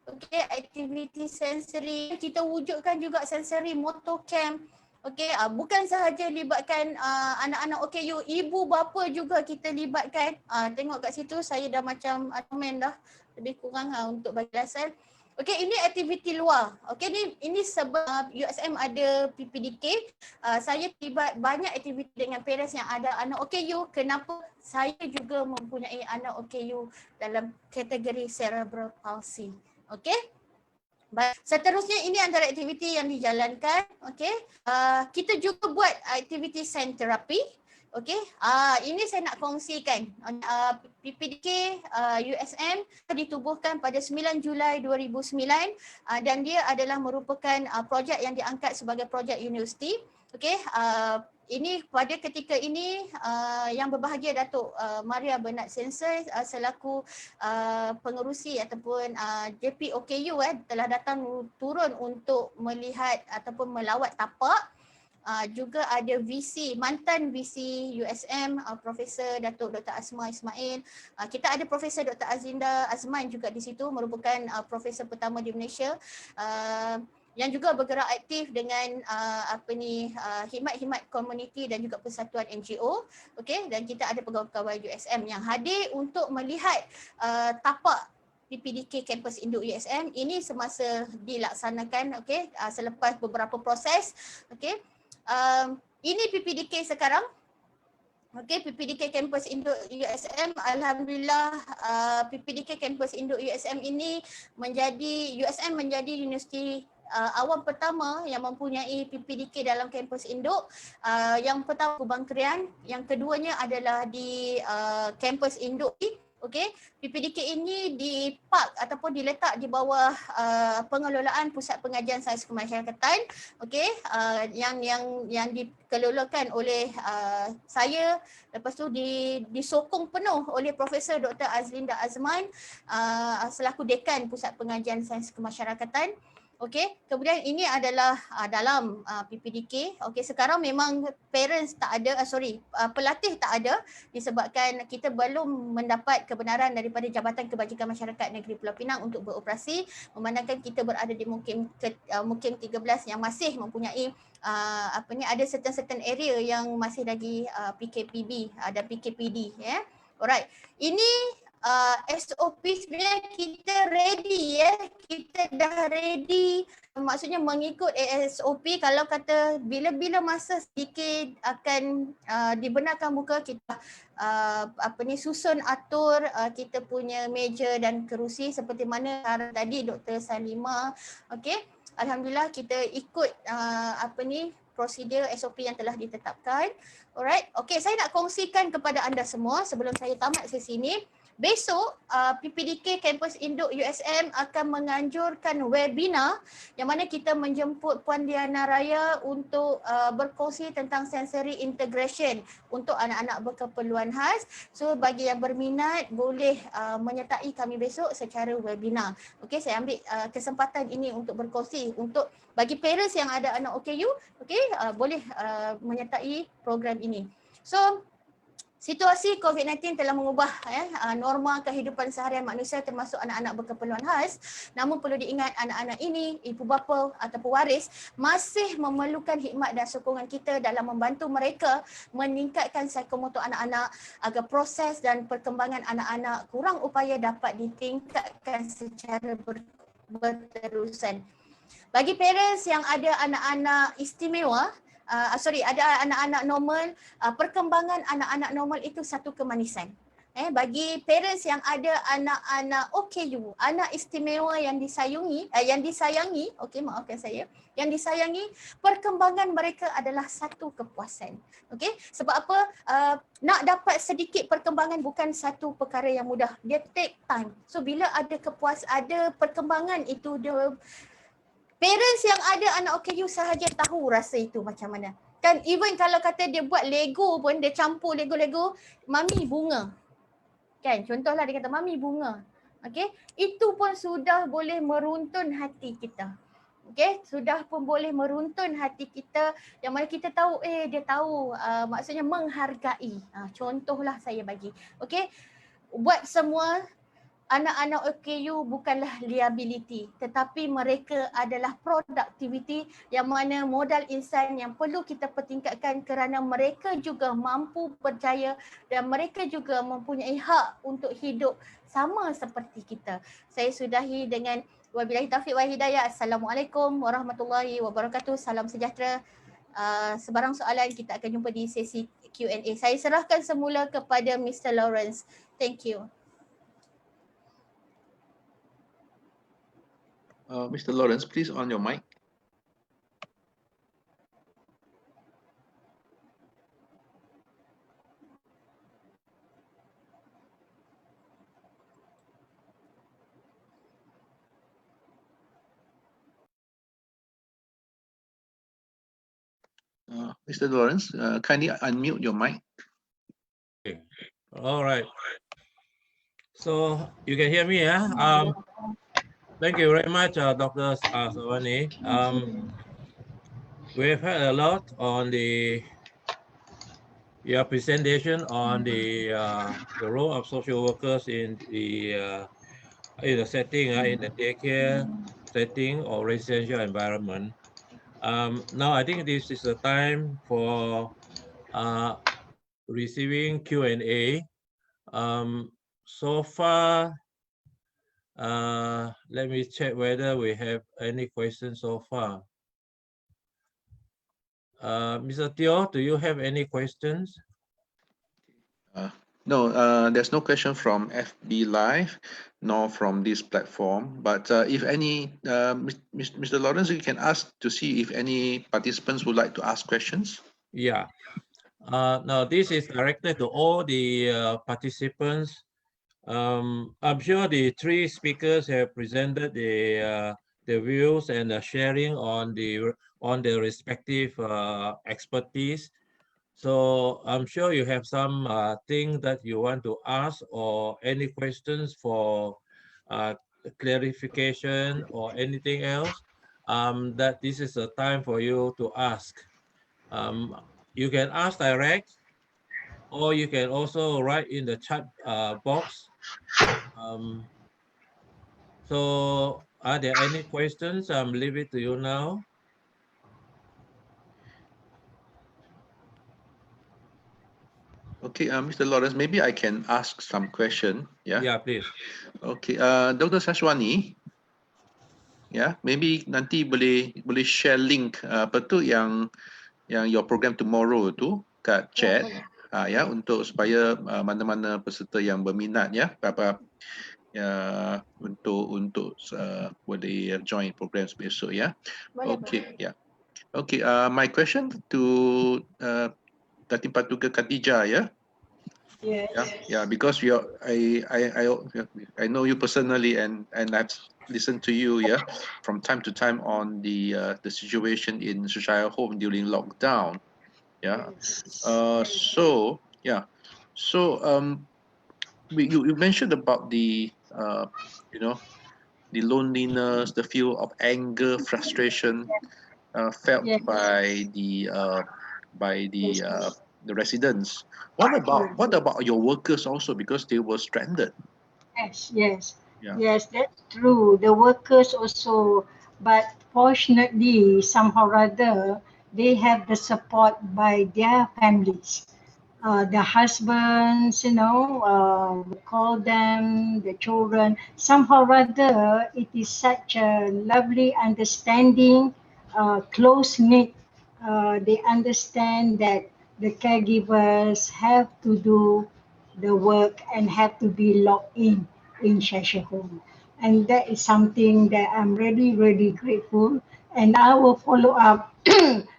Okey, aktiviti sensory, kita wujudkan juga sensory motor camp. Okey, bukan sahaja libatkan anak-anak OKU, ibu bapa juga kita libatkan. Tengok kat situ saya dah macam admin dah, lebih kurang untuk bagi alasan. Okey, ini aktiviti luar. Okey, ini sebab USM ada PPDK, saya terlibat banyak aktiviti dengan parents yang ada anak OKU. Kenapa? Saya juga mempunyai anak OKU dalam kategori cerebral palsy. Okey. Baik, seterusnya ini antara aktiviti yang dijalankan. Okey. Kita juga buat aktiviti sign therapy. Okey. Ini saya nak kongsikan. PPDK USM ditubuhkan pada 9 Julai 2009 dan dia adalah merupakan projek yang diangkat sebagai projek universiti. Okey. Ini pada ketika ini yang berbahagia Datuk Maria Bernard Sensor selaku pengerusi ataupun JP OKU telah datang turun untuk melihat ataupun melawat tapak. Juga ada VC, mantan VC USM, Profesor Datuk Dr. Asma Ismail. Kita ada Profesor Dr. Azinda Azman juga di situ, merupakan profesor pertama di Malaysia. Yang juga bergerak aktif dengan khidmat-khidmat komuniti dan juga persatuan NGO. Okey, dan kita ada pegawai-pegawai USM yang hadir untuk melihat tapak PPDK Kampus Induk USM ini semasa dilaksanakan, okey, selepas beberapa proses. Okey. Ini PPDK sekarang. Okey, PPDK Kampus Induk USM, alhamdulillah PPDK Kampus Induk USM ini USM menjadi universiti awam pertama yang mempunyai PPDK dalam kampus induk. Yang pertama Kubang Krian, yang keduanya adalah di kampus induk. Okey, PPDK ini dipark ataupun diletak di bawah pengelolaan Pusat Pengajian Sains Kemasyarakatan. Okey, yang dikelolakan oleh saya, lepas tu disokong penuh oleh Profesor Dr. Azinda Azman selaku Dekan Pusat Pengajian Sains Kemasyarakatan. Okey, kemudian ini adalah dalam PPDK. Okey, sekarang memang parents tak ada, pelatih tak ada disebabkan kita belum mendapat kebenaran daripada Jabatan Kebajikan Masyarakat Negeri Pulau Pinang untuk beroperasi, memandangkan kita berada di mukim 13 yang masih mempunyai ada certain area yang masih lagi PKPB dan PKPD ya. Alright. Ini SOP sebenarnya kita ready kita dah ready, maksudnya mengikut SOP. Kalau kata bila-bila masa sedikit akan dibenarkan buka, kita susun atur kita punya meja dan kerusi seperti mana tadi Dr. Salimah. Okey, alhamdulillah kita ikut prosedur SOP yang telah ditetapkan. Alright, okey, saya nak kongsikan kepada anda semua sebelum saya tamat sesi ini. Besok PPDK Kampus Induk USM akan menganjurkan webinar yang mana kita menjemput Puan Diana Raya untuk berkongsi tentang sensory integration untuk anak-anak berkeperluan khas. So bagi yang berminat boleh menyertai kami besok secara webinar. Okey, saya ambil kesempatan ini untuk berkongsi untuk bagi parents yang ada anak OKU, okey, boleh menyertai program ini. So situasi COVID-19 telah mengubah norma kehidupan seharian manusia termasuk anak-anak berkeperluan khas. Namun perlu diingat anak-anak ini, ibu bapa ataupun waris masih memerlukan khidmat dan sokongan kita dalam membantu mereka meningkatkan psikomotor anak-anak agar proses dan perkembangan anak-anak kurang upaya dapat ditingkatkan secara berterusan. Bagi parents yang ada anak-anak istimewa, ada anak-anak normal, perkembangan anak-anak normal itu satu kemanisan. Bagi parents yang ada anak-anak OKU, anak istimewa yang disayangi, okey, maafkan saya, yang disayangi, perkembangan mereka adalah satu kepuasan. Okey, sebab apa? Nak dapat sedikit perkembangan bukan satu perkara yang mudah. Dia take time. So bila ada perkembangan itu, dia parents yang ada anak OKU sahaja tahu rasa itu macam mana. Kan even kalau kata dia buat Lego pun, dia campur Lego, mami bunga. Kan, contohlah dia kata mami bunga. Okey, itu pun sudah boleh meruntun hati kita. Okey, sudah pun boleh meruntun hati kita yang mana kita tahu dia tahu, maksudnya menghargai. Contohlah saya bagi. Okey, buat semua anak-anak OKU bukanlah liability, tetapi mereka adalah productivity yang mana modal insan yang perlu kita pertingkatkan kerana mereka juga mampu berjaya dan mereka juga mempunyai hak untuk hidup sama seperti kita. Saya sudahi dengan wabillahi taufiq wal hidayah. Assalamualaikum warahmatullahi wabarakatuh. Salam sejahtera. Sebarang soalan kita akan jumpa di sesi Q&A. Saya serahkan semula kepada Mr. Lawrence. Thank you. Mr. Lawrence, please on your mic. Mr. Lawrence, kindly unmute your mic. Okay. All right. So you can hear me, yeah? Thank you very much, Dr. Syazwani. We've heard a lot on your presentation on the role of social workers in the setting, in the daycare setting or residential environment. Now I think this is the time for receiving Q&A. So far, let me check whether we have any questions so far. Mr. Teo, do you have any questions? No, there's no question from FB Live, nor from this platform. But if any, Mr. Lawrence, you can ask to see if any participants would like to ask questions. Yeah. Now, this is directed to all the participants. I'm sure the three speakers have presented the views and the sharing on the respective expertise. So I'm sure you have some thing that you want to ask or any questions for clarification or anything else. That this is a time for you to ask. You can ask direct, or you can also write in the chat box. So are there any questions? Leave it to you now. Okay, Mr. Lawrence, maybe I can ask some question. Yeah. Yeah, please. Okay, Dr. Syazwani, yeah, maybe nanti boleh share link apa tu yang your program tomorrow tu kat chat. Ya, untuk supaya mana-mana peserta yang berminat ya untuk boleh join program besok ya. Okay, ya. Okay, my question to Datin Paduka Khatijah ya. Yes. Yeah, because I know you personally and I've listened to you from time to time on the situation in Cheshire home during lockdown. Yeah. So you mentioned about the the loneliness, the feel of anger, frustration felt by the residents. What about your workers also, because they were stranded? Yes, that's true. The workers also, but fortunately, somehow or other, they have the support by their families. the husbands, we call them the children. Somehow rather, it is such a lovely understanding, close-knit. They understand that the caregivers have to do the work and have to be locked in Cheshire home. And that is something that I'm really, really grateful. And I will follow up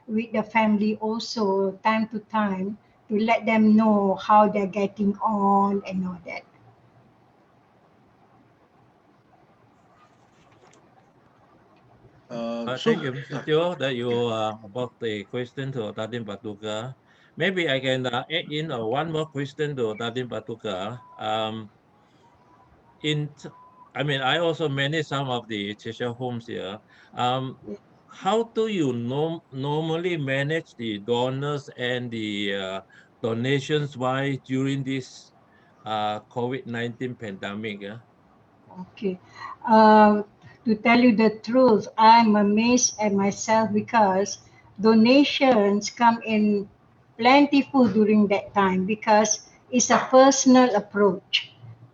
with the family also time to time to let them know how they're getting on and all that. Thank you, Mr. Teo, that you about the question to Datin Paduka. Maybe I can add in one more question to Datin Paduka. I also manage some of the Cheshire homes here. How do you normally manage the donors and the donations during this COVID-19 pandemic? Okay. To tell you the truth, I'm amazed at myself because donations come in plentiful during that time because it's a personal approach.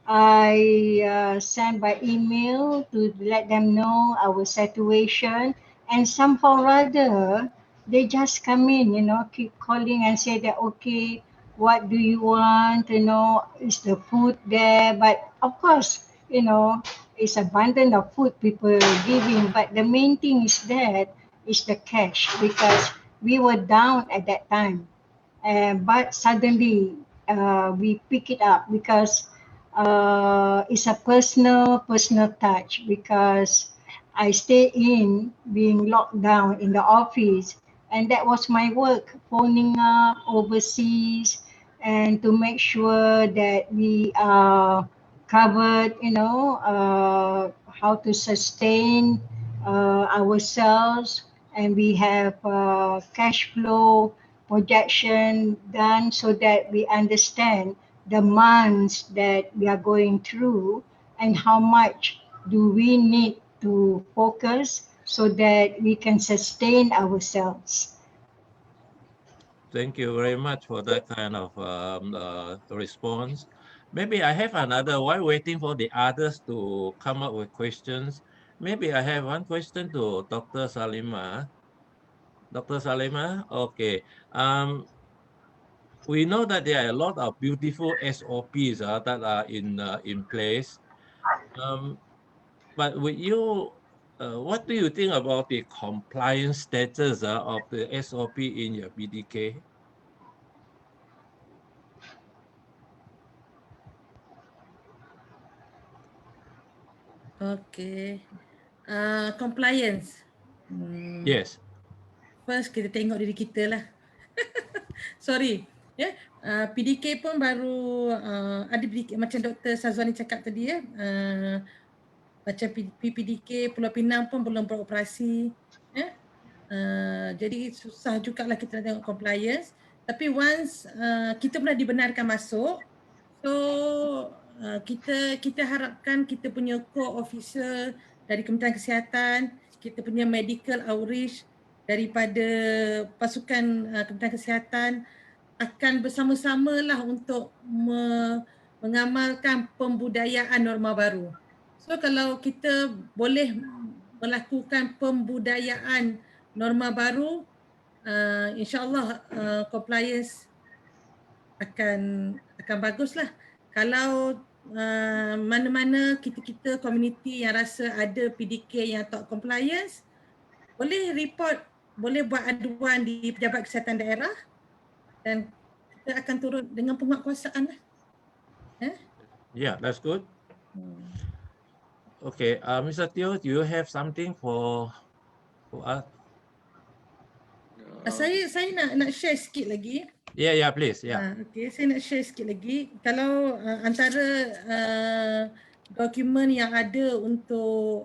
I send by email to let them know our situation, and somehow or other, they just come in, keep calling and say that, okay, what do you want, is the food there? But of course, it's abundant of food people giving, but the main thing is that is the cash because we were down at that time. But suddenly we pick it up because it's a personal touch because I stay in being locked down in the office, and that was my work, phoning up overseas and to make sure that we are covered, how to sustain ourselves, and we have cash flow projection done so that we understand the months that we are going through and how much do we need to focus so that we can sustain ourselves. Thank you very much for that kind of response. Maybe I have another, while waiting for the others to come up with questions, maybe I have one question to Dr. Salimah. Dr. Salimah, okay. We know that there are a lot of beautiful SOPs that are in place. But with you, what do you think about the compliance status of the SOP in your BDK? Okay. Compliance. Yes. First kita tengok diri kita lah. Sorry. Ya, PDK pun baru ada PDK, macam Dr. Syazwani cakap tadi ya. Macam PPDK Pulau Pinang pun belum beroperasi. Ya. Jadi susah jugalah kita nak tengok compliance. Tapi once kita pernah dibenarkan masuk, so kita harapkan kita punya core officer dari Kementerian Kesihatan, kita punya medical outreach daripada pasukan Kementerian Kesihatan akan bersama-sama lah untuk mengamalkan pembudayaan norma baru. So kalau kita boleh melakukan pembudayaan norma baru, insyaAllah compliance akan baguslah. Kalau mana-mana kita community yang rasa ada PDK yang tak compliance, boleh report, boleh buat aduan di Pejabat Kesihatan Daerah dan kita akan turut dengan penguatkuasaan lah. Yeah, that's good. Okay, Mr. Teo, do you have something for us? Saya nak share sikit lagi. Yeah, please. Yeah. Okay, saya nak share sikit lagi. Kalau antara dokumen yang ada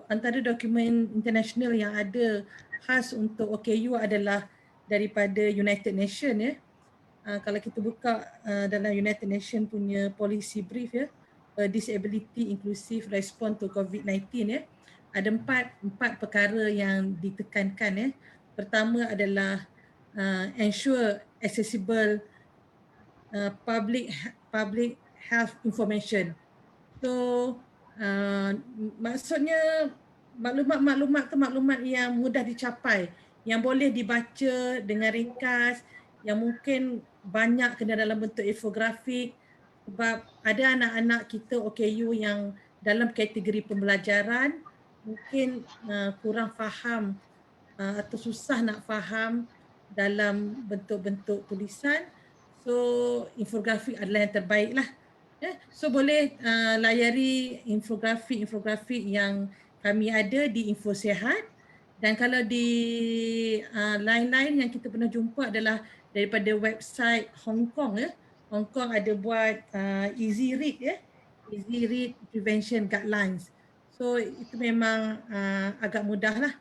antara dokumen international yang ada khas untuk OKU adalah daripada United Nations ya. Kalau kita buka dalam United Nations punya policy brief ya, Disability Inclusive Response to COVID-19 ya, ada empat perkara yang ditekankan ya. Pertama adalah ensure accessible public health information. So maksudnya maklumat tu maklumat yang mudah dicapai, yang boleh dibaca dengan ringkas, yang mungkin banyak kena dalam bentuk infografik, sebab ada anak-anak kita OKU yang dalam kategori pembelajaran mungkin kurang faham atau susah nak faham dalam bentuk-bentuk tulisan. So infografik adalah yang terbaik lah. So boleh layari infografik yang kami ada di Info Sihat. Dan kalau di lain-lain yang kita pernah jumpa adalah daripada website Hong Kong. Hong Kong ada buat Easy Read, Easy Read Prevention Guidelines. So itu memang agak mudah lah.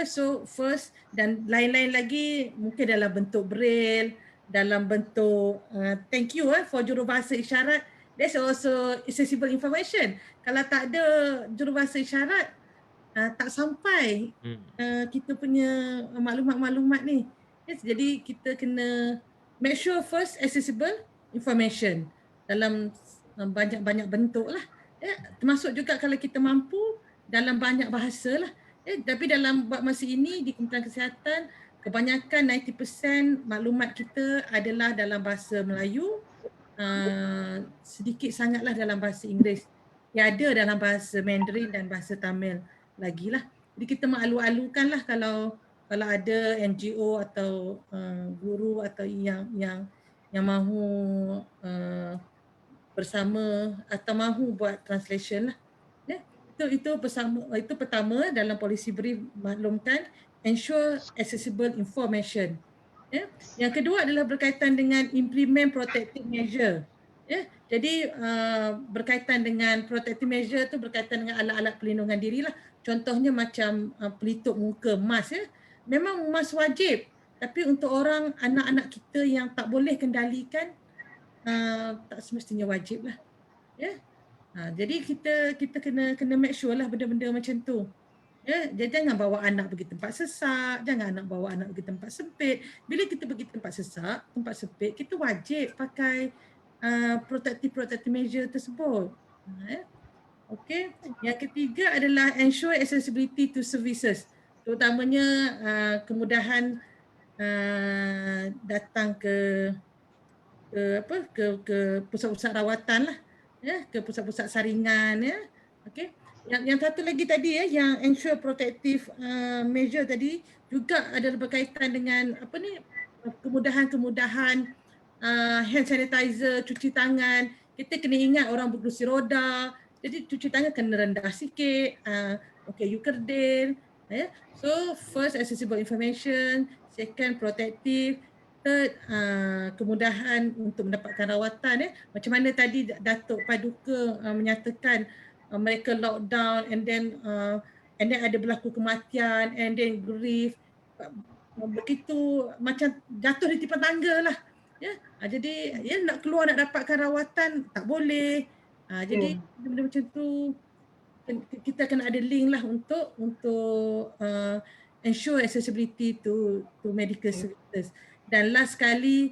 So first, dan lain-lain lagi mungkin dalam bentuk braille, dalam bentuk thank you for jurubahasa isyarat. That's also accessible information. Kalau tak ada jurubahasa isyarat, tak sampai kita punya maklumat-maklumat ni. Yes, jadi kita kena make sure first accessible information dalam banyak-banyak bentuk lah. Termasuk juga kalau kita mampu dalam banyak bahasa lah. Tapi dalam masa ini di Kementerian Kesihatan, kebanyakan 90% maklumat kita adalah dalam bahasa Melayu, sedikit sangatlah dalam bahasa Inggeris. Tiada dalam bahasa Mandarin dan bahasa Tamil lagi lah. Jadi kita mengalu-alukan lah kalau ada NGO atau guru atau yang mahu bersama atau mahu buat translation lah. Itu pertama dalam policy brief maklumkan ensure accessible information. Yang kedua adalah berkaitan dengan implement protective measure. Jadi berkaitan dengan protective measure tu berkaitan dengan alat-alat pelindungan diri lah. Contohnya macam pelitup muka, mask. Memang mask wajib, tapi untuk orang anak-anak kita yang tak boleh kendalikan, tak semestinya wajib lah. Jadi kita kena make sure lah benda-benda macam tu. Jangan bawa anak pergi tempat sesak, jangan anak bawa anak pergi tempat sempit. Bila kita pergi tempat sesak, tempat sempit, kita wajib pakai protective measure tersebut. Okey. Yang ketiga adalah ensure accessibility to services. Terutamanya kemudahan datang ke pusat-pusat rawatan lah. Ke pusat-pusat saringan. Okey. Yang satu lagi tadi yang ensure protective measure tadi juga adalah berkaitan dengan kemudahan-kemudahan hand sanitizer, cuci tangan. Kita kena ingat orang berkerusi roda, jadi cuci tangan kena rendah sikit. You kerdil. So first accessible information, second protective, third kemudahan untuk mendapatkan rawatan. Macam mana tadi Datuk Paduka menyatakan mereka lockdown and then ada berlaku kematian and then grief, begitu macam jatuh di tipan tangga lah. Jadi nak keluar nak dapatkan rawatan tak boleh. Jadi benda macam tu kita kena ada link lah untuk ensure accessibility to medical services. Dan last sekali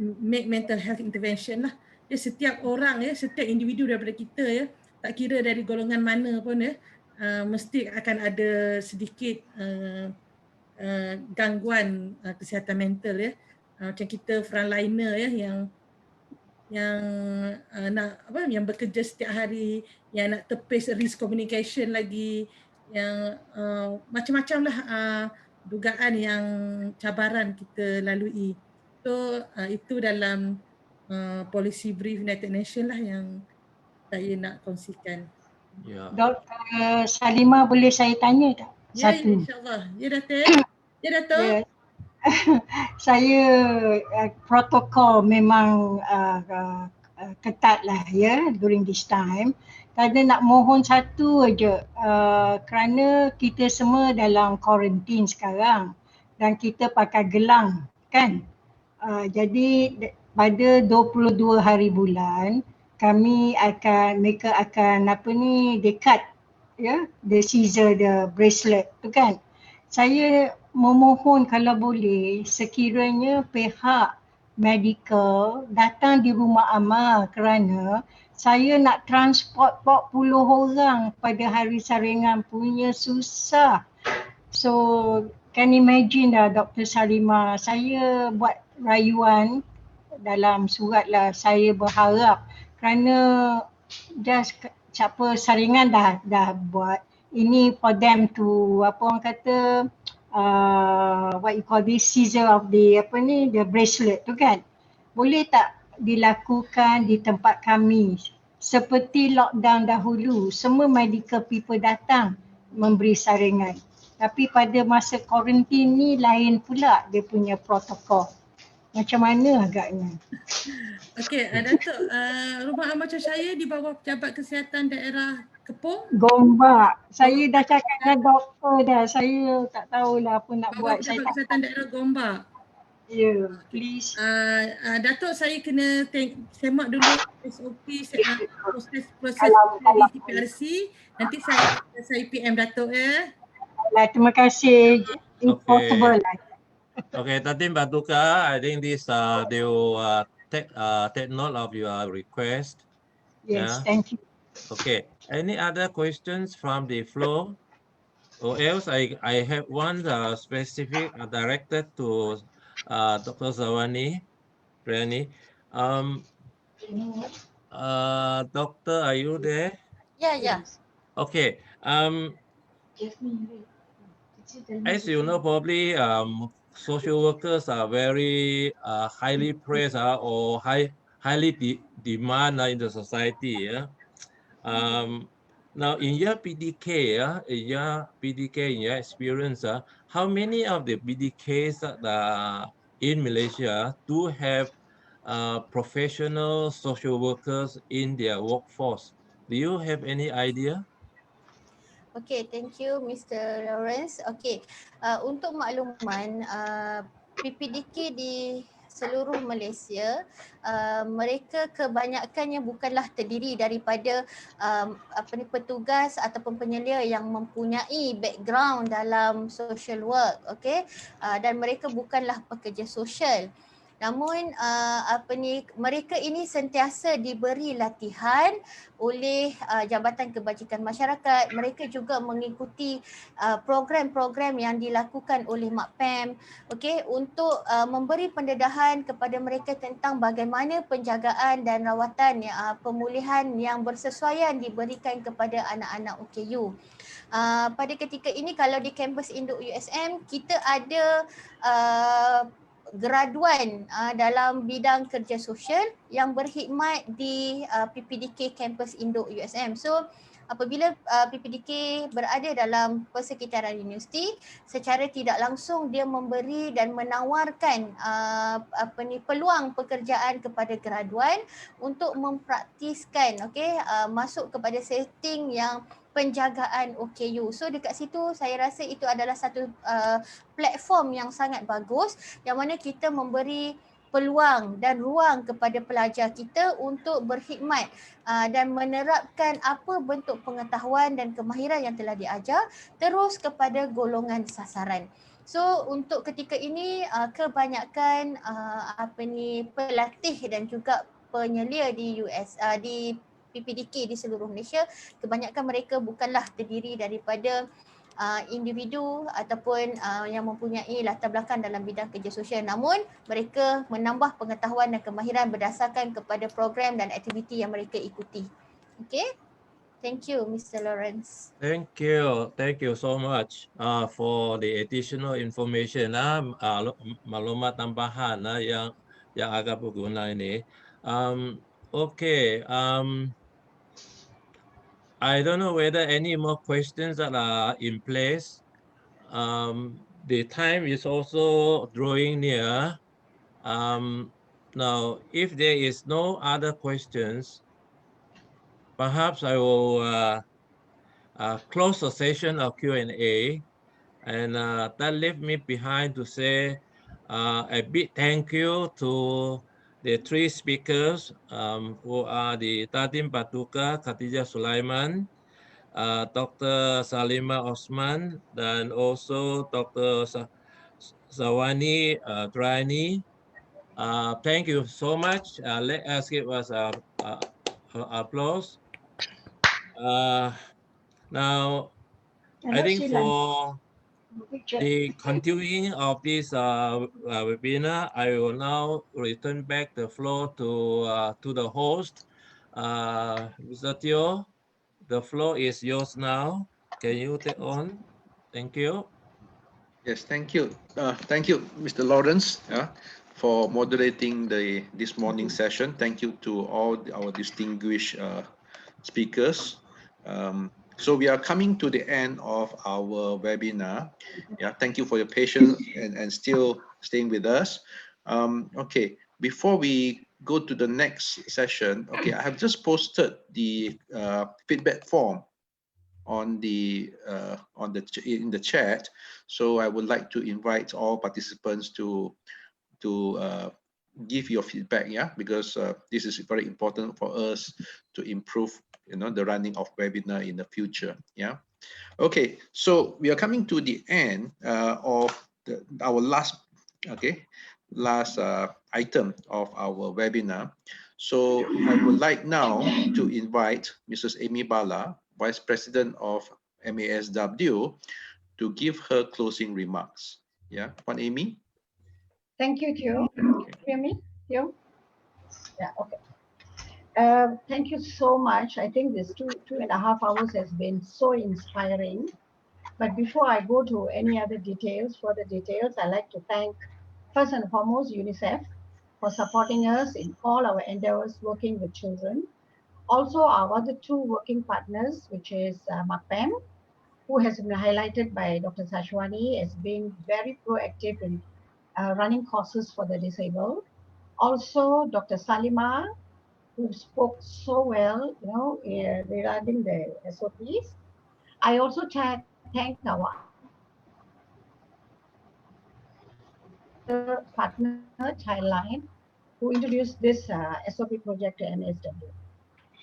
make mental health intervention lah. Setiap orang setiap individu daripada kita tak kira dari golongan mana pun mesti akan ada sedikit gangguan kesihatan mental macam kita frontliner yang bekerja setiap hari, yang nak tepis risk communication lagi, yang macam-macam lah dugaan yang cabaran kita lalui. So itu dalam policy brief United Nations lah yang saya nak kongsikan. Dr. Salimah, boleh saya tanya tak? Satu. InsyaAllah. Datuk. Saya protokol memang ketat lah during this time. Kerana nak mohon satu aja, kerana kita semua dalam quarantine sekarang dan kita pakai gelang kan. Jadi pada 22 hari bulan mereka akan they cut the scissor, the bracelet tu kan. Saya memohon kalau boleh sekiranya pihak medical datang di rumah amal kerana saya nak transport 40 orang pada hari saringan punya susah. So can imagine dah Dr. Salimah, saya buat rayuan dalam surat lah, saya berharap kerana just siapa saringan dah buat ini for them to apa orang kata what you call this scissor of the apa ni the bracelet tu kan, boleh tak dilakukan di tempat kami seperti lockdown dahulu, semua medical people datang memberi saringan, tapi pada masa kuarantin ni lain pula dia punya protokol. Macam mana agaknya? Okey, Datuk, Rumah Amal Cheshire di bawah Pejabat Kesihatan Daerah Kepong? Gombak. Saya dah cakap dengan doktor dah. Saya tak tahulah apa nak Bawah buat. Saya Pejabat tak Kesihatan Daerah Gombak. Ya, please. Datuk, saya kena semak dulu SOP proses Kalau- di CPRC. Nanti saya PM Datuk ya. Terima kasih. Impossible lah. Okay, Datin Paduka, I think this they will take note of your request. Yes, Yeah. thank you. Okay, any other questions from the floor? Or else I have one specific directed to Dr. Syazwani Drani. Doctor, are you there? Yeah. Okay. As you know, probably social workers are very highly praised or highly demand in the society. Yeah. Now, in your PDK, in your experience, how many of the PDKs in Malaysia do have professional social workers in their workforce? Do you have any idea? Okay, thank you Mr. Lawrence. Okay, untuk makluman, PPDK di seluruh Malaysia, mereka kebanyakannya bukanlah terdiri daripada petugas ataupun penyelia yang mempunyai background dalam social work, okay? Dan mereka bukanlah pekerja sosial. Namun mereka ini sentiasa diberi latihan oleh Jabatan Kebajikan Masyarakat. Mereka juga mengikuti program-program yang dilakukan oleh MAKPEM, okey, untuk memberi pendedahan kepada mereka tentang bagaimana penjagaan dan rawatan pemulihan yang bersesuaian diberikan kepada anak-anak OKU. Pada ketika ini kalau di kampus Induk USM kita ada graduan dalam bidang kerja sosial yang berkhidmat di PPDK kampus Induk USM. So apabila PPDK berada dalam persekitaran universiti, secara tidak langsung dia memberi dan menawarkan peluang pekerjaan kepada graduan untuk mempraktiskan, okey, masuk kepada setting yang penjagaan OKU. So dekat situ saya rasa itu adalah satu platform yang sangat bagus yang mana kita memberi peluang dan ruang kepada pelajar kita untuk berkhidmat dan menerapkan apa bentuk pengetahuan dan kemahiran yang telah diajar terus kepada golongan sasaran. So untuk ketika ini kebanyakan pelatih dan juga penyelia di di PPDK di seluruh Malaysia, kebanyakan mereka bukanlah terdiri daripada individu ataupun yang mempunyai latar belakang dalam bidang kerja sosial, namun mereka menambah pengetahuan dan kemahiran berdasarkan kepada program dan aktiviti yang mereka ikuti. Okay, thank you Mr. Lawrence. Thank you so much for the additional information, maklumat tambahan yang agak berguna ini. Okay, I don't know whether any more questions that are in place. The time is also drawing near. Now, if there is no other questions, perhaps I will close the session of Q&A, and that left me behind to say a big thank you to the three speakers who are the Datin Paduka, Khatijah Sulaiman, Dr. Salimah Othman, dan also Dr. Syazwani Drani. Thank you so much. Let us give us applause. Now, I think for the continuing of this webinar, I will now return back the floor to the host. Mr. Teo, the floor is yours now. Can you take on? Thank you. Yes, thank you. Thank you, Mr. Lawrence, for moderating this morning session. Thank you to all our distinguished speakers. So we are coming to the end of our webinar. Yeah, thank you for your patience and still staying with us. Okay, before we go to the next session, okay, I have just posted the feedback form in the chat. So I would like to invite all participants to give your feedback, yeah, because this is very important for us to improve, the running of webinar in the future. Yeah. Okay. So we are coming to the end of our last item of our webinar. So I would like now to invite Mrs. Amy Bala, Vice President of MASW, to give her closing remarks. Yeah, Puan Amy. Thank you, Teo. Hear me, Teo? Yeah, okay. Thank you so much. I think this two and a half hours has been so inspiring. But before I go to any other further details, I'd like to thank first and foremost UNICEF for supporting us in all our endeavors working with children. Also our other two working partners, which is MAKPEM, who has been highlighted by Dr. Syazwani as being very proactive in running courses for the disabled. Also Dr. Salimah, who spoke so well, regarding the SOPs. I also thank our partner, Childline, who introduced this SOP project to MSW.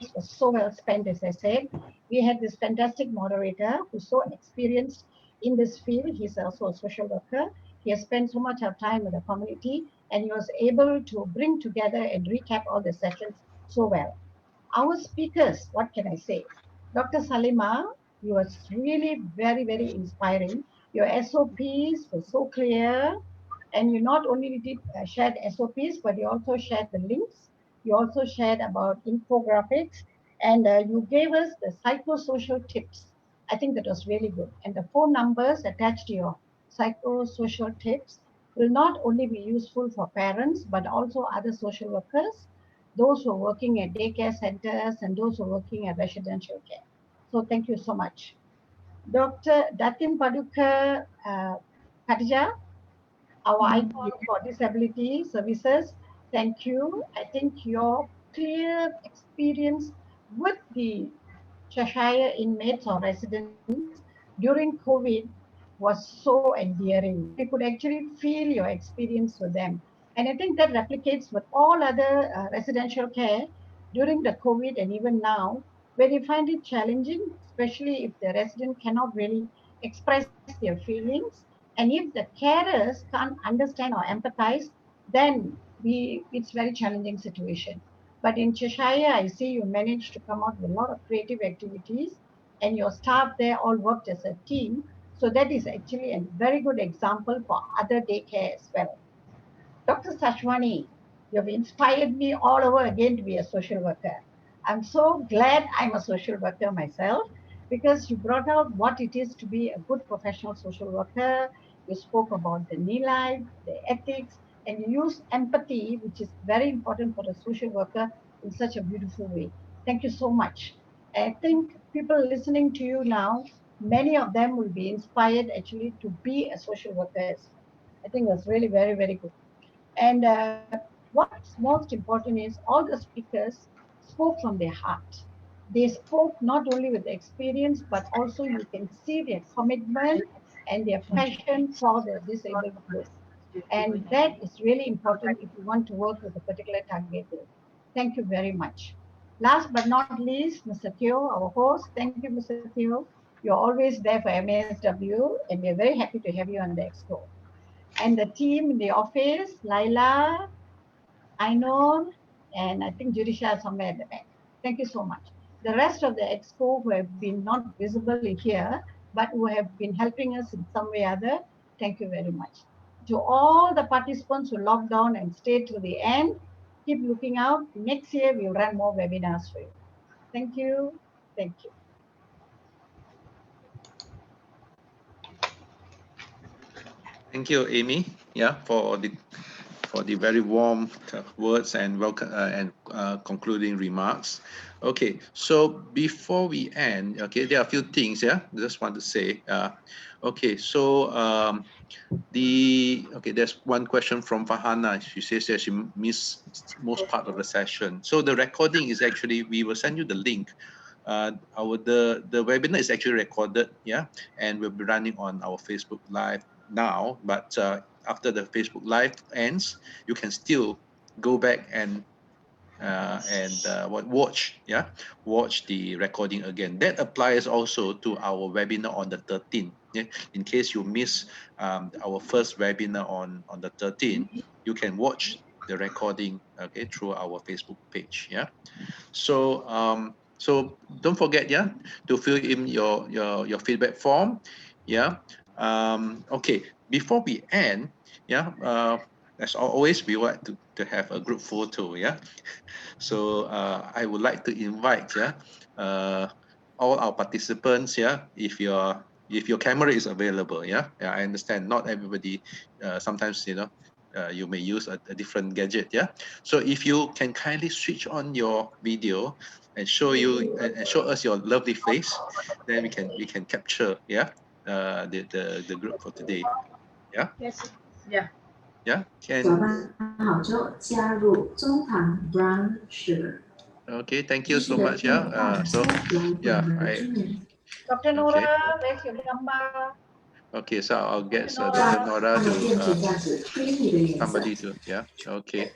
It was so well spent, as I said. We had this fantastic moderator who's so experienced in this field. He's also a social worker. He has spent so much of time with the community, and he was able to bring together and recap all the sessions so well. Our speakers, what can I say? Dr. Salimah, you was really very, very inspiring. Your SOPs were so clear, and you not only did shared SOPs, but you also shared the links. You also shared about infographics, and you gave us the psychosocial tips. I think that was really good. And the phone numbers attached to your psychosocial tips will not only be useful for parents, but also other social workers, those who are working at daycare centers, and those who are working at residential care. So thank you so much. Dr. Datin Paduka, Khatijah, our icon for disability services, thank you. I think your clear experience with the Cheshire inmates or residents during COVID was so endearing. We could actually feel your experience with them. And I think that replicates with all other residential care during the COVID and even now, where they find it challenging, especially if the resident cannot really express their feelings. And if the carers can't understand or empathize, then it's very challenging situation. But in Cheshire, I see you managed to come out with a lot of creative activities, and your staff there all worked as a team. So that is actually a very good example for other daycare as well. Dr. Syazwani, you've inspired me all over again to be a social worker. I'm so glad I'm a social worker myself, because you brought out what it is to be a good professional social worker. You spoke about the nilai, the ethics, and you used empathy, which is very important for a social worker, in such a beautiful way. Thank you so much. I think people listening to you now, many of them will be inspired actually to be a social worker. I think that's really very, very good. And what's most important is all the speakers spoke from their heart. They spoke not only with experience, but also you can see their commitment and their passion for the disabled group. And that is really important if you want to work with a particular target group. Thank you very much. Last but not least, Mr. Teo, our host. Thank you, Mr. Teo. You're always there for MASW, and we're very happy to have you on the expo. And the team in the office, Laila, Ainur, and I think Judisha is somewhere at the back. Thank you so much. The rest of the exco who have been not visible here, but who have been helping us in some way or other, thank you very much. To all the participants who logged on and stayed to the end, keep looking out. Next year, we'll run more webinars for you. Thank you. Thank you. Thank you, Amy. Yeah, for the very warm words and welcome and concluding remarks. Okay, so before we end, okay, there are a few things. Yeah, just want to say. Okay, so there's one question from Fahana. She says that she missed most part of the session. So the recording is actually, we will send you the link. The webinar is actually recorded, yeah, and we'll be running on our Facebook Live now. But after the Facebook Live ends, you can still go back and watch the recording again. That applies also to our webinar on the 13th. Yeah? In case you miss our first webinar on the 13th, you can watch the recording, okay, through our Facebook page. Yeah. So so don't forget, yeah, to fill in your feedback form. Yeah. Okay. Before we end, yeah, as always, we want to have a group photo. Yeah. So I would like to invite, yeah, all our participants, yeah, if your camera is available, yeah, I understand not everybody, sometimes, you may use a different gadget, yeah. So if you can kindly switch on your video and show us your lovely face, then we can capture, yeah, the group for today, yeah. Yes. Yeah. Yeah, can. Okay, thank you so much. Yeah. So yeah, Dr. okay. Nora, where's your gambar? Okay, so I'll get Dr. Dr. Nora. Nora to somebody to, yeah. Okay.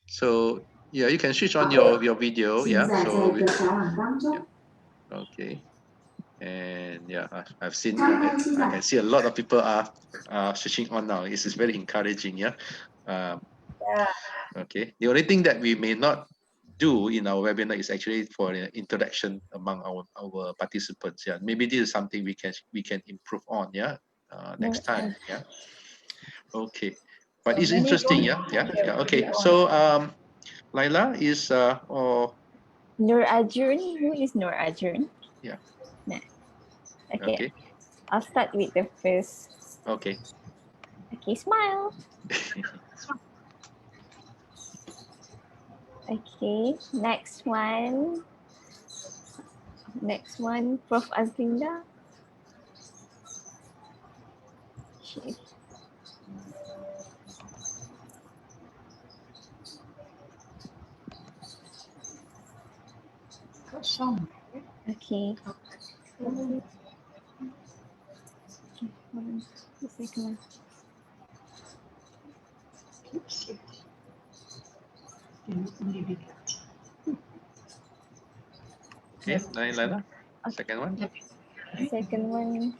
So yeah, you can switch on your video. Yeah. So yeah. Okay. And yeah, I've seen. I can see a lot of people are switching on now. This is very encouraging. Yeah. Yeah. Okay. The only thing that we may not do in our webinar is actually for interaction among our participants. Yeah. Maybe this is something we can improve on. Yeah. Next time. Yeah. Okay. But So it's many interesting. don't Yeah. Yeah. have Yeah. Okay. video So on. Laila is or Nur Ajun. Who is Nur Ajun? yeah. Nah. Okay. I'll start with the first. Okay. Okay, smile. Okay, next one. Next one, Prof. Azlinda. Okay. The second one. Okay, Laila. Second one. Second one.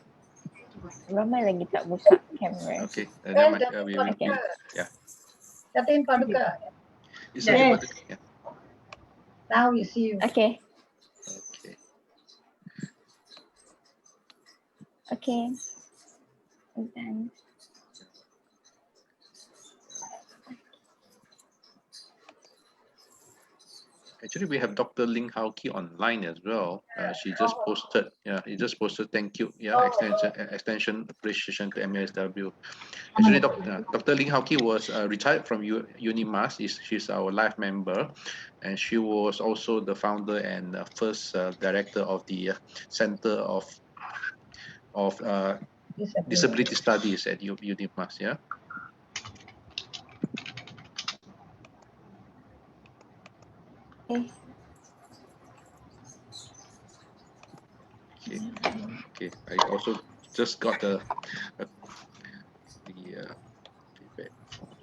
Ramai lagi tak buka kamera. Okay. Where's We Datin will. Paduka? Yeah. Datin Paduka. It's Yes. okay. Yeah. Now you see you. Okay. Okay. Okay. And Actually, we have Dr. Ling Hao Ki online as well. She just posted, yeah, he just posted thank you, yeah, extension appreciation to MASW. Actually, Dr. Ling Hao Ki was retired from UNIMAS. She's our life member, and she was also the founder and first director of the Center of Disability Studies at UNIMAS. Yeah. okay. Okay. Okay. I also just got the feedback form.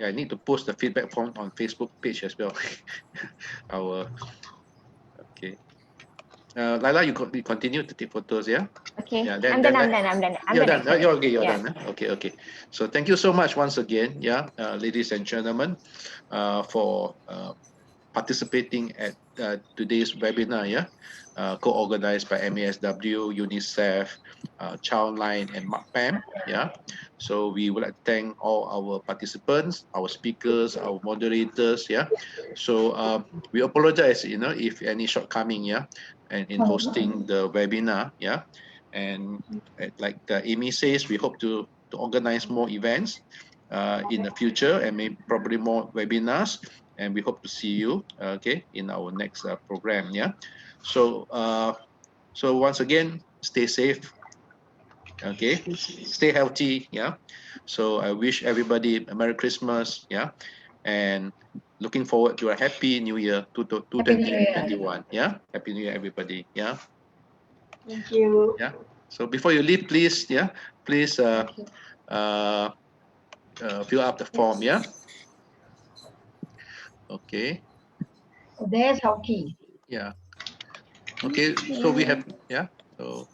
Yeah, I need to post the feedback form on Facebook page as well. Okay. Lila, you continue to take photos, yeah? Okay. Yeah, I'm done. You're done. Actually. You're okay. You're Yeah. done. Okay. Okay. So thank you so much once again, yeah, ladies and gentlemen, for participating at today's webinar, yeah, co-organized by MASW, UNICEF, Childline, and MAKPEM, yeah. So we would like to thank all our participants, our speakers, our moderators, yeah. So we apologize, if any shortcoming, yeah, and in hosting the webinar, yeah. And like Amy says, we hope to organize more events in the future, and maybe probably more webinars, and we hope to see you okay in our next program. Yeah, so so once again, stay safe, okay, stay healthy. Yeah, so I wish everybody a Merry Christmas. Yeah, and looking forward to a Happy New Year to Happy New Year. 2021. Yeah, Happy New Year, everybody. Yeah. Thank you. Yeah, so before you leave, please, yeah, please fill up the form. Yeah, okay. So there's hockey. Yeah, okay. So we have, yeah, so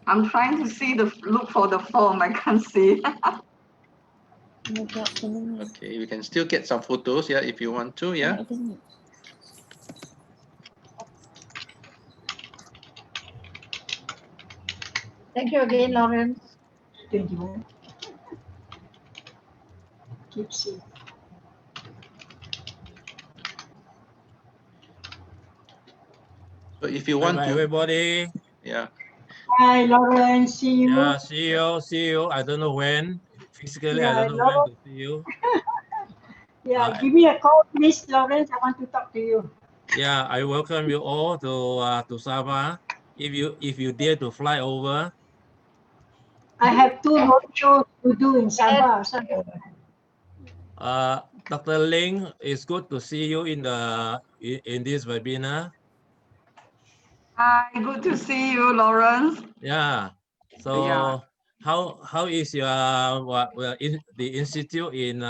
I'm trying to look for the form. I can't see. okay, we can still get some photos, yeah, if you want to. Yeah. Thank you again, Lawrence. 21. Keep safe. So if you want Bye, to, everybody. yeah. Bye, Lawrence. See you. Yeah, see you. See you. I don't know when. Physically, I don't know when to see you. Yeah, give me a call, please, Lawrence. I want to talk to you. Yeah, I welcome you all to Sabah. If you dare to fly over. I have 2 road shows to do in Sabah. Dr. Ling, it's good to see you in this webinar. Hi, good to see you, Lawrence. Yeah. So Yeah. how is your the institute in